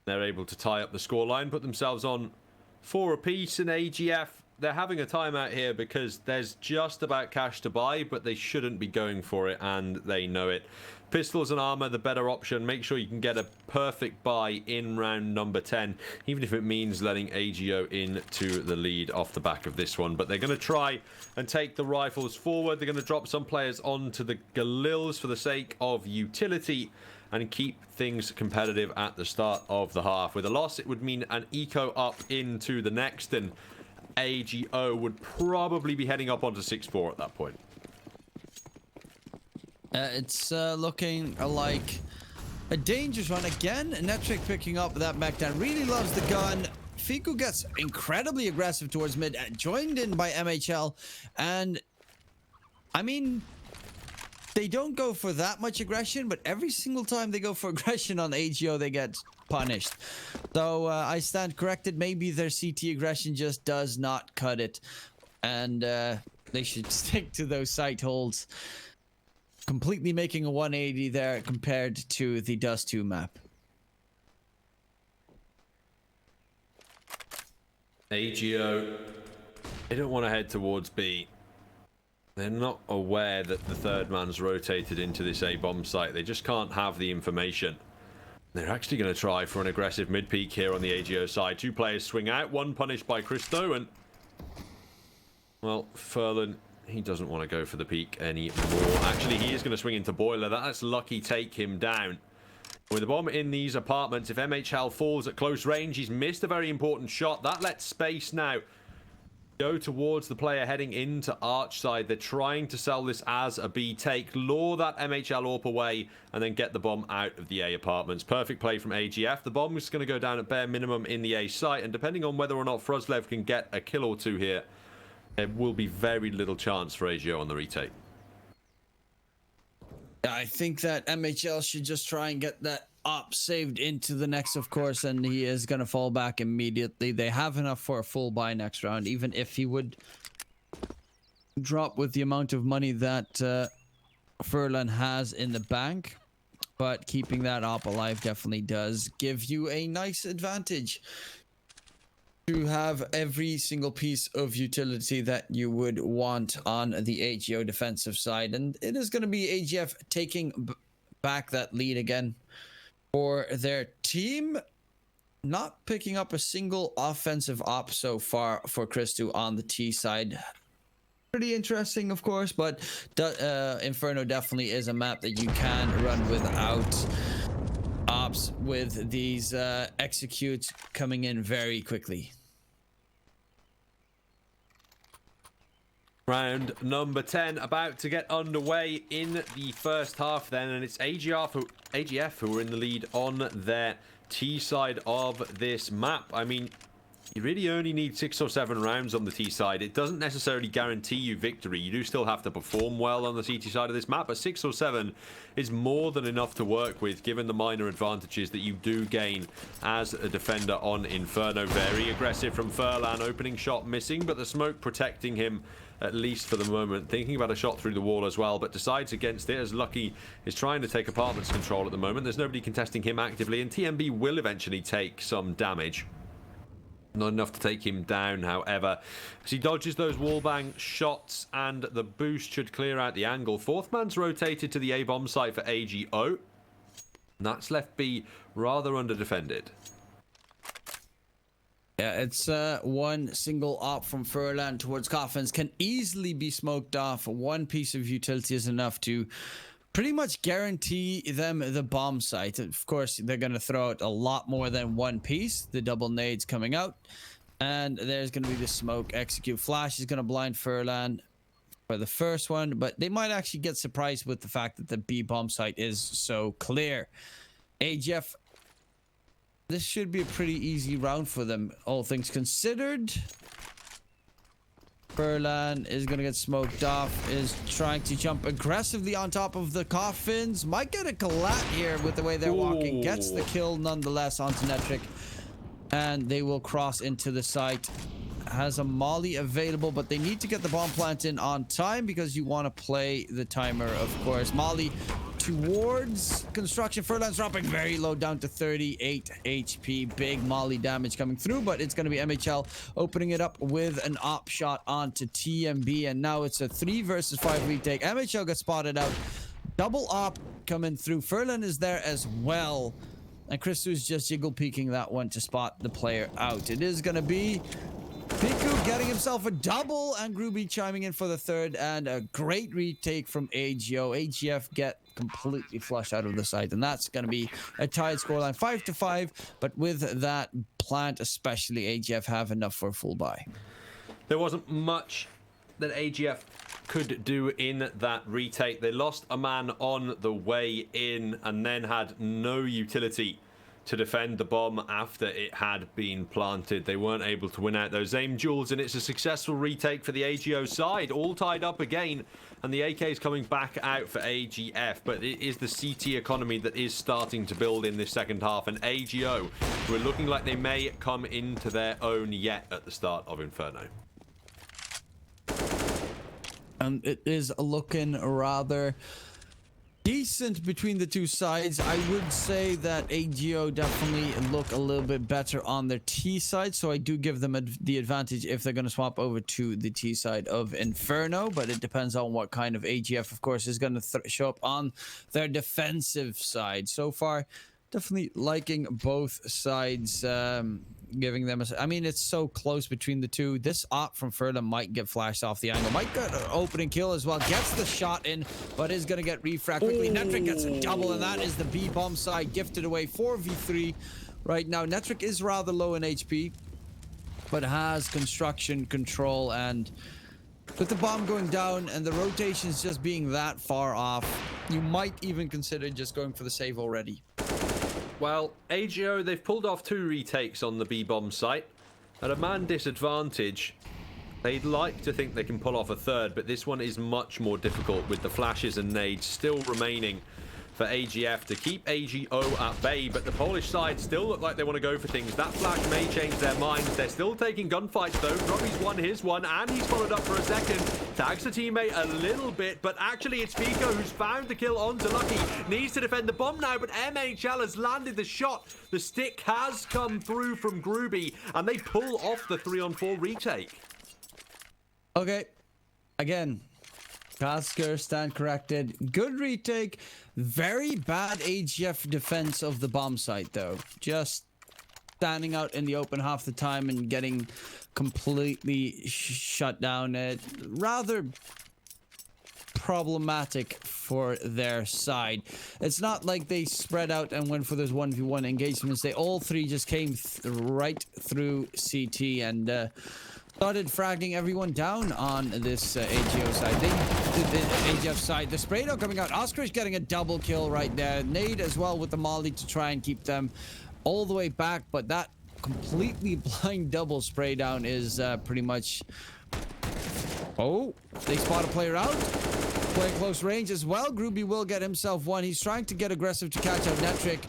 They're able to tie up the scoreline, put themselves on 4 apiece, and AGF, they're having a timeout here because there's just about cash to buy, but they shouldn't be going for it, and they know it. Pistols and armor, the better option. Make sure you can get a perfect buy in round number 10, even if it means letting AGO into the lead off the back of this one. But they're going to try and take the rifles forward. They're going to drop some players onto the Galils for the sake of utility and keep things competitive at the start of the half. With a loss, it would mean an eco up into the next, and AGO would probably be heading up onto 6-4 at that point. It's looking like a dangerous one. Again, Netric picking up that mech down. Really loves the gun. Fiku gets incredibly aggressive towards mid, joined in by MHL. And, I mean, they don't go for that much aggression, but every single time they go for aggression on AGO, they get punished. So, I stand corrected. Maybe their CT aggression just does not cut it. And they should stick to those site holds. Completely making a 180 there compared to the Dust 2 map. AGO, they don't want to head towards B. They're not aware that the third man's rotated into this A bomb site. They just can't have the information. They're actually going to try for an aggressive mid peek here on the AGO side. 2 players swing out, one punished by Christo, and well, Furlan, he doesn't want to go for the peak anymore. Actually, he is going to swing into Boiler. That's lucky take him down. With the bomb in these apartments, if MHL falls at close range, he's missed a very important shot. That lets space now go towards the player heading into Arch side. They're trying to sell this as a B take, lure that MHL AWP away, and then get the bomb out of the A apartments. Perfect play from AGF. The bomb is going to go down at bare minimum in the A site, and depending on whether or not Frozlev can get a kill or 2 here, there will be very little chance for AGO on the retake. I think that MHL should just try and get that op saved into the next, of course, and he is going to fall back immediately. They have enough for a full buy next round, even if he would drop with the amount of money that Furlan has in the bank. But keeping that op alive definitely does give you a nice advantage to have every single piece of utility that you would want on the AGO defensive side. And it is going to be AGF taking back that lead again for their team. Not picking up a single offensive op so far for Christo on the T side. Pretty interesting, of course, but Inferno definitely is a map that you can run without with these executes coming in very quickly. Round number 10 about to get underway in the first half then, and it's AGF who are in the lead on their T side of this map. I mean, you really only need 6 or 7 rounds on the T side. It doesn't necessarily guarantee you victory. You do still have to perform well on the CT side of this map, but 6 or 7 is more than enough to work with, given the minor advantages that you do gain as a defender on Inferno. Very aggressive from Furlan, opening shot missing, but the smoke protecting him, at least for the moment. Thinking about a shot through the wall as well, but decides against it as Lucky is trying to take apartments control at the moment. There's nobody contesting him actively, and TMB will eventually take some damage. Not enough to take him down, however, as he dodges those wallbang shots, and the boost should clear out the angle. Fourth man's rotated to the A-bomb site for AGO, and that's left B rather under-defended. Yeah, it's one single op from Furlan towards Coffins. Can easily be smoked off. One piece of utility is enough to pretty much guarantee them the bomb site. Of course, they're going to throw out a lot more than one piece. The double nades coming out. And there's going to be the smoke execute. Flash is going to blind Furlan for the first one, but they might actually get surprised with the fact that the B bomb site is so clear. AGF, this should be a pretty easy round for them, all things considered. Furlan is going to get smoked off, is trying to jump aggressively on top of the coffins. Might get a collat here with the way they're walking. Gets the kill nonetheless onto Netric. And they will cross into the site. Has a molly available, but they need to get the bomb plant in on time because you want to play the timer, of course. Molly towards construction. Furlan's dropping very low, down to 38 HP. Big molly damage coming through, but it's going to be MHL opening it up with an op shot onto TMB, and now it's a 3 versus 5 retake. MHL gets spotted out. Double op coming through. Furlan is there as well, and Christu's just jiggle peeking that one to spot the player out. It is going to be Piku getting himself a double, and Groovy chiming in for the third, and a great retake from AGO. AGF get completely flushed out of the site, and that's going to be a tied scoreline, 5-5. But with that plant especially, AGF have enough for a full buy. There wasn't much that AGF could do in that retake. They lost a man on the way in, and then had no utility to defend the bomb after it had been planted. They weren't able to win out those aim duels, and it's a successful retake for the AGO side. All tied up again, and the AK is coming back out for AGF, but it is the CT economy that is starting to build in this second half, and AGO, who are looking like they may come into their own yet at the start of Inferno. And it is looking rather decent between the two sides. I would say that AGO definitely look a little bit better on their T side, so I do give them the advantage if they're going to swap over to the T side of Inferno, but it depends on what kind of AGF, of course, is going to show up on their defensive side. So far, definitely liking both sides, giving them I mean, it's so close between the two. This op from Furlan might get flashed off the angle, might get an opening kill as well, gets the shot in, but is going to get refract quickly. Netric gets a double, and that is the B bomb side gifted away. 4v3 right now. Netric is rather low in HP, but has construction control, and with the bomb going down and the rotations just being that far off, you might even consider just going for the save already. Well, AGO, they've pulled off 2 retakes on the B-bomb site. At a man disadvantage, they'd like to think they can pull off a third, but this one is much more difficult with the flashes and nades still remaining for AGF to keep AGO at bay, but the Polish side still look like they want to go for things. That flash may change their minds. They're still taking gunfights though. Robbie's won his one, and he's followed up for a second. Tags the teammate a little bit, but actually it's Fico who's found the kill onto Lucky. Needs to defend the bomb now, but MHL has landed the shot. The stick has come through from Groovy, and they pull off the 3-on-4 retake. Okay, again, Kasker stand corrected. Good retake. Very bad AGF defense of the bomb site though. Just standing out in the open half the time and getting completely shut down. Rather problematic for their side. It's not like they spread out and went for those 1v1 engagements. They all three just came right through CT and started fragging everyone down on this AGO side. The AGF side, the spray down coming out. Oscarish getting a double kill right there. Nade as well with the molly to try and keep them all the way back, but that completely blind double spray down is pretty much... Oh, they spot a player out. Playing close range as well. Groovy will get himself one. He's trying to get aggressive to catch out Netric,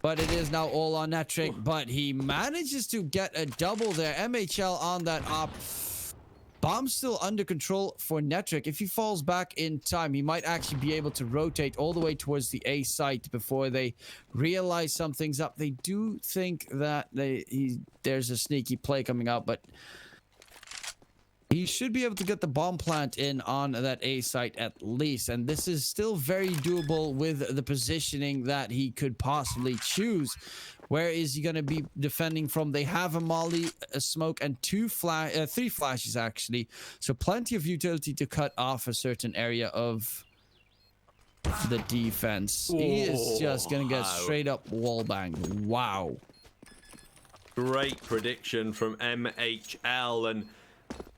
but it is now all on Netric. But he manages to get a double there. MHL on that op. Bomb still under control for Netric. If he falls back in time, he might actually be able to rotate all the way towards the A site before they realize something's up. They do think that there's a sneaky play coming out, but he should be able to get the bomb plant in on that A site at least. And this is still very doable with the positioning that he could possibly choose. Where is he going to be defending from? They have a molly, a smoke, and three flashes, actually. So plenty of utility to cut off a certain area of the defense. He is just going to get straight up wallbang. Wow. Great prediction from MHL, and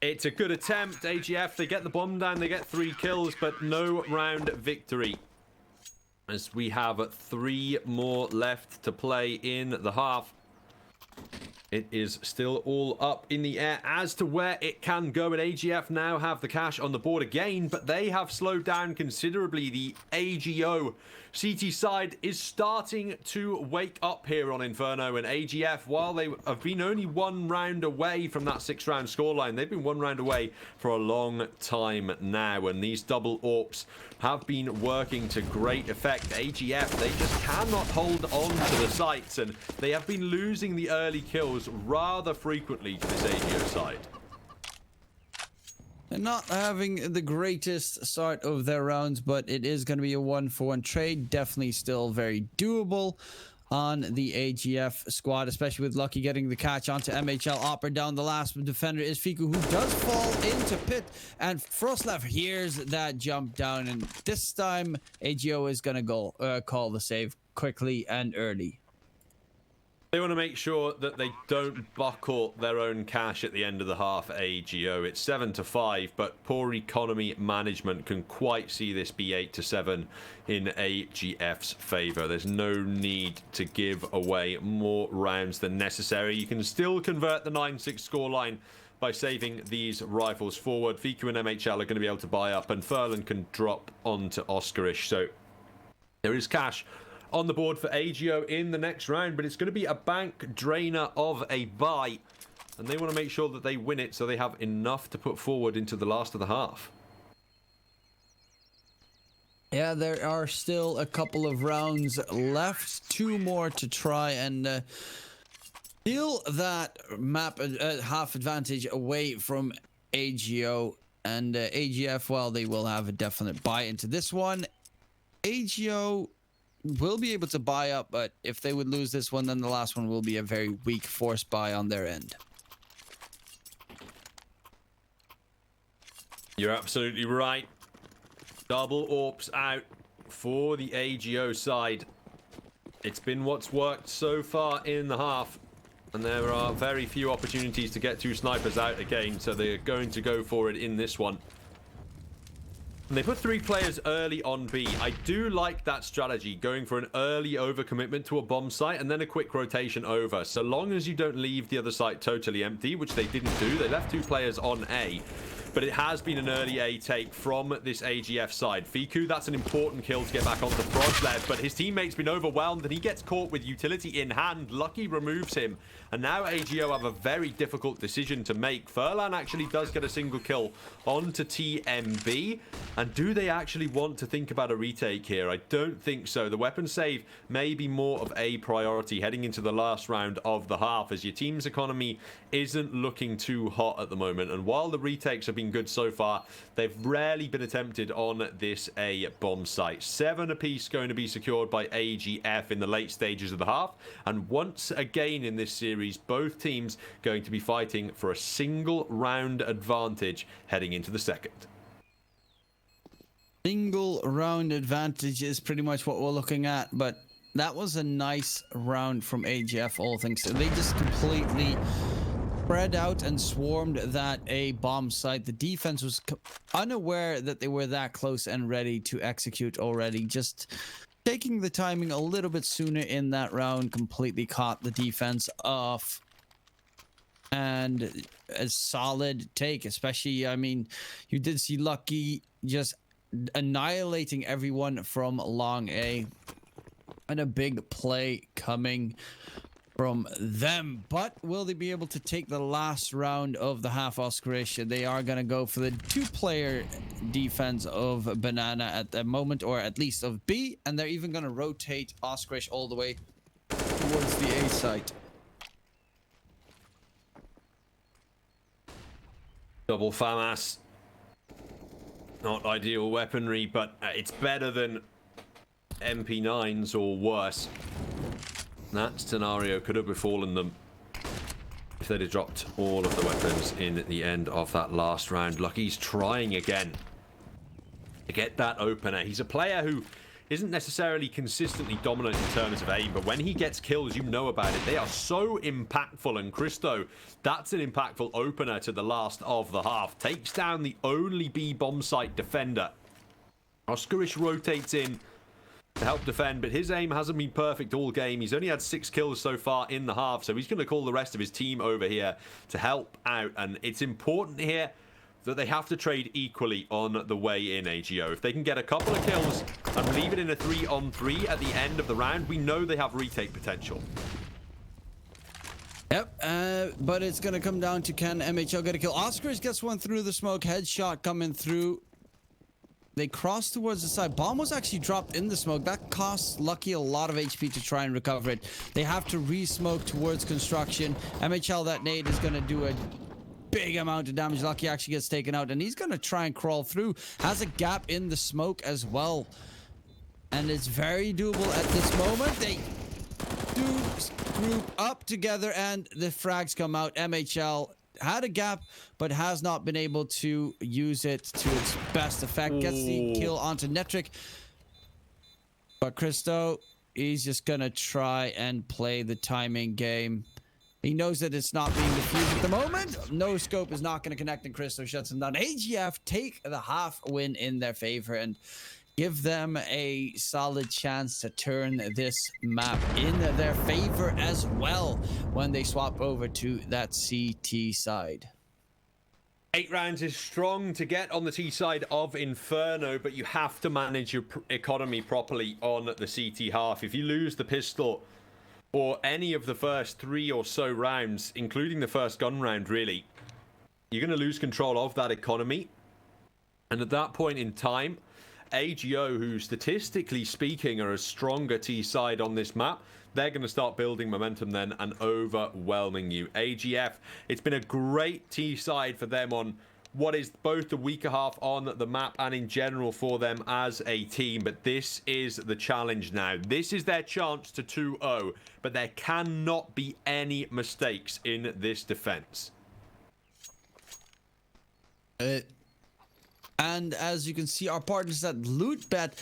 it's a good attempt. AGF, they get the bomb down, they get 3 kills, but no round victory. As we have 3 more left to play in the half. It is still all up in the air as to where it can go, and AGF now have the cash on the board again, but they have slowed down considerably. The AGO CT side is starting to wake up here on Inferno, and AGF, while they have been only 1 round away from that 6-round scoreline, they've been 1 round away for a long time now, and these double AWPs have been working to great effect. AGF, they just cannot hold on to the sites, and they have been losing the early kills rather frequently to this AGO side. They're not having the greatest start of their rounds, but it is going to be a 1-for-1 trade. Definitely still very doable on the AGF squad, especially with Lucky getting the catch onto MHL. Opera down. The last defender is Fiku, who does fall into pit, and Frostlev hears that jump down, and this time AGO is going to go call the save quickly and early. They want to make sure that they don't buckle their own cash at the end of the half. AGO, it's 7-5, but poor economy management can quite see this be 8-7 in AGF's favor. There's no need to give away more rounds than necessary. You can still convert the 9-6 scoreline by saving these rifles forward. Fiku and MHL are going to be able to buy up, and Furlan can drop onto Oscarish. So there is cash on the board for AGO in the next round, but it's going to be a bank drainer of a buy, and they want to make sure that they win it so they have enough to put forward into the last of the half. Yeah, there are still a couple of rounds left, 2 more to try and steal that map half advantage away from AGO, and AGF, well, they will have a definite buy into this one. AGO will be able to buy up, but if they would lose this one, then the last one will be a very weak force buy on their end. You're absolutely right. Double AWPs out for the AGO side. It's been what's worked so far in the half, and there are very few opportunities to get 2 snipers out again, so they're going to go for it in this one. And they put 3 players early on B. I do like that strategy, going for an early overcommitment to a bomb site and then a quick rotation over. So long as you don't leave the other site totally empty, which they didn't do. They left 2 players on A. But it has been an early A take from this AGF side. Fiku, that's an important kill to get back onto Frostlev, but his teammate's been overwhelmed and he gets caught with utility in hand. Lucky removes him, and now AGO have a very difficult decision to make. Furlan actually does get a single kill onto TMB, and do they actually want to think about a retake here? I don't think so. The weapon save may be more of a priority heading into the last round of the half, as your team's economy isn't looking too hot at the moment, and while the retakes have been good so far, they've rarely been attempted on this A bomb site. 7 apiece going to be secured by AGF in the late stages of the half, and once again in this series, both teams going to be fighting for a single round advantage heading into the second. Single round advantage is pretty much what we're looking at, but that was a nice round from AGF, all things. They just completely spread out and swarmed that A bomb site. The defense was unaware that they were that close and ready to execute already. Just taking the timing a little bit sooner in that round completely caught the defense off. And a solid take, especially, I mean, you did see Lucky just annihilating everyone from long A. And a big play coming from them. But will they be able to take the last round of the half Oscarish? They are going to go for the 2-player defense of Banana at the moment, or at least of B. And they're even going to rotate Oscarish all the way towards the A site. Double FAMAS. Not ideal weaponry, but it's better than MP9s or worse. That scenario could have befallen them if they'd have dropped all of the weapons in the end of that last round. Lucky's trying again to get that opener. He's a player who isn't necessarily consistently dominant in terms of aim, but when he gets kills, you know about it. They are so impactful, and Christo, that's an impactful opener to the last of the half. Takes down the only B bomb site defender. Oscarish rotates in to help defend, but his aim hasn't been perfect all game. He's only had 6 kills so far in the half, so he's going to call the rest of his team over here to help out. And it's important here that they have to trade equally on the way in, AGO. If they can get a couple of kills and leave it in a 3-on-3 at the end of the round, we know they have retake potential. Yep, but it's going to come down to, can MHL get a kill? Oscars gets one through the smoke, headshot coming through. They cross towards the side. Bomb was actually dropped in the smoke. That costs Lucky a lot of HP to try and recover it. They have to re-smoke towards construction. MHL, that nade is going to do a big amount of damage. Lucky actually gets taken out, and he's going to try and crawl through. Has a gap in the smoke as well. And it's very doable at this moment. They do group up together, and the frags come out. MHL had a gap, but has not been able to use it to its best effect. Gets the kill onto Netric. But Christo, he's just gonna try and play the timing game. He knows that it's not being defused at the moment. No scope is not going to connect, and Christo shuts him down. AGF take the half win in their favor and give them a solid chance to turn this map in their favor as well when they swap over to that CT side. 8 rounds is strong to get on the T side of Inferno, but you have to manage your economy properly on the CT half. If you lose the pistol or any of the first 3 or so rounds, including the first gun round, really, you're going to lose control of that economy. And at that point in time, AGO, who statistically speaking are a stronger T side on this map, they're going to start building momentum then and overwhelming you. AGF, it's been a great T side for them on what is both the weaker half on the map and in general for them as a team. But this is the challenge now. This is their chance to 2-0, but there cannot be any mistakes in this defense. And as you can see, our partners at LootBet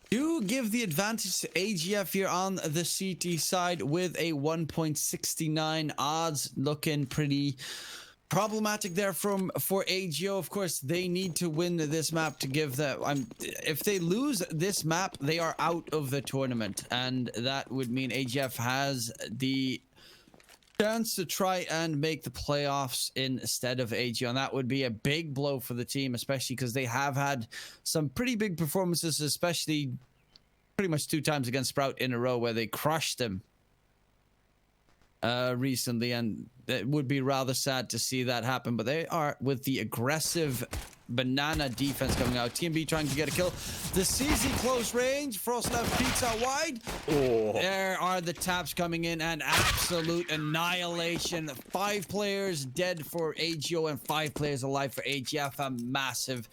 do give the advantage to AGF here on the CT side with a 1.69 odds. Looking pretty problematic there for AGO. Of course, they need to win this map to give them... if they lose this map, they are out of the tournament. And that would mean AGF has the chance to try and make the playoffs instead of AGO, and that would be a big blow for the team, especially because they have had some pretty big performances, especially pretty much 2 times against Sprout in a row where they crushed them recently, and it would be rather sad to see that happen. But they are, with the aggressive Banana defense coming out, TMB trying to get a kill. The CZ close range, Frostlev peeks out wide. There are the taps coming in, and absolute annihilation. 5 players dead for AGO and 5 players alive for AGF. A massive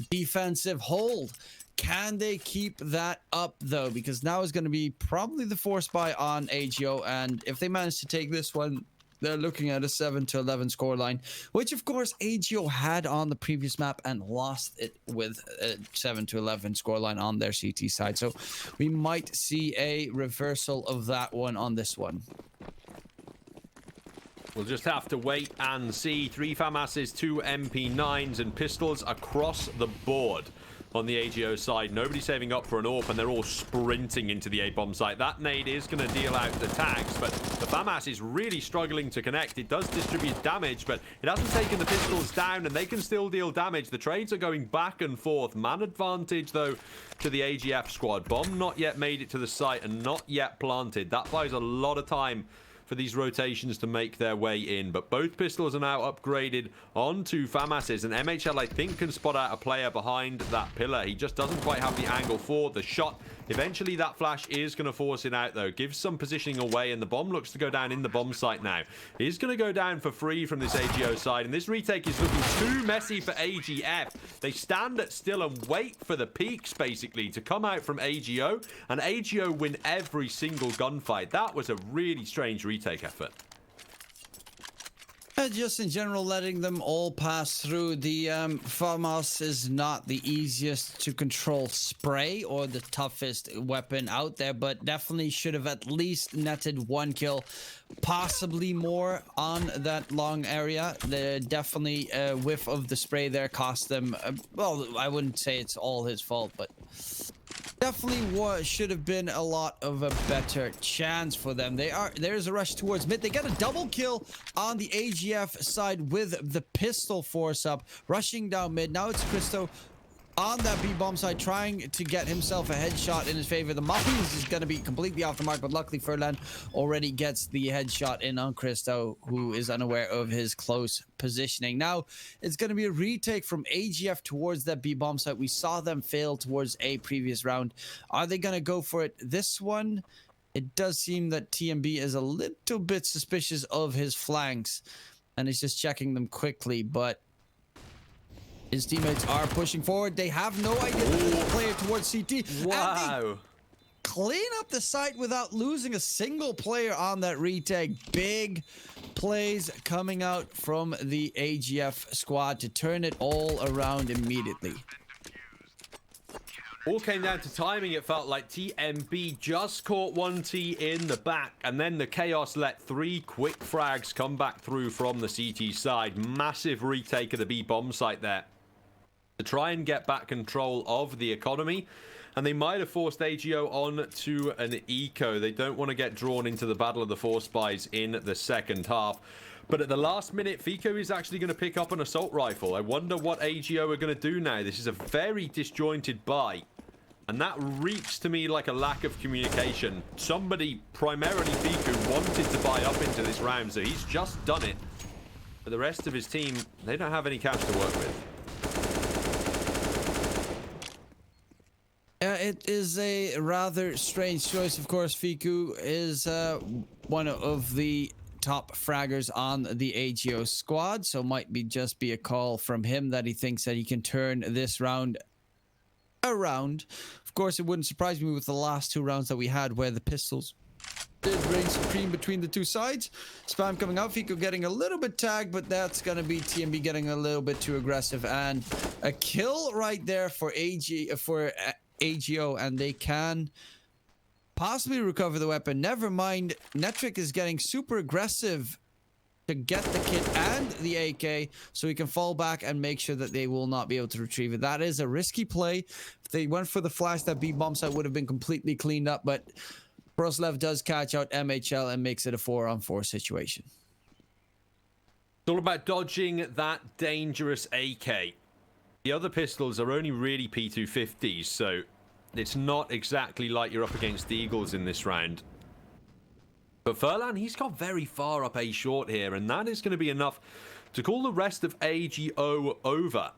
defensive hold. Can they keep that up though? Because now is going to be probably the force buy on AGO, and if they manage to take this one, they're looking at a 7-11 scoreline, which of course AGO had on the previous map and lost it with a 7-11 scoreline on their CT side. So we might see a reversal of that one on this one. We'll just have to wait and see. 3 FAMASs, 2 MP9s, and pistols across the board on the AGO side. Nobody saving up for an AWP, and they're all sprinting into the A-bomb site. That nade is going to deal out the tags, but the FAMAS is really struggling to connect. It does distribute damage, but it hasn't taken the pistols down, and they can still deal damage. The trades are going back and forth. Man advantage, though, to the AGF squad. Bomb not yet made it to the site and not yet planted. That buys a lot of time for these rotations to make their way in, but both pistols are now upgraded onto FAMASs, and MHL, I think, can spot out a player behind that pillar. He just doesn't quite have the angle for the shot. Eventually, that flash is going to force it out, though. Gives some positioning away, and the bomb looks to go down in the bomb site now. He's going to go down for free from this AGO side, and this retake is looking too messy for AGF. They stand at still and wait for the peaks, basically, to come out from AGO, and AGO win every single gunfight. That was a really strange retake effort. Just in general, letting them all pass through. The FAMAS is not the easiest to control spray or the toughest weapon out there, but definitely should have at least netted 1 kill, possibly more on that long area. Definitely a whiff of the spray there cost them, well, I wouldn't say it's all his fault, but definitely should have been a lot of a better chance for them. There's a rush towards mid. They get a double kill on the AGF side with the pistol force up, rushing down mid. Now it's Christo on that B-bomb side, trying to get himself a headshot in his favor. The Muffins is going to be completely off the mark, but luckily Furlan already gets the headshot in on Christo, who is unaware of his close positioning. Now, it's going to be a retake from AGF towards that B-bomb site. We saw them fail towards a previous round. Are they going to go for it this one? It does seem that TMB is a little bit suspicious of his flanks, and is just checking them quickly, but his teammates are pushing forward. They have no idea that there's a player towards CT. Wow. Clean up the site without losing a single player on that retake. Big plays coming out from the AGF squad to turn it all around immediately. All came down to timing. It felt like TMB just caught 1T in the back, and then the Chaos let 3 quick frags come back through from the CT side. Massive retake of the B bomb site there to try and get back control of the economy, and they might have forced AGO on to an eco. They don't want to get drawn into the battle of the 4 spies in the second half. But at the last minute, Fico is actually going to pick up an assault rifle. I wonder what AGO are going to do now. This is a very disjointed buy, and that reeks to me like a lack of communication. Somebody, primarily Fico, wanted to buy up into this round, so he's just done it. But the rest of his team, they don't have any cash to work with. It is a rather strange choice. Of course, Fiku is one of the top fraggers on the AGO squad, so might just be a call from him that he thinks that he can turn this round around. Of course, it wouldn't surprise me with the last 2 rounds that we had where the pistols did reign supreme between the 2 sides. Spam coming out, Fico getting a little bit tagged, but that's going to be TMB getting a little bit too aggressive, and a kill right there for AGO, and they can possibly recover the weapon. Never mind, Netric is getting super aggressive to get the kit and the AK, so he can fall back and make sure that they will not be able to retrieve it. That is a risky play. If they went for the flash, that B-bomb site would have been completely cleaned up, but Proslev does catch out MHL and makes it a 4-on-4 situation. It's all about dodging that dangerous AK. The other pistols are only really P250s, so it's not exactly like you're up against the Eagles in this round. But Furlan, he's got very far up A short here, and that is going to be enough to call the rest of AGO over.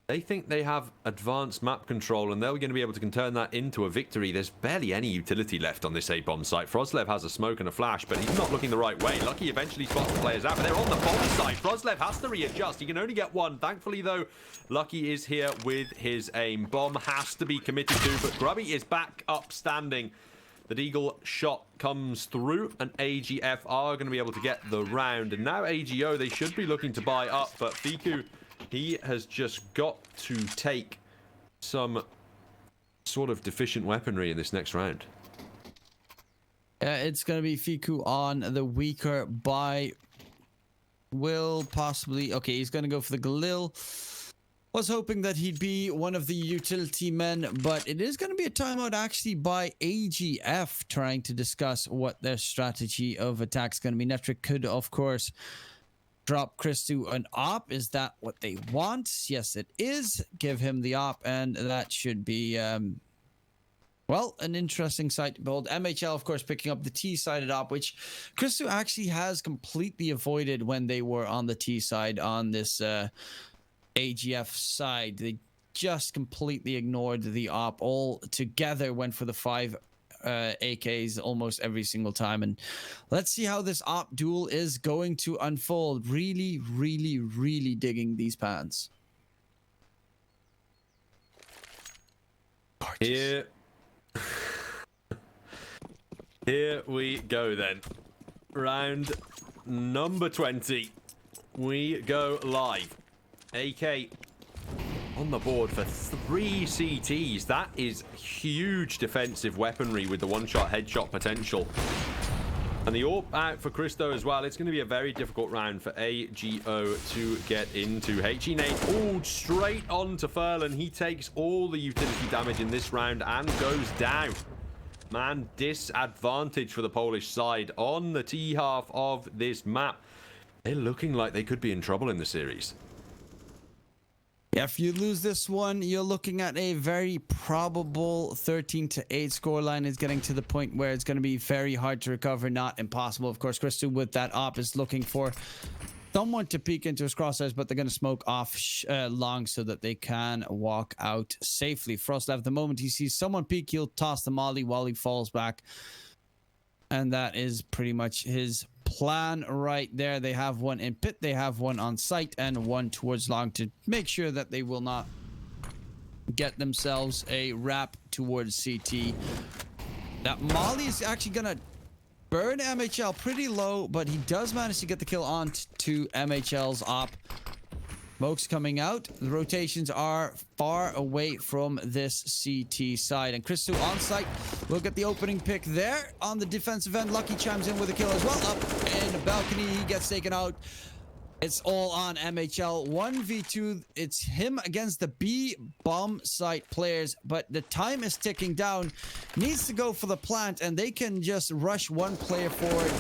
They think they have advanced map control, and they're going to be able to turn that into a victory. There's barely any utility left on this A-bomb site. Froslev has a smoke and a flash, but he's not looking the right way. Lucky eventually spots the players out, but they're on the bomb site. Froslev has to readjust. He can only get 1. Thankfully, though, Lucky is here with his aim. Bomb has to be committed to, but Grubby is back up standing. that Eagle shot comes through, and AGF are going to be able to get the round. And now AGO, they should be looking to buy up, but Fiku, he has just got to take some sort of deficient weaponry in this next round. It's going to be Fiku on the weaker buy. Will possibly... Okay, he's going to go for the Galil. Was hoping that he'd be one of the utility men, but it is going to be a timeout actually by AGF trying to discuss what their strategy of attack is going to be. Netric could, of course, drop Chris to an op. Is that what they want? Yes, it is. Give him the op, and that should be... well, an interesting sight to behold. MHL, of course, picking up the T-sided op, which Christu actually has completely avoided when they were on the T-side on this AGF side. They just completely ignored the op all together, went for the 5 AKs almost every single time. And let's see how this op duel is going to unfold. Really, really, really digging these pans. Here we go then. Round number 20. We go live. AK on the board for 3 CTs. That is huge defensive weaponry with the one-shot headshot potential. And the AWP out for Christo as well. It's going to be a very difficult round for AGO to get into. HE nade pulled straight on to Furlan. He takes all the utility damage in this round and goes down. Man, disadvantage for the Polish side on the T half of this map. They're looking like they could be in trouble in the series. If you lose this one, you're looking at a very probable 13-8 scoreline. Is getting to the point where it's going to be very hard to recover, not impossible. Of course, Christu with that op is looking for someone to peek into his crosshairs, but they're going to smoke off long so that they can walk out safely. Frostlev, the moment he sees someone peek, he'll toss the molly while he falls back. And that is pretty much his plan right there. They have one in pit, they have one on site, and one towards long to make sure that they will not get themselves a wrap towards CT. That molly is actually going to burn MHL pretty low, but he does manage to get the kill on to MHL's op. Smoke's coming out. The rotations are far away from this CT side. And Christu on site. We'll get the opening pick there on the defensive end. Lucky chimes in with a kill as well. Up in the balcony. He gets taken out. It's all on MHL. 1v2. It's him against the B bomb site players. But the time is ticking down. Needs to go for the plant. And they can just rush one player forward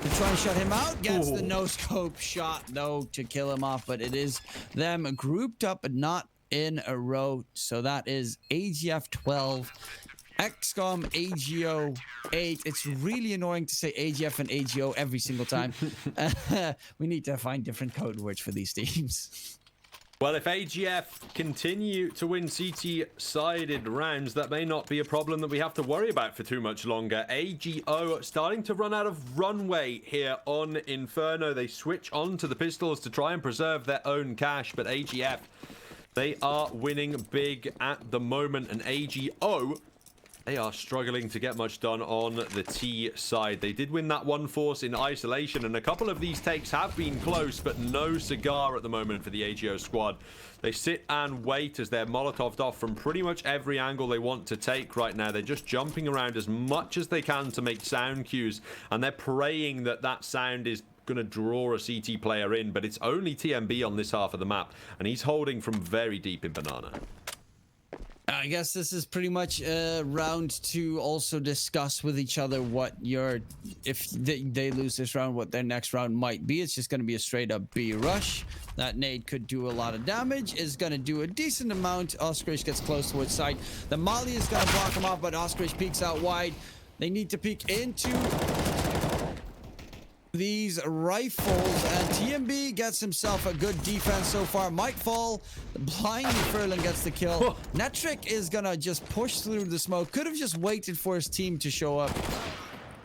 to try and shut him out. Gets the no-scope shot, though, to kill him off. But it is them grouped up, but not in a row. So that is AGF 12, XCOM AGO 8. It's really annoying to say AGF and AGO every single time. We need to find different code words for these teams. Well, if AGF continue to win CT-sided rounds, that may not be a problem that we have to worry about for too much longer. AGO starting to run out of runway here on Inferno. They switch on to the pistols to try and preserve their own cash, but AGF, they are winning big at the moment, and AGO, they are struggling to get much done on the T side. They did win that one force in isolation, and a couple of these takes have been close, but no cigar at the moment for the AGO squad. They sit and wait as they're Molotoved off from pretty much every angle they want to take right now. They're just jumping around as much as they can to make sound cues, and they're praying that that sound is going to draw a CT player in, but it's only TMB on this half of the map, and he's holding from very deep in banana. I guess this is pretty much round to also discuss with each other what if they lose this round, what their next round might be. It's just going to be a straight up B rush. That nade could do a lot of damage, is going to do a decent amount. Oskarish gets close towards side. The molly is going to block him off, but Oskarish peeks out wide. They need to peek into these rifles, and TMB gets himself a good defense so far. Might fall. Blindly Furlan gets the kill. Netric is gonna just push through the smoke. Could have just waited for his team to show up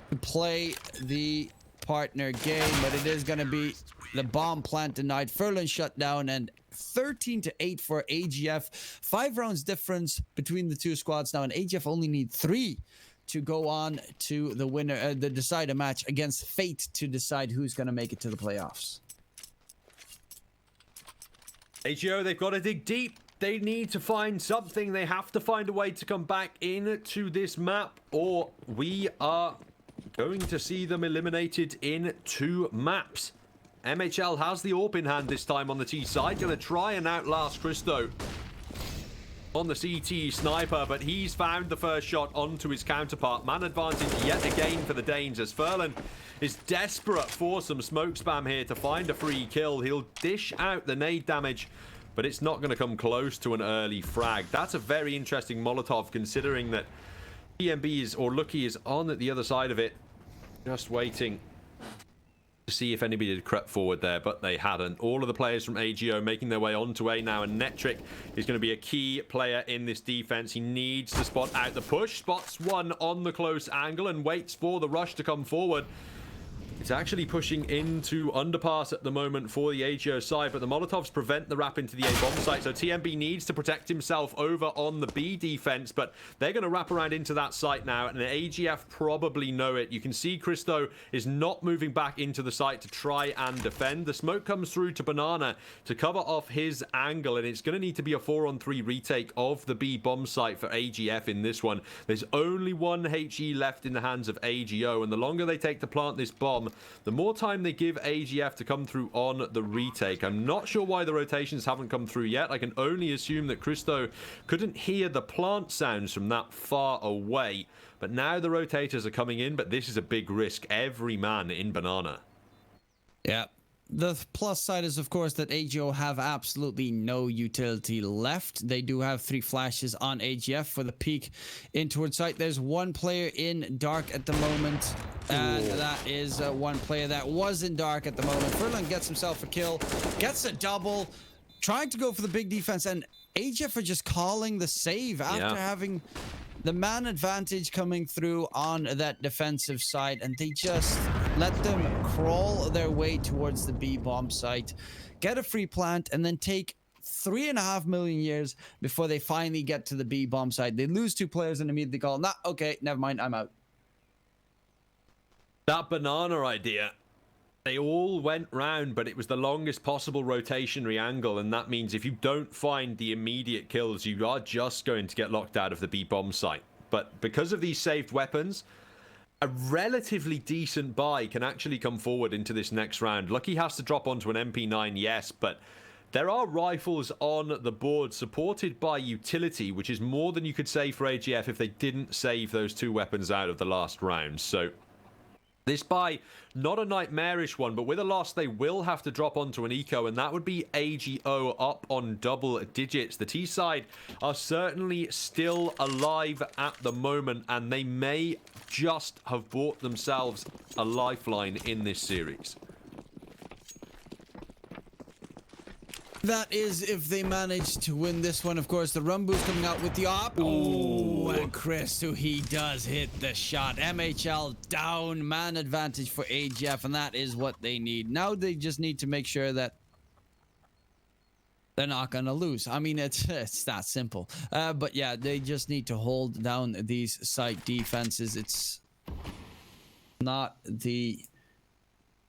to play the partner game, but it is gonna be the bomb plant denied. Furlan shut down, and 13-8 for AGF. 5 rounds difference between the two squads now, and AGF only need 3 to go on to the winner, the decider match against Fate to decide who's going to make it to the playoffs. AGO, they've got to dig deep. They need to find something. They have to find a way to come back into this map, or we are going to see them eliminated in 2 maps. MHL has the AWP in hand this time on the T side. Going to try and outlast Christo on the CT sniper, but he's found the first shot onto his counterpart. Man advantage yet again for the Danes as Furlan is desperate for some smoke spam here to find a free kill. He'll dish out the nade damage, but it's not going to come close to an early frag. That's a very interesting Molotov, considering that TMB is, or Lucky is on at the other side of it, just waiting to see if anybody had crept forward there, but they hadn't. All of the players from AGO making their way onto A now, and Netric is going to be a key player in this defense. He needs to spot out the push, spots one on the close angle, and waits for the rush to come forward. It's actually pushing into underpass at the moment for the AGO side, but the Molotovs prevent the wrap into the A bomb site, so TMB needs to protect himself over on the B defense, but they're going to wrap around into that site now, and the AGF probably know it. You can see Christo is not moving back into the site to try and defend. The smoke comes through to Banana to cover off his angle, and it's going to need to be a 4-on-3 retake of the B bomb site for AGF in this one. There's only one HE left in the hands of AGO, and the longer they take to plant this bomb, the more time they give AGF to come through on the retake. I'm not sure why the rotations haven't come through yet. I can only assume that Christo couldn't hear the plant sounds from that far away. But now the rotators are coming in, but this is a big risk. Every man in Banana. Yeah. The plus side is, of course, that AGO have absolutely no utility left. They do have 3 flashes on AGF for the peek in towards site. There's one player in dark at the moment, and that is one player that was in dark at the moment. Furlan gets himself a kill, gets a double, trying to go for the big defense, and AGF are just calling the save after having the man advantage coming through on that defensive side, and they just let them crawl their way towards the B bomb site, get a free plant, and then take 3.5 million years before they finally get to the B bomb site. They lose 2 players and immediately call, nah, okay, never mind, I'm out. That Banana idea, they all went round, but it was the longest possible rotationary angle, and that means if you don't find the immediate kills, you are just going to get locked out of the B bomb site. But because of these saved weapons, a relatively decent buy can actually come forward into this next round. Lucky has to drop onto an MP9, yes, but there are rifles on the board supported by utility, which is more than you could say for AGF if they didn't save those 2 weapons out of the last round. So this buy, not a nightmarish one, but with a loss, they will have to drop onto an eco, and that would be AGO up on double digits. The T side are certainly still alive at the moment, and they may just have bought themselves a lifeline in this series. That is if they manage to win this one. Of course, the Rumbu's coming out with the op. Oh, and Christo, he does hit the shot. MHL down, man advantage for AGF, and that is what they need. Now they just need to make sure that they're not going to lose. I mean, it's that simple. But yeah, they just need to hold down these site defenses. It's not the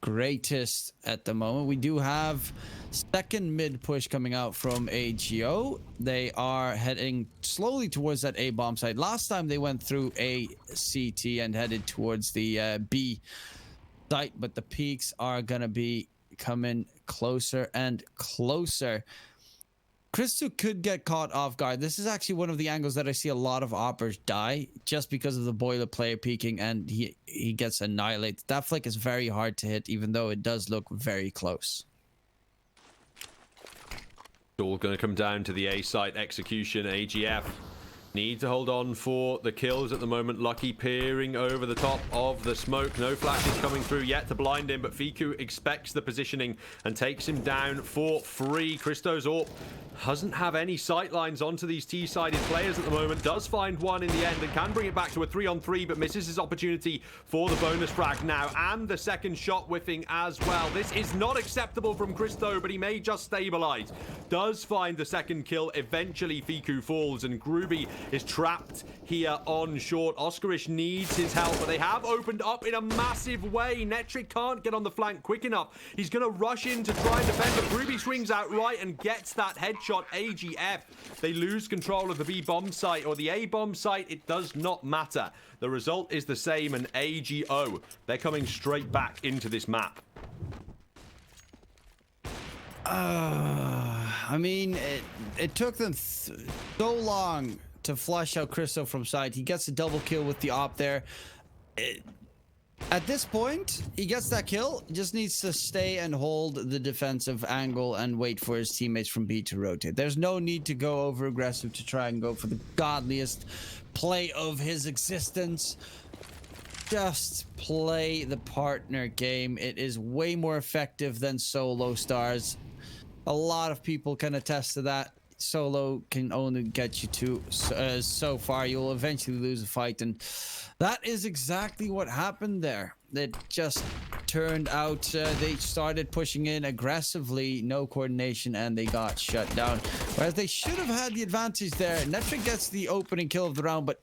greatest at the moment. We do have second mid push coming out from AGO. They are heading slowly towards that A bomb site. Last time they went through a CT and headed towards the B site, but the peaks are gonna be coming closer and closer. Christo could get caught off guard. This is actually one of the angles that I see a lot of oppers die just because of the boiler player peeking, and he gets annihilated. That flick is very hard to hit, even though it does look very close. It's all going to come down to the A site execution. AGF need to hold on for the kills at the moment. Lucky peering over the top of the smoke. No flashes coming through yet to blind him, but Fiku expects the positioning and takes him down for free. Christo's AWP doesn't have any sight lines onto these T-sided players at the moment. Does find one in the end and can bring it back to a 3-on-3, but misses his opportunity for the bonus frag now, and the second shot whiffing as well. This is not acceptable from Christo, but he may just stabilize. Does find the second kill. Eventually Fiku falls, and Gruby is trapped here on short. Oscarish needs his help, but they have opened up in a massive way. Netric can't get on the flank quick enough. He's going to rush in to try and defend, but Ruby swings out right and gets that headshot. AGF, they lose control of the B bomb site or the A bomb site. It does not matter. The result is the same, and AGO, they're coming straight back into this map. I mean, it took them so long to flush out Christo from side. He gets a double kill with the op there. At this point, he gets that kill. Just needs to stay and hold the defensive angle and wait for his teammates from B to rotate. There's no need to go over aggressive to try and go for the godliest play of his existence. Just play the partner game. It is way more effective than solo stars. A lot of people can attest to that. Solo can only get you to so far. You'll eventually lose a fight, and that is exactly what happened there. It just turned out they started pushing in aggressively, no coordination, and they got shut down. Whereas they should have had the advantage there. Netric gets the opening kill of the round, but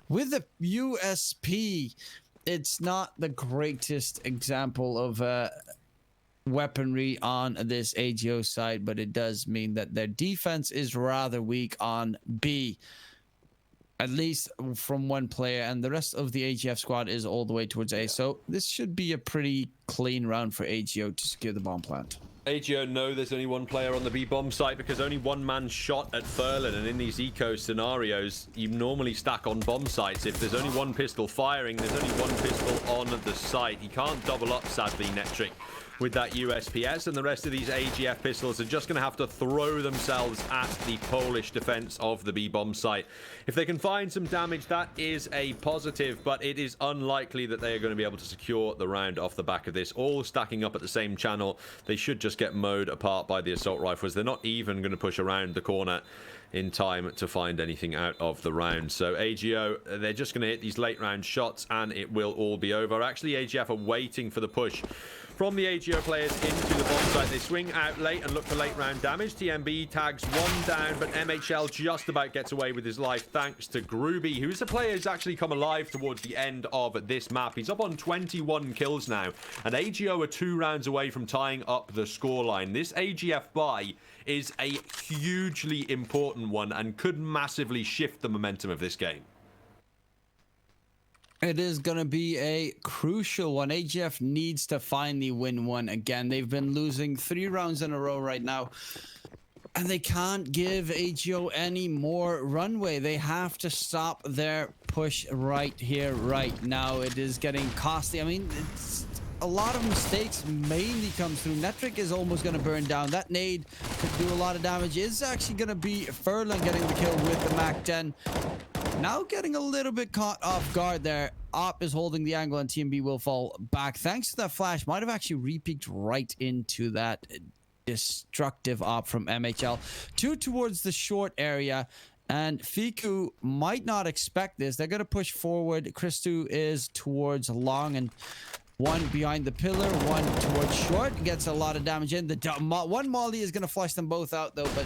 with the USP, it's not the greatest example of weaponry on this AGO side, but it does mean that their defense is rather weak on B, at least from one player, and the rest of the AGF squad is all the way towards A. So this should be a pretty clean round for AGO to secure the bomb plant. AGO know there's only one player on the B bomb site because only one man shot at Furlan, and in these eco scenarios you normally stack on bomb sites. If there's only one pistol firing, there's only one pistol on the site. He can't double up, sadly, Netric, with that USPS, and the rest of these AGF pistols are just going to have to throw themselves at the Polish defense of the B bomb site. If they can find some damage, that is a positive, but it is unlikely that they are going to be able to secure the round off the back of this. All stacking up at the same channel. They should just get mowed apart by the assault rifles. They're not even going to push around the corner in time to find anything out of the round. So AGO, they're just going to hit these late round shots and it will all be over. Actually, AGF are waiting for the push from the AGO players into the bomb site. They swing out late and look for late round damage. TMB tags one down, but MHL just about gets away with his life thanks to Groovy, who's the player who's actually come alive towards the end of this map. He's up on 21 kills now, and AGO are 2 rounds away from tying up the scoreline. This AGF buy is a hugely important one and could massively shift the momentum of this game. It is going to be a crucial one. AGF needs to finally win one again. They've been losing 3 rounds in a row right now, and they can't give AGO any more runway. They have to stop their push right here, right now. It is getting costly. I mean, it's a lot of mistakes mainly come through. Netric is almost going to burn down. That nade could do a lot of damage. It's actually going to be Furlan getting the kill with the Mac 10. Now getting a little bit caught off guard there. Op is holding the angle and TMB will fall back. Thanks to that flash, might have actually re-peeked right into that destructive op from MHL. 2 towards the short area, and Fiku might not expect this. They're going to push forward. Christu is towards long, and 1 behind the pillar, 1 towards short. Gets a lot of damage in. The one molly is going to flush them both out though, but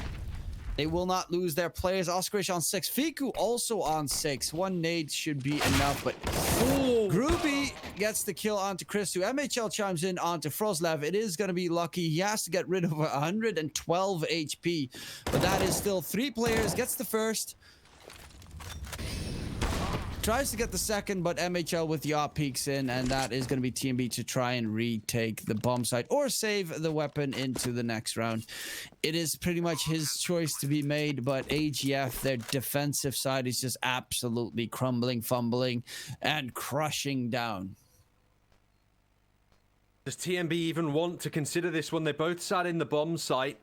they will not lose their players. Oscarish on 6. Fiku also on 6. 1 nade should be enough, but Groovy gets the kill onto Christu. MHL chimes in onto Frozlev. It is going to be lucky. He has to get rid of 112 HP, but that is still 3 players. Gets the first. Tries to get the second, but MHL with the op peeks in, and that is going to be TMB to try and retake the bomb site or save the weapon into the next round. It is pretty much his choice to be made, but AGF, their defensive side, is just absolutely crumbling, fumbling, and crushing down. Does TMB even want to consider this one? They both sat in the bomb site.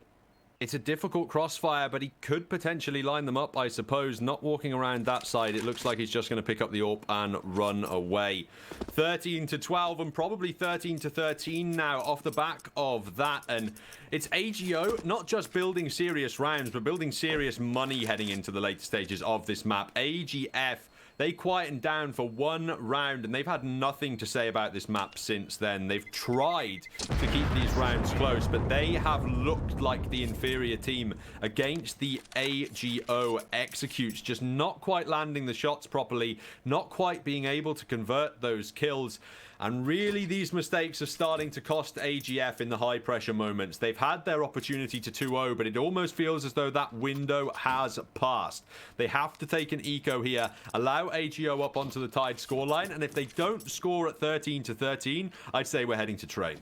It's a difficult crossfire, but he could potentially line them up, I suppose. Not walking around that side. It looks like he's just going to pick up the AWP and run away. 13-12 and probably 13-13 now off the back of that. And it's AGO not just building serious rounds, but building serious money heading into the later stages of this map. AGF, They quietened down for one round, and they've had nothing to say about this map since then. They've tried to keep these rounds close, but they have looked like the inferior team against the AGO executes, just not quite landing the shots properly, not quite being able to convert those kills. And really, these mistakes are starting to cost AGF in the high-pressure moments. They've had their opportunity to 2-0, but it almost feels as though that window has passed. They have to take an eco here, allow AGO up onto the tied scoreline, and if they don't score at 13-13, I'd say we're heading to trade.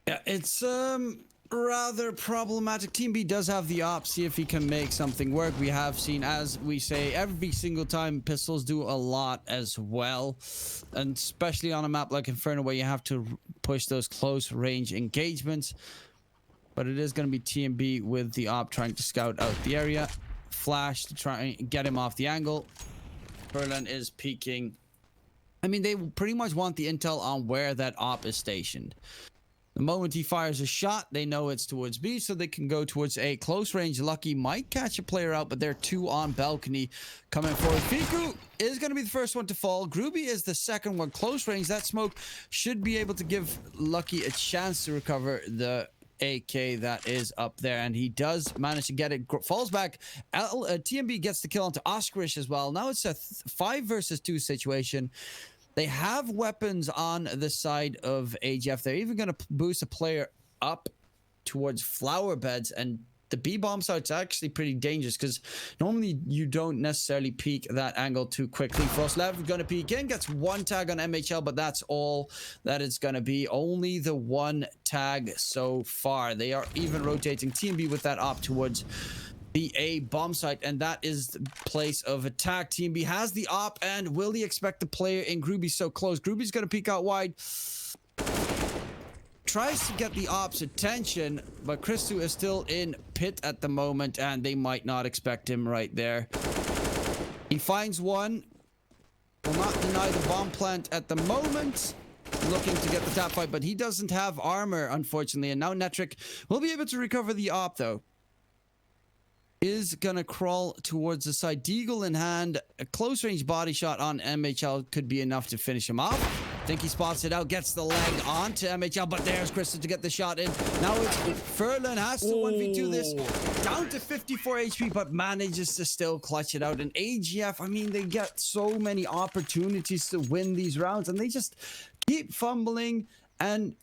Yeah, it's rather problematic. Team B does have the op, see if he can make something work. We have seen, as we say every single time, pistols do a lot as well, and especially on a map like Inferno where you have to push those close range engagements. But it is going to be Team B with the op trying to scout out the area. Flash to try and get him off the angle. Furlan is peeking. I mean, they pretty much want the intel on where that op is stationed. The moment he fires a shot, they know it's towards B, so they can go towards A. Close range, Lucky might catch a player out, but they're two on balcony coming forward. Fiku is going to be the first one to fall. Groovy is the second one. Close range, that smoke should be able to give Lucky a chance to recover the AK that is up there, and he does manage to get it. Falls back. TMB gets the kill onto Oscarish as well. Now it's a 5 versus 2 situation. They have weapons on the side of AGF. They're even going to boost a player up towards flower beds, and the B bomb site's actually pretty dangerous because normally you don't necessarily peek that angle too quickly. Frostlev going to peek in, gets one tag on MHL, but that's all that it's going to be. Only the one tag so far. They are even rotating Team B with that op towards the A bomb site, and that is the place of attack. Team B has the op, and will he expect the player in? Groovy so close. Groovy's going to peek out wide. Tries to get the op's attention, but Christu is still in pit at the moment, and they might not expect him right there. He finds one. Will not deny the bomb plant at the moment. Looking to get the tap fight, but he doesn't have armor, unfortunately, and now Netric will be able to recover the op, though. Is gonna crawl towards the side. Deagle in hand. A close range body shot on MHL could be enough to finish him off. Think he spots it out, gets the leg onto MHL, but there's Crystal to get the shot in. Now it's Furlan has to 1v2 this. Down to 54 HP, but manages to still clutch it out. And AGF, I mean, they get so many opportunities to win these rounds, and they just keep fumbling. And,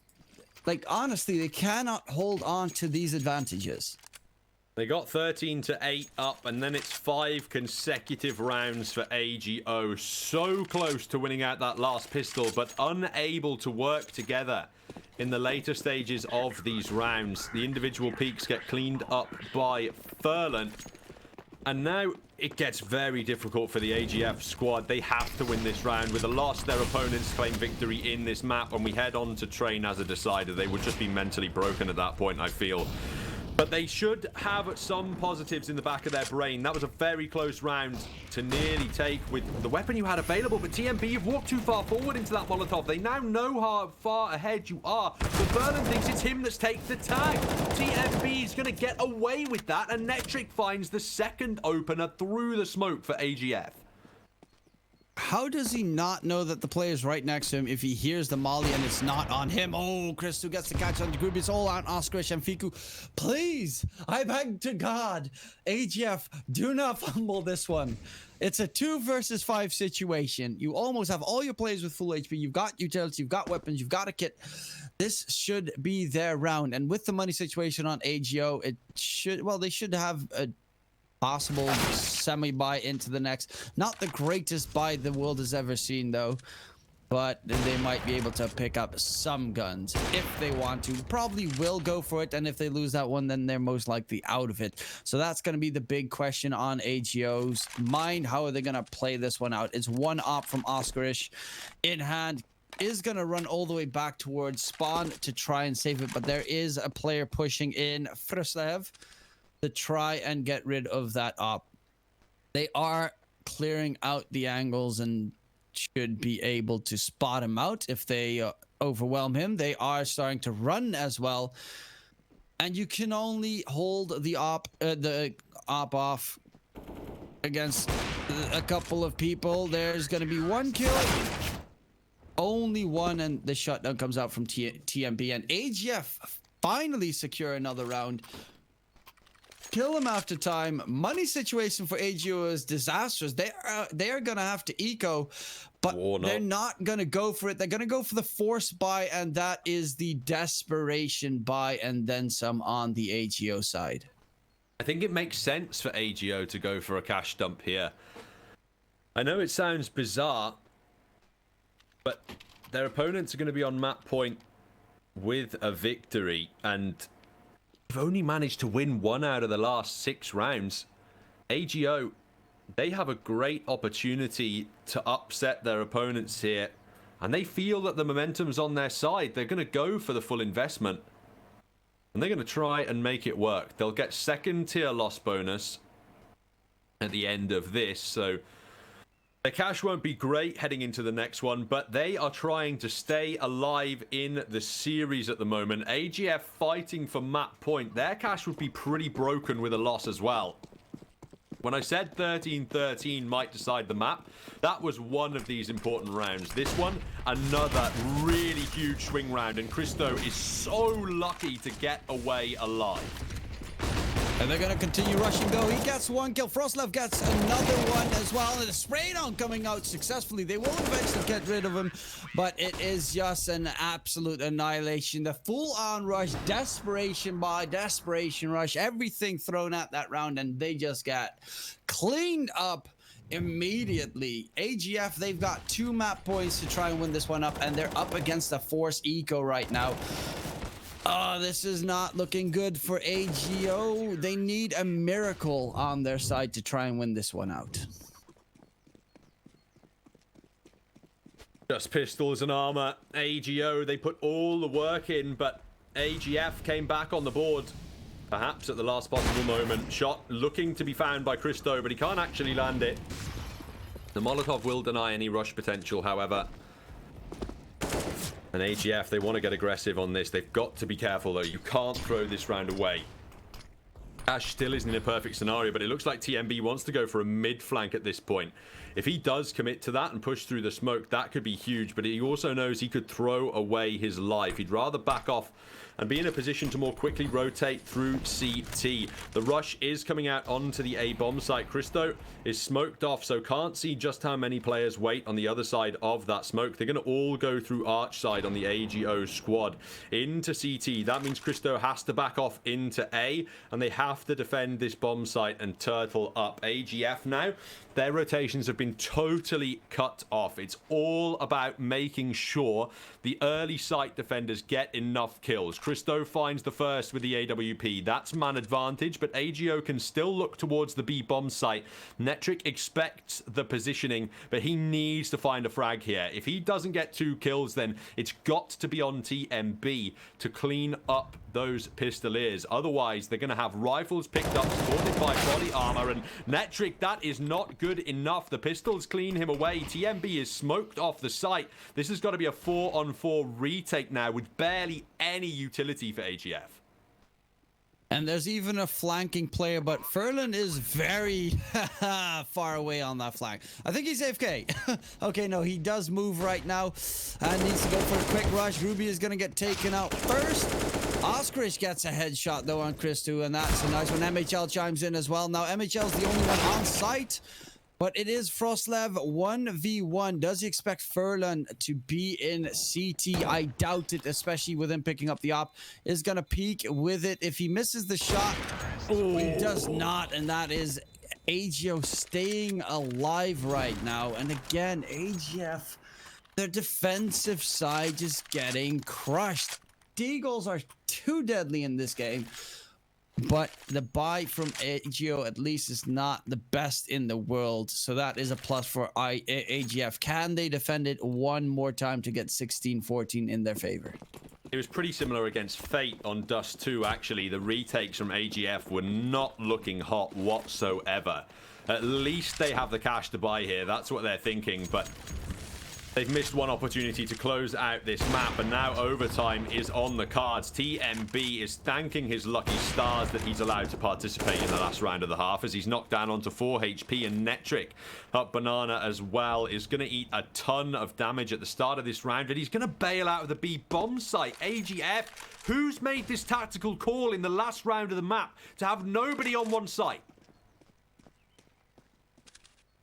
like, honestly, they cannot hold on to these advantages. They got 13-8 up, and then it's 5 consecutive rounds for AGO. So close to winning out that last pistol, but unable to work together in the later stages of these rounds. The individual peaks get cleaned up by Furlan, and now it gets very difficult for the AGF squad. They have to win this round. With a loss, their opponents claim victory in this map, and we head on to train as a decider. They would just be mentally broken at that point, I feel. But they should have some positives in the back of their brain. That was a very close round to nearly take with the weapon you had available. But TMB, you've walked too far forward into that Molotov. They now know how far ahead you are. But Furlan thinks it's him that's taken the tag. TMB is going to get away with that. And Netric finds the second opener through the smoke for AGF. How does he not know that the player's right next to him if he hears the molly and it's not on him? Oh, Christu gets the catch on the group. It's all on Oscarish and Fiku. Please, I beg to God, AGF, do not fumble this one. It's a 2 versus 5 situation. You almost have all your players with full HP. You've got utilities, you've got weapons, you've got a kit. This should be their round. And with the money situation on AGO, it should, well, they should have a possible semi-buy into the next. Not the greatest buy the world has ever seen, though. But they might be able to pick up some guns if they want to. Probably will go for it, and if they lose that one, then they're most likely out of it. So that's going to be the big question on AGO's mind. How are they going to play this one out? It's one op from Oscarish in hand. Is going to run all the way back towards spawn to try and save it, but there is a player pushing in Froslev to try and get rid of that op. They are clearing out the angles and should be able to spot him out if they overwhelm him. They are starting to run as well, and you can only hold the op off against a couple of people. There's going to be one kill. Only one, and the shutdown comes out from TMB. And AGF finally secure another round. Kill him after time. Money situation for AGO is disastrous. They are going to have to eco, but they're not going to go for it. They're going to go for the force buy, and that is the desperation buy and then some on the AGO side. I think it makes sense for AGO to go for a cash dump here. I know it sounds bizarre, but their opponents are going to be on map point with a victory, and they've only managed to win 1 out of the last 6 rounds. AGO, they have a great opportunity to upset their opponents here, and they feel that the momentum's on their side. They're going to go for the full investment, and they're going to try and make it work. They'll get 2nd tier loss bonus at the end of this, so their cash won't be great heading into the next one, but they are trying to stay alive in the series at the moment. AGF fighting for map point. Their cash would be pretty broken with a loss as well. When I said 13-13 might decide the map, that was one of these important rounds. This one, another really huge swing round, and Christo is so lucky to get away alive. And they're going to continue rushing, though. He gets 1 kill. Frostlev gets another one as well. And the spray down coming out successfully. They will eventually get rid of him, but it is just an absolute annihilation. The full-on rush, desperation buy, desperation rush, everything thrown at that round, and they just got cleaned up immediately. AGF, they've got 2 map points to try and win this one up, and they're up against a Force Eco right now. Oh, this is not looking good for AGO. They need a miracle on their side to try and win this one out. Just pistols and armor. AGO, they put all the work in, but AGF came back on the board. Perhaps at the last possible moment. Shot looking to be found by Christo, but he can't actually land it. The Molotov will deny any rush potential, however. And AGF, they want to get aggressive on this. They've got to be careful, though. You can't throw this round away. Ash still isn't in a perfect scenario, but it looks like TMB wants to go for a mid flank at this point. If he does commit to that and push through the smoke, that could be huge, but he also knows he could throw away his life. He'd rather back off and be in a position to more quickly rotate through CT. The rush is coming out onto the A bomb site. Christo is smoked off, so can't see just how many players wait on the other side of that smoke. They're going to all go through arch side on the AGO squad into CT. That means Christo has to back off into A, and they have to defend this bomb site and turtle up. AGF now, their rotations have been totally cut off. It's all about making sure the early site defenders get enough kills. Christo finds the first with the AWP. That's man advantage, but AGO can still look towards the B bomb site. Netric expects the positioning, but he needs to find a frag here. If he doesn't get 2 kills, then it's got to be on TMB to clean up those pistoliers. Otherwise, they're going to have rifles picked up, supported by body armor, and Netric, that is not good enough. The pistols clean him away. TMB is smoked off the site. This has got to be a 4-on-4 retake now with barely any utility for AGF. And there's even a flanking player, but Furlan is very far away on that flank. I think he's AFK. Okay, no, he does move right now and needs to go for a quick rush. Ruby is going to get taken out first. Oskarish gets a headshot, though, on Christo, and that's a nice one. MHL chimes in as well. Now, MHL is the only one on site, but it is Frostlev 1v1. Does he expect Furlan to be in CT? I doubt it, especially with him picking up the op. Is going to peek with it. If he misses the shot, he does not, and that is AGO staying alive right now. And again, AGF, their defensive side just getting crushed. Deagles are too deadly in this game, but the buy from AGO at least is not the best in the world, so that is a plus for AGF. Can they defend it one more time to get 16-14 in their favor? It was pretty similar against Fate on Dust 2, actually. The retakes from AGF were not looking hot whatsoever. At least they have the cash to buy here. That's what they're thinking, but They've missed one opportunity to close out this map, and now overtime is on the cards. TMB is thanking his lucky stars that he's allowed to participate in the last round of the half, as he's knocked down onto 4 HP, and Netric up Banana as well is going to eat a ton of damage at the start of this round, and he's going to bail out of the B bomb site. AGF, who's made this tactical call in the last round of the map to have nobody on one site?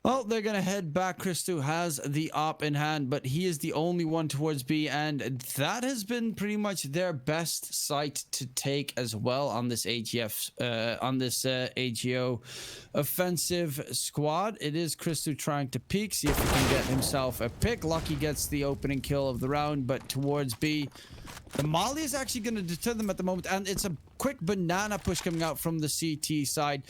Well, they're going to head back. Christo has the op in hand, but he is the only one towards B, and that has been pretty much their best site to take as well on this AGO offensive squad. It is Christo trying to peek, see if he can get himself a pick. Lucky gets the opening kill of the round, but towards B, the Molly is actually going to deter them at the moment, and it's a quick banana push coming out from the CT side.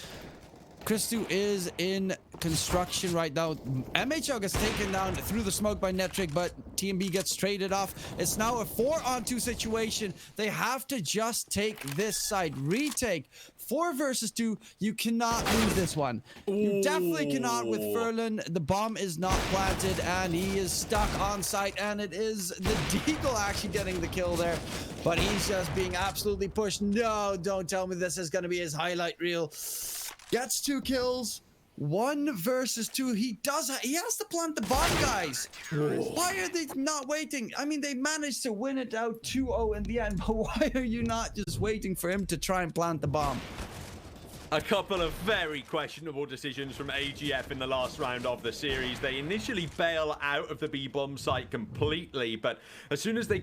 Christo is in construction right now. MHL gets taken down through the smoke by Netric, but TMB gets traded off. It's now a 4-on-2 situation. They have to just take this side. Retake. 4 versus 2. You cannot lose this one. You definitely cannot with Furlan. The bomb is not planted, and he is stuck on site, and it is the Deagle actually getting the kill there. But he's just being absolutely pushed. No, don't tell me this is going to be his highlight reel. Gets 2 kills. 1 versus 2. He has to plant the bomb, guys. Why are they not waiting? I mean, they managed to win it out 2-0 in the end, but why are you not just waiting for him to try and plant the bomb? A couple of very questionable decisions from AGF in the last round of the series. They initially bail out of the B bomb site completely, but as soon as they